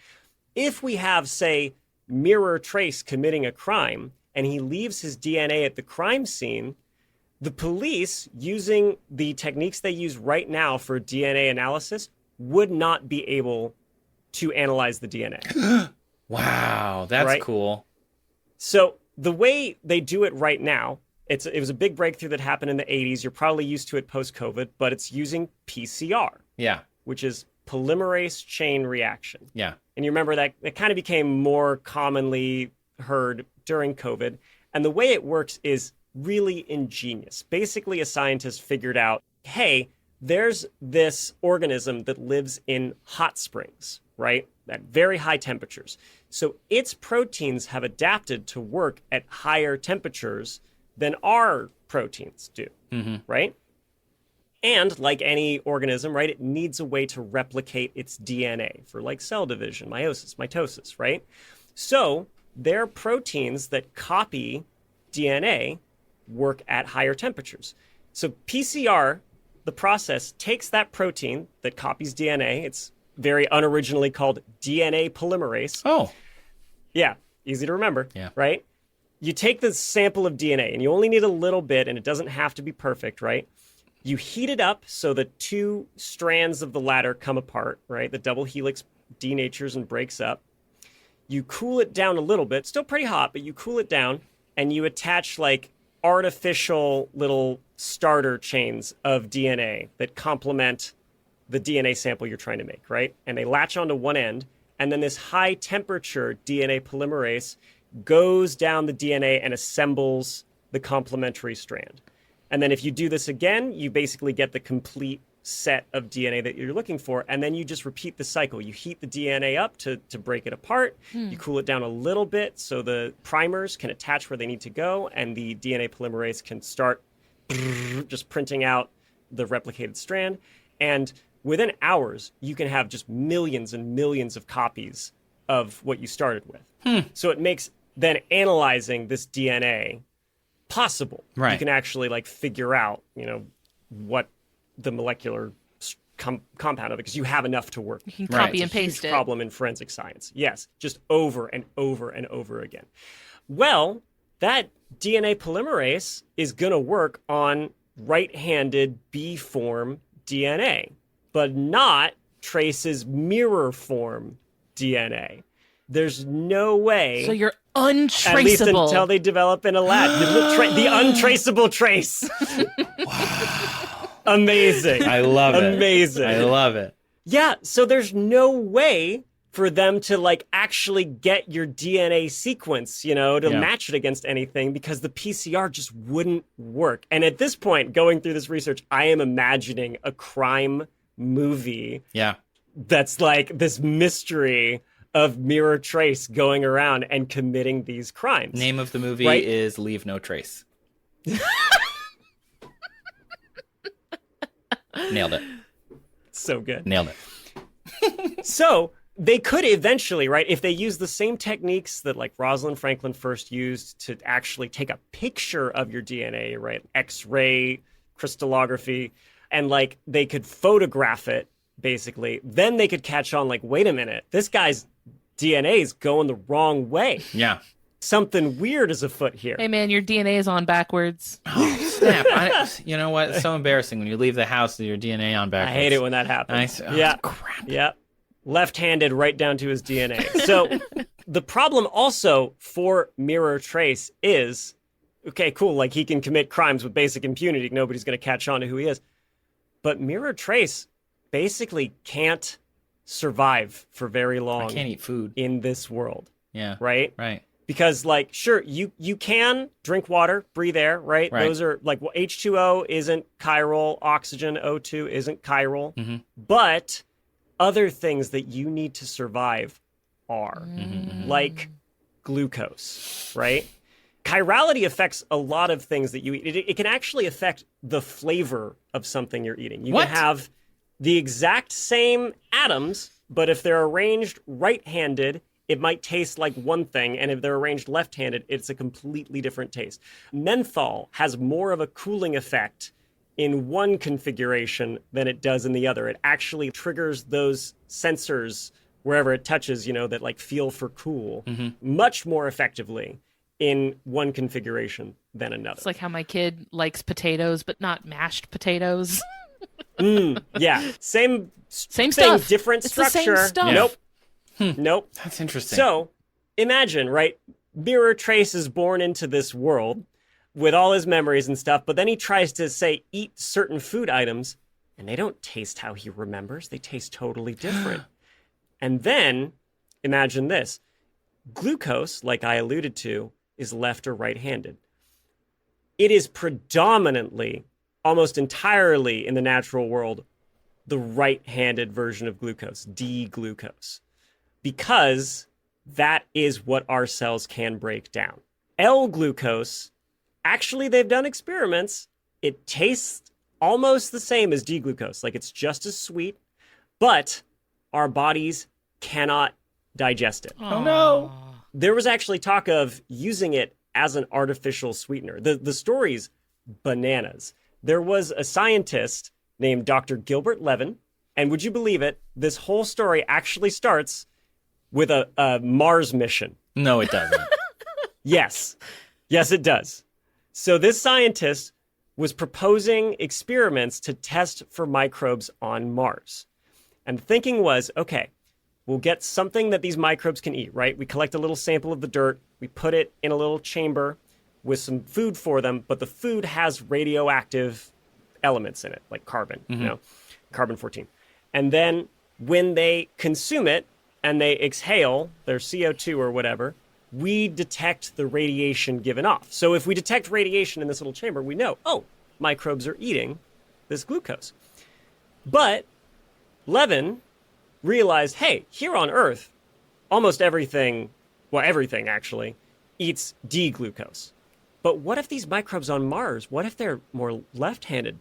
If we have, say, MER-TRAAACE committing a crime and he leaves his DNA at the crime scene, the police, using the techniques they use right now for DNA analysis, would not be able to analyze the DNA. Wow, that's right? cool. So the way they do it right now, it was a big breakthrough that happened in the 80s. You're probably used to it post-COVID, but it's using PCR. Yeah. Which is polymerase chain reaction. Yeah. And you remember that it kind of became more commonly heard during COVID. And the way it works is really ingenious. Basically, a scientist figured out, hey, there's this organism that lives in hot springs, right? At very high temperatures. So its proteins have adapted to work at higher temperatures than our proteins do, right? And like any organism, right, it needs a way to replicate its DNA for like cell division, meiosis, mitosis, right? So their proteins that copy DNA work at higher temperatures. So PCR, the process, takes that protein that copies DNA. It's very unoriginally called DNA polymerase. Oh. Yeah, easy to remember, yeah. Right? You take the sample of DNA, and you only need a little bit, and it doesn't have to be perfect, right? You heat it up so the two strands of the ladder come apart, right? The double helix denatures and breaks up. You cool it down a little bit, still pretty hot, but you cool it down, and you attach like artificial little starter chains of DNA that complement the DNA sample you're trying to make, right? And they latch onto one end, and then this high temperature DNA polymerase goes down the DNA and assembles the complementary strand. And then if you do this again, you basically get the complete set of DNA that you're looking for, and then you just repeat the cycle. You heat the DNA up to break it apart, you cool it down a little bit so the primers can attach where they need to go, and the DNA polymerase can start just printing out the replicated strand. And within hours, you can have just millions and millions of copies of what you started with. So it makes then analyzing this DNA possible. Right. You can actually like figure out, what the molecular compound of it, because you have enough to work. You can copy and It's a paste huge it. problem in forensic science. Yes, just over and over and over again. Well, that DNA polymerase is going to work on right-handed B form DNA, but not Trace's mirror form DNA. There's no way. So you're untraceable. At least until they develop in a lab. The untraceable trace. Wow. Amazing. I love it. Amazing. I love it. Yeah, so there's no way for them to like actually get your DNA sequence, to match it against anything, because the PCR just wouldn't work. And at this point, going through this research, I am imagining a crime movie. Yeah. That's like this mystery of MER-TRAAACE going around and committing these crimes. Name of the movie Right? is Leave No Trace. Nailed it. So good. Nailed it. So they could eventually, right, if they use the same techniques that like Rosalind Franklin first used to actually take a picture of your DNA, right, X-ray crystallography, and like they could photograph it, basically, then they could catch on like, wait a minute, this guy's DNA is going the wrong way. Yeah. Something weird is afoot here. Hey man, your DNA is on backwards. Oh, snap. You know what? It's so embarrassing when you leave the house with your DNA on backwards. I hate it when that happens. Yeah. Crap. Yeah. Left-handed right down to his DNA. So the problem also for MER-TRAAACE is, okay, cool, like he can commit crimes with basic impunity. Nobody's going to catch on to who he is. But MER-TRAAACE basically can't survive for very long. I can't eat food. In this world. Yeah. Right? Right. Because, like, sure, you can drink water, breathe air, right? Right. Those are, like, well, H2O isn't chiral, oxygen, O2 isn't chiral. Mm-hmm. But other things that you need to survive are, like glucose, right? Chirality affects a lot of things that you eat. It can actually affect the flavor of something you're eating. You What? can have the exact same atoms But if they're arranged right-handed, it might taste like one thing, and if they're arranged left-handed, it's a completely different taste. Menthol has more of a cooling effect in one configuration than it does in the other. It actually triggers those sensors wherever it touches, that like feel for cool much more effectively in one configuration than another. It's like how my kid likes potatoes, but not mashed potatoes. Yeah, same Same thing, stuff. different It's the same structure. stuff. Nope. Nope. That's interesting. So imagine, right? Mirror-Trace is born into this world with all his memories and stuff, but then he tries to, say, eat certain food items, and they don't taste how he remembers. They taste totally different. And then, imagine this. Glucose, like I alluded to, is left or right-handed. It is predominantly, almost entirely in the natural world, the right-handed version of glucose, D-glucose, because that is what our cells can break down. L-glucose, actually, they've done experiments. It tastes almost the same as D-glucose, like it's just as sweet, but our bodies cannot digest it. Oh, no. There was actually talk of using it as an artificial sweetener. The story's bananas. There was a scientist named Dr. Gilbert Levin, and would you believe it, this whole story actually starts with a Mars mission. No, it doesn't. Yes. Yes, it does. So this scientist was proposing experiments to test for microbes on Mars. And the thinking was, okay, we'll get something that these microbes can eat, right? We collect a little sample of the dirt, we put it in a little chamber with some food for them, but the food has radioactive elements in it, like carbon, carbon-14. And then when they consume it and they exhale their CO2 or whatever, we detect the radiation given off. So if we detect radiation in this little chamber, we know, oh, microbes are eating this glucose. But Levin realized, hey, here on Earth, almost everything, well, everything actually, eats D-glucose. But what if these microbes on Mars, what if they're more left-handed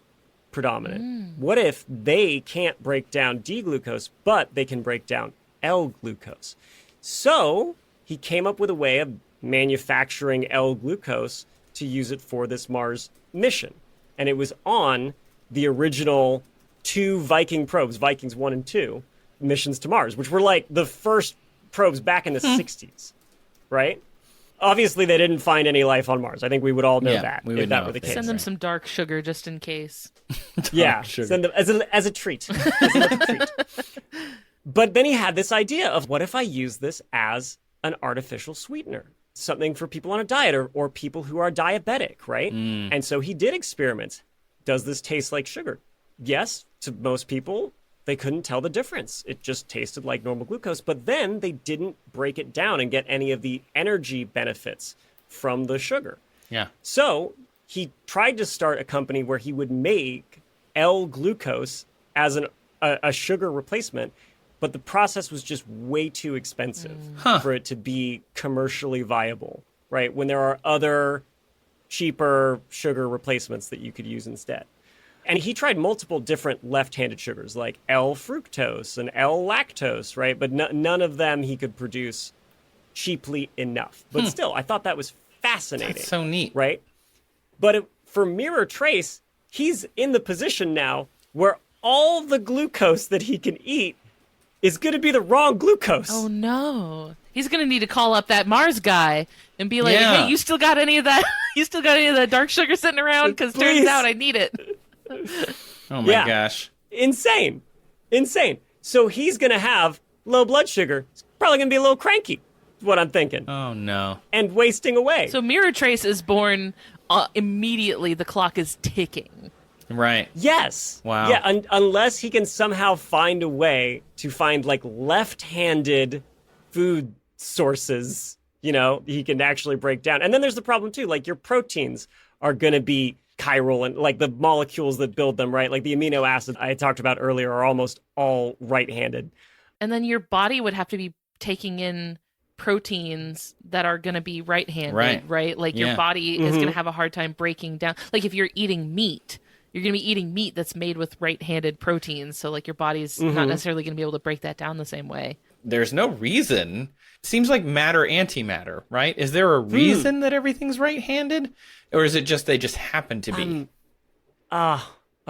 predominant? What if they can't break down D-glucose, but they can break down L-glucose? So he came up with a way of manufacturing L-glucose to use it for this Mars mission. And it was on the original 2 Viking probes, Vikings 1 and 2, missions to Mars, which were like the first probes back in the 60s, right? Obviously, they didn't find any life on Mars. I think we would all know that we would if that know were the if case. Send them some dark sugar just in case. Yeah, sugar. send them as a treat. As a little treat. But then he had this idea of, what if I use this as an artificial sweetener? Something for people on a diet or people who are diabetic, right? And so he did experiments. Does this taste like sugar? Yes, to most people, they couldn't tell the difference. It just tasted like normal glucose. But then they didn't break it down and get any of the energy benefits from the sugar. Yeah. So he tried to start a company where he would make L-glucose as a sugar replacement, but the process was just way too expensive for it to be commercially viable, right? When there are other cheaper sugar replacements that you could use instead. And he tried multiple different left-handed sugars, like L-fructose and L-lactose, right? But none of them he could produce cheaply enough. But still, I thought that was fascinating. That's so neat. Right? But for Mirror-Trace, he's in the position now where all the glucose that he can eat is going to be the wrong glucose. Oh, no. He's going to need to call up that Mars guy and be like, Yeah. hey, you still got any of that? You still got any of that dark sugar sitting around? Because turns Please. out I need it. Oh, my Yeah. gosh. Insane. So he's going to have low blood sugar. He's probably going to be a little cranky, is what I'm thinking. Oh, no. And wasting away. So Mirror-Trace is born immediately. The clock is ticking. Right. Yes. Wow. Yeah, unless he can somehow find a way to find like left-handed food sources, he can actually break down. And then there's the problem too, like your proteins are going to be chiral and like the molecules that build them, right? Like the amino acids I talked about earlier are almost all right-handed. And then your body would have to be taking in proteins that are going to be right-handed, right? Like Yeah. your body is going to have a hard time breaking down. Like if you're eating meat, you're going to be eating meat that's made with right-handed proteins. So like your body's not necessarily going to be able to break that down the same way. There's no reason. Seems like matter, antimatter, right? Is there a reason that everything's right-handed? Or is it just they just happen to be? I'm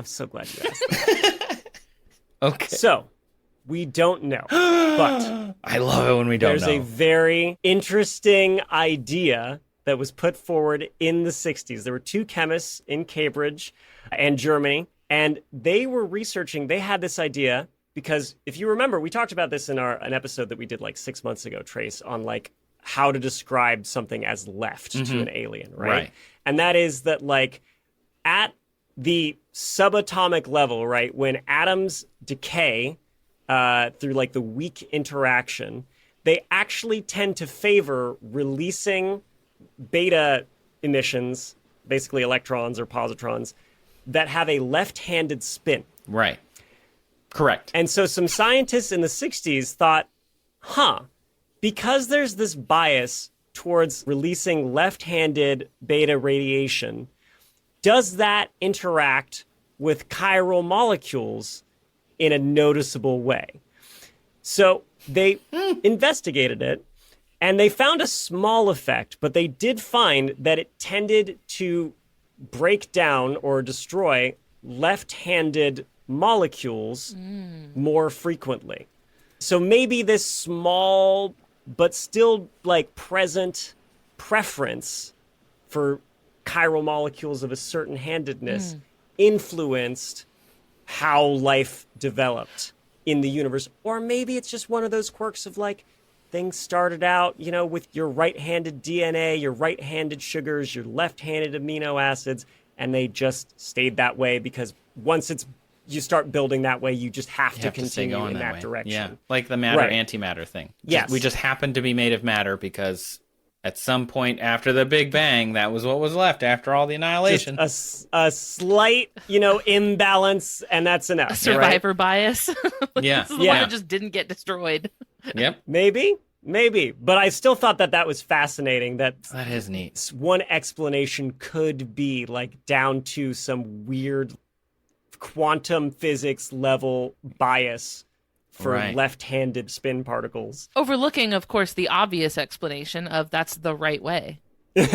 so glad you asked that. Okay. So, we don't know. But I love it when we don't know. there's a very interesting idea that was put forward in the 60s. There were two chemists in Cambridge and Germany, and they were researching. They had this idea because if you remember, we talked about this in an episode that we did like 6 months ago, Trace, on like how to describe something as left to an alien, right? And that is that like at the subatomic level, right, when atoms decay through like the weak interaction, they actually tend to favor releasing beta emissions, basically electrons or positrons, that have a left-handed spin. Right. Correct. And so some scientists in the 60s thought, because there's this bias towards releasing left-handed beta radiation, does that interact with chiral molecules in a noticeable way? So they investigated it, and they found a small effect, but they did find that it tended to break down or destroy left-handed molecules more frequently. So maybe this small but still like present preference for chiral molecules of a certain handedness influenced how life developed in the universe. Or maybe it's just one of those quirks of like things started out, you know, with your right-handed DNA, your right-handed sugars, your left-handed amino acids, and they just stayed that way because once you start building that way, you just have to continue in that direction. Yeah, like the matter-antimatter thing. Yes. We just happen to be made of matter because at some point after the Big Bang, that was what was left after all the annihilation. Just a slight, imbalance, and that's enough. A survivor bias. Yeah. This is the one that just didn't get destroyed. Yep. Maybe. But I still thought that was fascinating. That is neat. One explanation could be like down to some weird quantum physics level bias for left-handed spin particles. Overlooking, of course, the obvious explanation of that's the right way. They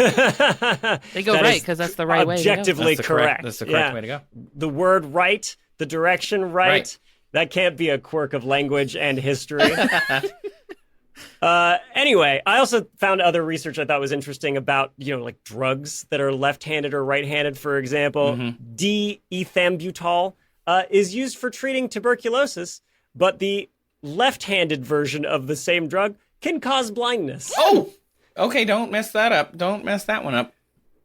go right because that's the right way to go. Objectively correct. That's the correct way to go. The word right, the direction right. That can't be a quirk of language and history. Anyway, I also found other research I thought was interesting about, like drugs that are left-handed or right-handed, for example. D-ethambutol is used for treating tuberculosis, but the left-handed version of the same drug can cause blindness. Oh! Okay, don't mess that up. Don't mess that one up.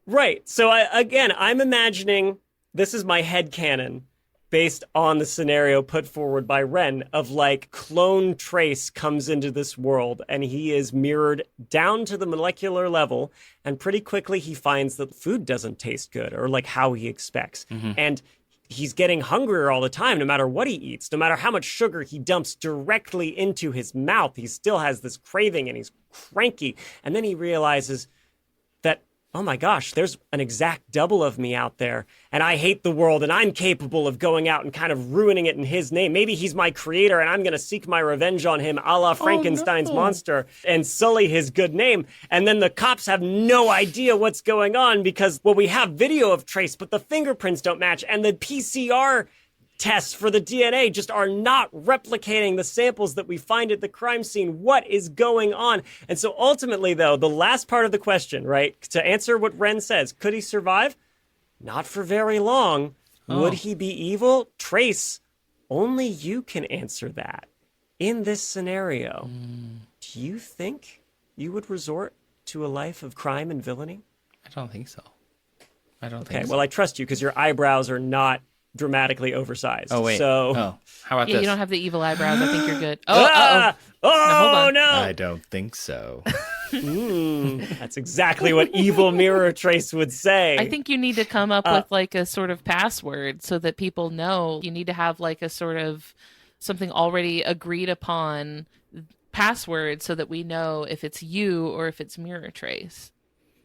Right. So, I'm imagining, this is my headcanon, based on the scenario put forward by Wren of like clone Trace comes into this world and he is mirrored down to the molecular level, and pretty quickly he finds that food doesn't taste good or like how he expects. And he's getting hungrier all the time, no matter what he eats, no matter how much sugar he dumps directly into his mouth. He still has this craving and he's cranky. And then he realizes that, oh my gosh, there's an exact double of me out there, and I hate the world, and I'm capable of going out and kind of ruining it in his name. Maybe he's my creator, and I'm going to seek my revenge on him, a la Frankenstein's monster, and sully his good name. And then the cops have no idea what's going on because, well, we have video of Trace, but the fingerprints don't match, and the PCR tests for the DNA just are not replicating the samples that we find at the crime scene. What is going on? And so ultimately, though, the last part of the question, right, to answer what Wren says, could he survive? Not for very long. Would he be evil? Trace, only you can answer that. In this scenario, do you think you would resort to a life of crime and villainy? I don't think so. Okay, well, I trust you because your eyebrows are not dramatically oversized. Oh, wait. So, how about this? You don't have the evil eyebrows. I think you're good. Oh, no. I don't think so. That's exactly what evil mirror Trace would say. I think you need to come up with like a sort of password so that people know. You need to have like a sort of something already agreed upon password so that we know if it's you or if it's mirror Trace.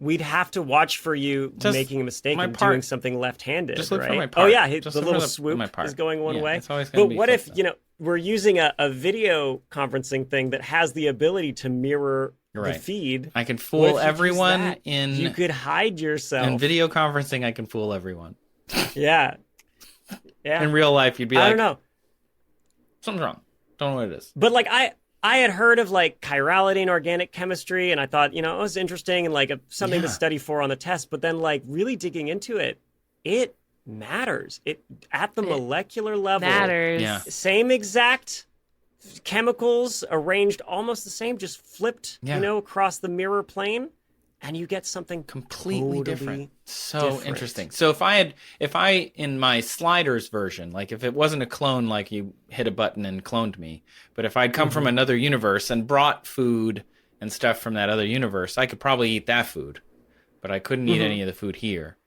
we'd have to watch for you Just making a mistake my and part. doing something left-handed, Just look right? for my part. Oh yeah, Just the look for little my swoop part. is going one Yeah, way. it's always gonna But be what if, flipped up. we're using a video conferencing thing that has the ability to mirror Right. the feed. I can What if fool you use everyone that? You in could hide yourself. video conferencing. I can fool everyone. Yeah. Yeah. In real life, you'd be I like, don't know. something's wrong. Don't know what it is. But like I had heard of like chirality and organic chemistry, and I thought, it was interesting and like something to Yeah. study for on the test. But then like really digging into it, it matters. It at the molecular level Matters. Yeah. same exact chemicals arranged almost the same, just flipped, Yeah. across the mirror plane, and you get something Completely totally different. So different. interesting. So if I in my sliders version, like if it wasn't a clone, like you hit a button and cloned me, but if I'd come from another universe and brought food and stuff from that other universe, I could probably eat that food, but I couldn't eat any of the food here.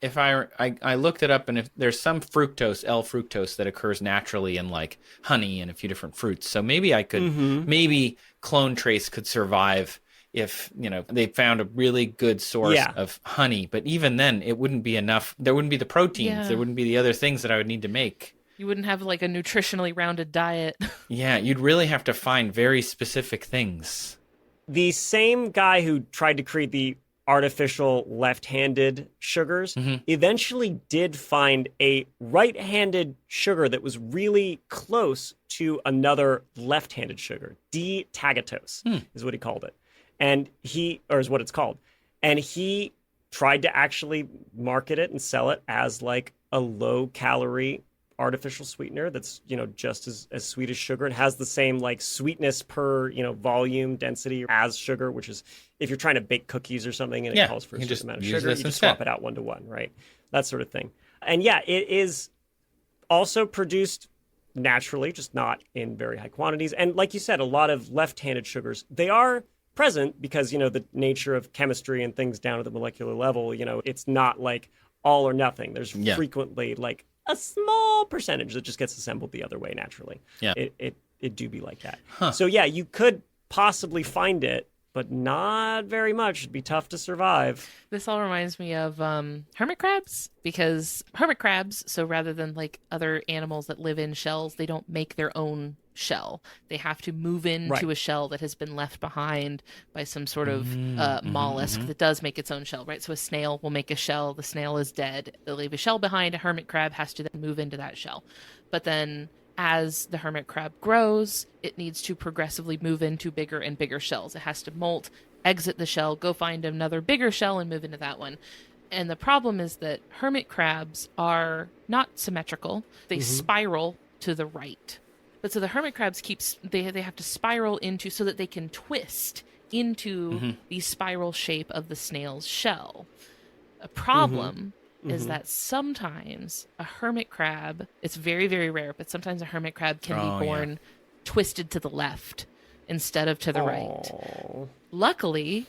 If I looked it up, and if there's some fructose, L-fructose, that occurs naturally in like honey and a few different fruits, so maybe I could, maybe clone trace could survive if they found a really good source of honey. But even then, it wouldn't be enough. There wouldn't be the proteins. Yeah. There wouldn't be the other things that I would need to make. You wouldn't have like a nutritionally rounded diet. Yeah, you'd really have to find very specific things. The same guy who tried to create the artificial left-handed sugars eventually did find a right-handed sugar that was really close to another left-handed sugar. D-tagatose is what he called it. And is what it's called. And he tried to actually market it and sell it as like a low-calorie artificial sweetener that's just as sweet as sugar and has the same like sweetness per volume density as sugar, which is if you're trying to bake cookies or something and it calls for a certain amount of sugar, you just swap it out 1-to-1, right? That sort of thing. And yeah, it is also produced naturally, just not in very high quantities. And like you said, a lot of left-handed sugars, they are present because the nature of chemistry and things down at the molecular level, it's not like all or nothing. There's frequently like a small percentage that just gets assembled the other way naturally. Yeah. It do be like that. So yeah, you could possibly find it, but not very much. It'd be tough to survive. This all reminds me of hermit crabs, because hermit crabs, so rather than like other animals that live in shells, they don't make their own shell. They have to move into a shell that has been left behind by some sort of mollusk that does make its own shell, right? So a snail will make a shell. The snail is dead. They'll leave a shell behind. A hermit crab has to then move into that shell. But then as the hermit crab grows, it needs to progressively move into bigger and bigger shells. It has to molt, exit the shell, go find another bigger shell and move into that one. And the problem is that hermit crabs are not symmetrical. They spiral to the right. But so the hermit crabs they have to spiral into so that they can twist into the spiral shape of the snail's shell. A problem is that sometimes a hermit crab, it's very, very rare, but sometimes a hermit crab can be born twisted to the left instead of to the right. Luckily,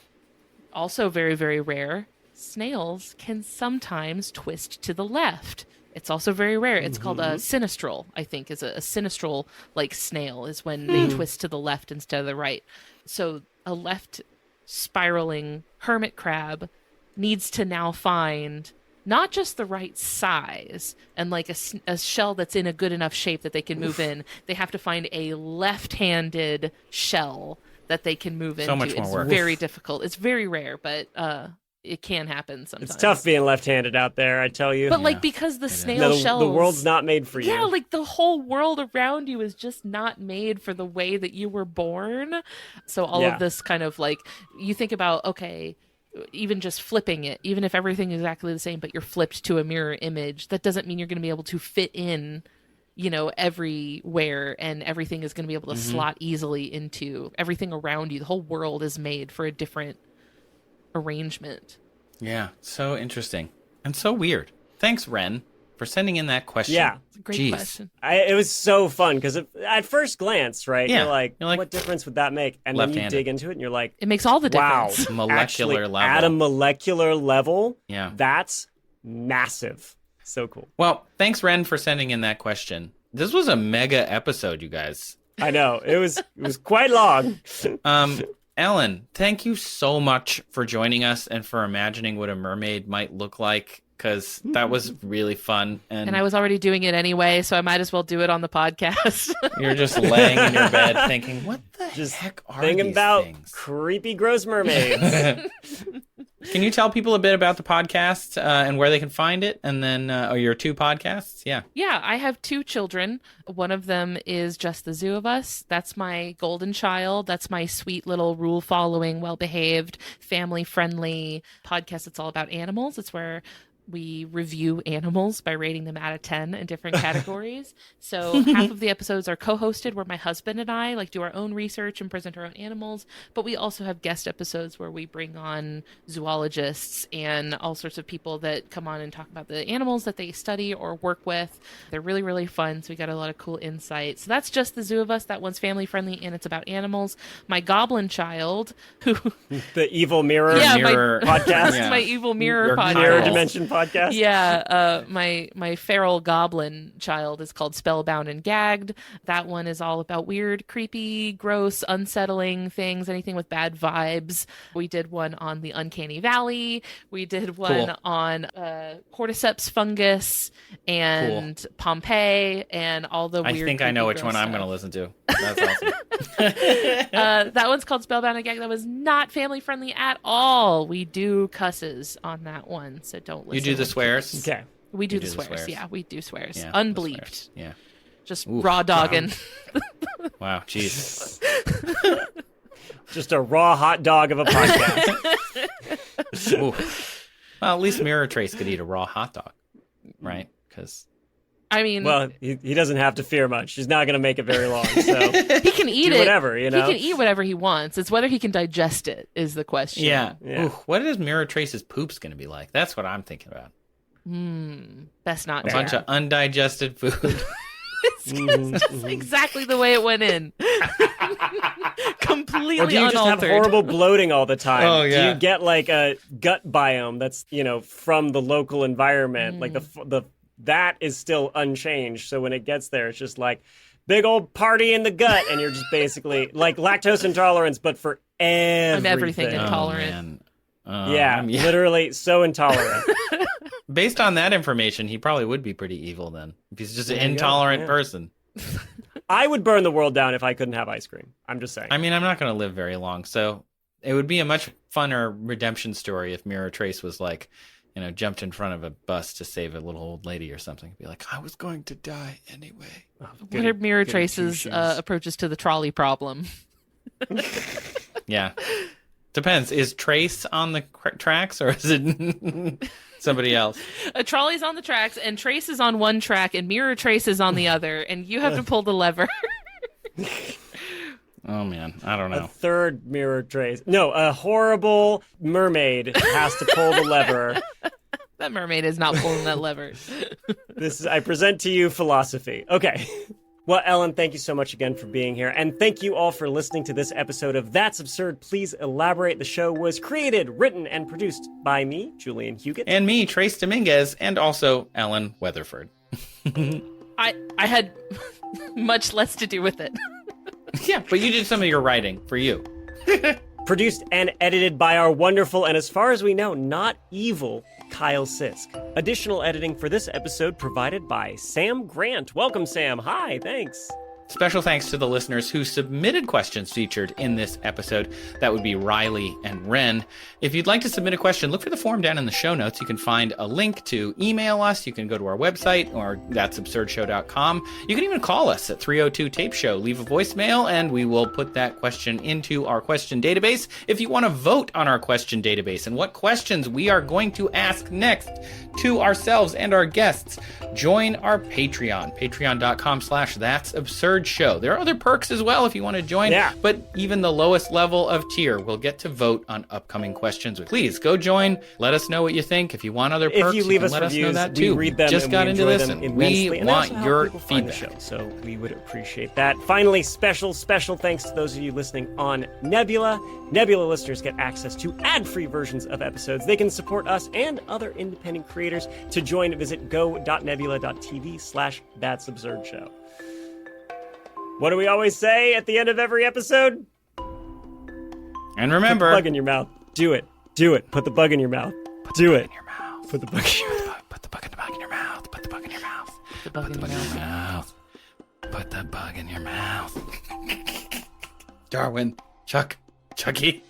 also very, very rare, snails can sometimes twist to the left. It's also very rare. It's called a sinistral, I think, is a sinistral like snail is when they twist to the left instead of the right. So a left spiraling hermit crab needs to now find not just the right size and like a shell that's in a good enough shape that they can move in. They have to find a left-handed shell that they can move into. So much more work. It's very difficult. It's very rare, but it can happen sometimes. It's tough being left-handed out there, I tell you. But like because the snail shells, the world's not made for you. Yeah, like the whole world around you is just not made for the way that you were born. So all of this kind of like you think about, okay, even just flipping it, even if everything is exactly the same, but you're flipped to a mirror image, that doesn't mean you're going to be able to fit in, everywhere, and everything is going to be able to slot easily into everything around you. The whole world is made for a different arrangement. Yeah, so interesting and so weird. Thanks, Wren, for sending in that question. Yeah, It's a great question. it was so fun because at first glance, right, Yeah, you're like, you're like, what difference would that make? And then you left-handed. dig into it and you're like, It makes all the wow, difference. Molecular actually, level. at a molecular level, Yeah. that's massive. So cool. Well, thanks, Wren, for sending in that question. This was a mega episode, you guys. I know it was quite long. Ellen, thank you so much for joining us and for imagining what a mermaid might look like, because that was really fun. And I was already doing it anyway, so I might as well do it on the podcast. You're just laying in your bed thinking, what the heck are thinking these about things? Creepy, gross mermaids. Can you tell people a bit about the podcast and where they can find it? And then, or your 2 podcasts? Yeah. Yeah, I have 2 children. One of them is Just the Zoo of Us. That's my golden child. That's my sweet little rule-following, well-behaved, family-friendly podcast. It's all about animals. It's where we review animals by rating them out of 10 in different categories. So half of the episodes are co-hosted where my husband and I do our own research and present our own animals. But we also have guest episodes where we bring on zoologists and all sorts of people that come on and talk about the animals that they study or work with. They're really, really fun. So we got a lot of cool insight. So that's Just the Zoo of Us. That one's family friendly and it's about animals. My goblin child, who The Evil Mirror podcast. My Evil Mirror podcast. Mirror Dimension podcast. Yeah, my feral goblin child is called Spellbound and Gagged. That one is all about weird, creepy, gross, unsettling things, anything with bad vibes. We did one on the Uncanny Valley. We did one on cordyceps fungus and Pompeii and all the weird. I think I know which one I'm going to listen to. That's awesome. That one's called Spellbound and Gagged. That was not family friendly at all. We do cusses on that one, so don't listen. You do the swears? Okay. We do the swears. Yeah, we do swears. Yeah, unbleeped. Yeah. Just raw dogging. Wow, jeez. Just a raw hot dog of a podcast. Well, at least Mirror Trace could eat a raw hot dog, right? Because I mean, well, he doesn't have to fear much. He's not going to make it very long. So he can eat whatever, He can eat whatever he wants. It's whether he can digest it is the question. Yeah. Ooh, what is Mirror Trace's poops going to be like? That's what I'm thinking about. Best not. A bunch of undigested food. It's just exactly the way it went in. Completely or do you unaltered. just have horrible bloating all the time? Oh, yeah. Do you get like a gut biome that's, from the local environment? Like that is still unchanged. So when it gets there, it's just like big old party in the gut. And you're just basically like lactose intolerance, but for everything. I'm everything intolerant. Literally so intolerant. Based on that information, he probably would be pretty evil then. If he's just an intolerant person. I would burn the world down if I couldn't have ice cream. I'm just saying. I mean, I'm not going to live very long. So it would be a much funner redemption story if Mirror Trace was like, jumped in front of a bus to save a little old lady or something. Be like, I was going to die anyway. What are Mirror Trace's approaches to the trolley problem? Yeah. Depends. Is Trace on the tracks or is it somebody else? A trolley's on the tracks and Trace is on one track and Mirror Trace is on the other and you have to pull the lever. Oh, man. I don't know. A third Mirror Trace. No, a horrible mermaid has to pull the lever. That mermaid is not pulling that lever. I present to you philosophy. Okay. Well, Ellen, thank you so much again for being here. And thank you all for listening to this episode of That's Absurd. Please Elaborate. The show was created, written, and produced by me, Julian Huguet. And me, Trace Dominguez, and also Ellen Weatherford. I had much less to do with it. Yeah, but you did some of your writing for you. Produced and edited by our wonderful and, as far as we know, not evil Kyle Sisk. Additional editing for this episode provided by Sam Grant. Welcome, Sam. Hi, thanks. Special thanks to the listeners who submitted questions featured in this episode. That would be Riley and Wren. If you'd like to submit a question, look for the form down in the show notes. You can find a link to email us. You can go to our website or that'sabsurdshow.com. You can even call us at 302-TAPE-SHOW. Leave a voicemail and we will put that question into our question database. If you want to vote on our question database and what questions we are going to ask next to ourselves and our guests, join our Patreon, patreon.com/that'sabsurdshow. There are other perks as well if you want to join, but even the lowest level of tier will get to vote on upcoming questions. Please go join. Let us know what you think. If you want other perks, if you leave us let reviews, us know that too. We read them. Just and got we into enjoy this, them and we immensely. want And your feedback. Show, so we would appreciate that. Finally, special thanks to those of you listening on Nebula. Nebula listeners get access to ad-free versions of episodes. They can support us and other independent creators. To join, visit go.nebula.tv/that'sabsurdshow. What do we always say at the end of every episode? And remember, put the bug in your mouth. Do it. Do it. Put the bug in your mouth. Do it. in your mouth. Put the bug in your mouth. Put the bug in your mouth. Put the bug in your mouth. The bug in your mouth. Put the bug in your mouth. Darwin, Chucky.